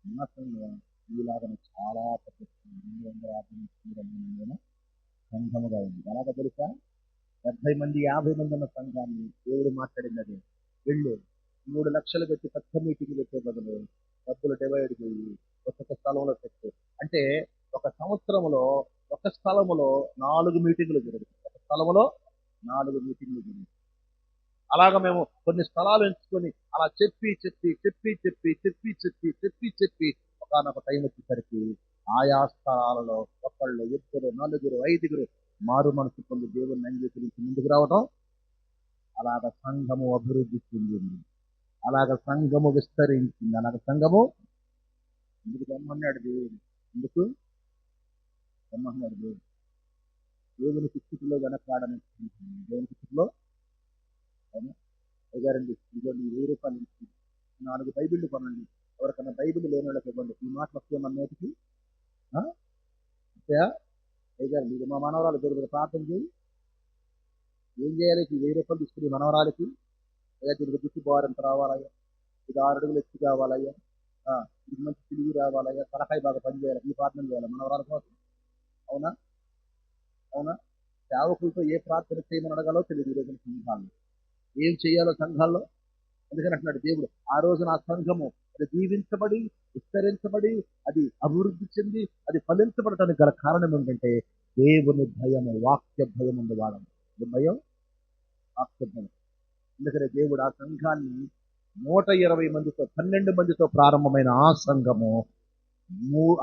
మాసంలో ఈలాగా చాలా పెద్ద 250 సంఘముగా ఉంది. ఎలాగ తెలుసా? 70 మంది 50 మంది ఉన్న సంఘాన్ని దేవుడు మాట్లాడినది, వెళ్ళు 3 లక్షలు పెట్టి పెద్ద మీటింగ్ పెట్టే బదులు డబ్బులు డివైడ్ చేయి, ఒక్కొక్క స్థలంలో పెట్టు అంటే ఒక సంవత్సరంలో ఒక స్థలములో 4 మీటింగులు జరుగుతాయి. ఒక స్థలంలో 4 మీటింగులు జరుగుతాయి. అలాగ మేము కొన్ని స్థలాలు ఎంచుకొని అలా చెప్పి చెప్పి చెప్పి చెప్పి చెప్పి చెప్పి చెప్పి చెప్పి ఒకనొక టైం వచ్చేసరికి ఆయా స్థలాలలో ఒకళ్ళు, 2, 4, 5 మారు మనసు పొంది దేవుని అంగీకరించి ముందుకు రావడం. అలాగ సంఘము అభివృద్ధి చెందింది, అలాగ సంఘము విస్తరించింది, అలాగ సంఘము ఎందుకు రమ్మన్నాడు దేవుడు? ఎందుకు రమ్మన్నాడు దేవుడు? దేవుని స్థితిలో వెనకాడని దేవుని స్థితిలో అయ్యారండి. ఇదిగోండి 1000 రూపాయలు ఇచ్చి 4 బైబిళ్ళు కొనండి, ఎవరికన్నా బైబిల్ లేని వాళ్ళకి ఇవ్వండి. ఈ మాటలు వస్తే మన నోటికి అయ్యారండి. ఇది మా మనవరాలు దగ్గర ప్రార్థన చేయి. ఏం చేయాలి? 1000 రూపాయలు తీసుకుని మనవరాలకి దీనికి గుర్తు బారంత రావాలయ్యా, ఇది 6 అడుగులు ఎత్తి కావాలయ్యా, ఇది మంచి తిరిగి రావాలయ్యా, తలకాయ బాగా పని చేయాలి, ఈ ప్రార్థన చేయాలి మనవరాల కోసం. అవునా? అవునా? సేవకులతో ఏ ప్రార్థన చేయమని అడగాలో తెలియదు ఈ రోజున సంఘాల్లో. ఏం చేయాలో సంఘాల్లో. అందుకని అంటున్నాడు దేవుడు, ఆ రోజు నా సంఘము అది దీవించబడి విస్తరించబడి అది అభివృద్ధి చెంది అది ఫలించబడటానికి గల కారణం ఏంటంటే దేవుని భయము, వాక్య భయం ఉంది వాడము. భయం, వాక్య భయం. అందుకనే దేవుడు ఆ సంఘాన్ని 120 మందితో 12 మందితో ప్రారంభమైన ఆ సంఘము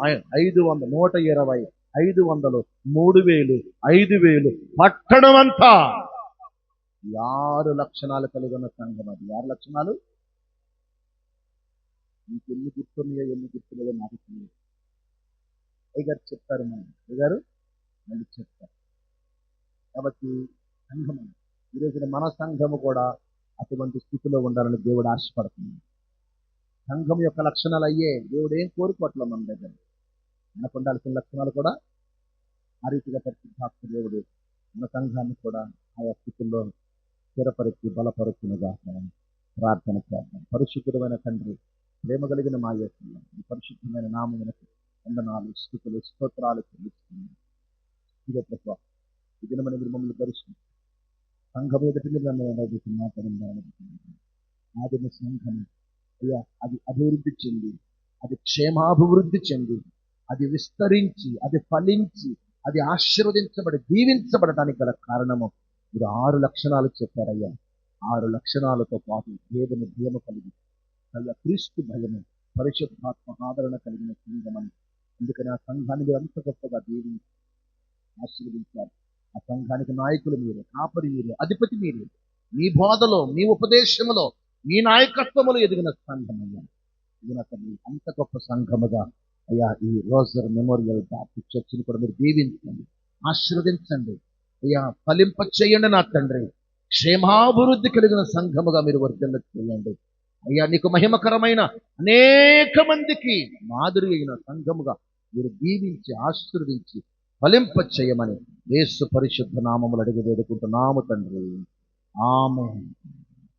500, 120, 500, 3000, 5000 పట్టణం అంతా 6 లక్షణాలు కలిగి ఉన్న సంఘం. అది 6 లక్షణాలు. మీకు ఎన్ని గుర్తున్నాయో ఎన్ని గుర్తులేదో నాకు తెలియదు. అయ్యగారు చెప్తారు, అయ్యగారు మళ్ళీ చెప్తారు. కాబట్టి సంఘము, ఈ రోజున మన సంఘము కూడా అటువంటి స్థితిలో ఉండాలని దేవుడు ఆశపడుతుంది. సంఘం యొక్క లక్షణాలు అయ్యే. దేవుడు ఏం కోరుకోవట్లేదు మన దగ్గర. మనకు ఉండాల్సిన లక్షణాలు కూడా ఆ రీతిగా పరిశుద్ధాత్మ దేవుడు మన సంఘాన్ని కూడా ఆయా స్థితుల్లో స్థిరపరిచి బలపరుచునుగా ప్రార్థన చేద్దాం. పరిశుద్ధమైన తండ్రి, ప్రేమ కలిగిన మా యేసయ్య, ఈ పరిశుద్ధమైన నామమునకు వందనాలు, స్తుతులు, స్తోత్రాలు చెల్లిస్తున్నాం. ఇదే ప్రభు, ఈ దినమని మీరు మమ్మల్ని దర్శించి సంఘం ఎదుటి మీద ఆదిమ సంఘం అయ్యా, అది అభివృద్ధి చెంది, అది క్షేమాభివృద్ధి చెంది, అది విస్తరించి, అది ఫలించి, అది ఆశీర్వదించబడి దీవించబడటానికి గల కారణము మీరు 6 లక్షణాలు చెప్పారయ్యా. 6 లక్షణాలతో పాటు దేవుని భయము కలిగి, అయ్యా క్రీస్తు భయము, పరిశుద్ధాత్మ ఆదరణ కలిగిన సంఘమని. అందుకని ఆ సంఘాన్ని మీరు అంత గొప్పగా దీవించి ఆశీర్వదించారు. ఆ సంఘానికి నాయకులు మీరే, కాపరి మీరే, అధిపతి మీరే. మీ బోధలో, మీ ఉపదేశములో, మీ నాయకత్వములో ఎదిగిన సంఘం అయ్యా. ఎదిగిన తల్లి, అంత గొప్ప సంఘముగా అయ్యా ఈ రోజర్ మెమోరియల్ బాప్టిస్ట్ చర్చిని కూడా మీరు దీవించండి, ఆశీర్వదించండి అయ్యా, ఫలింప చేయండి నా తండ్రి. క్షేమాభివృద్ధి కలిగిన సంఘముగా మీరు వర్ధన చేయండి అయ్యా. నీకు మహిమకరమైన అనేక మందికి మాదిరి అయిన సంఘముగా మీరు దీవించి ఆశీర్వదించి ఫలింప చేయమని యేసు పరిశుద్ధ నామములు అడిగి వేడుకుంటున్నాము తండ్రి. ఆమేన్.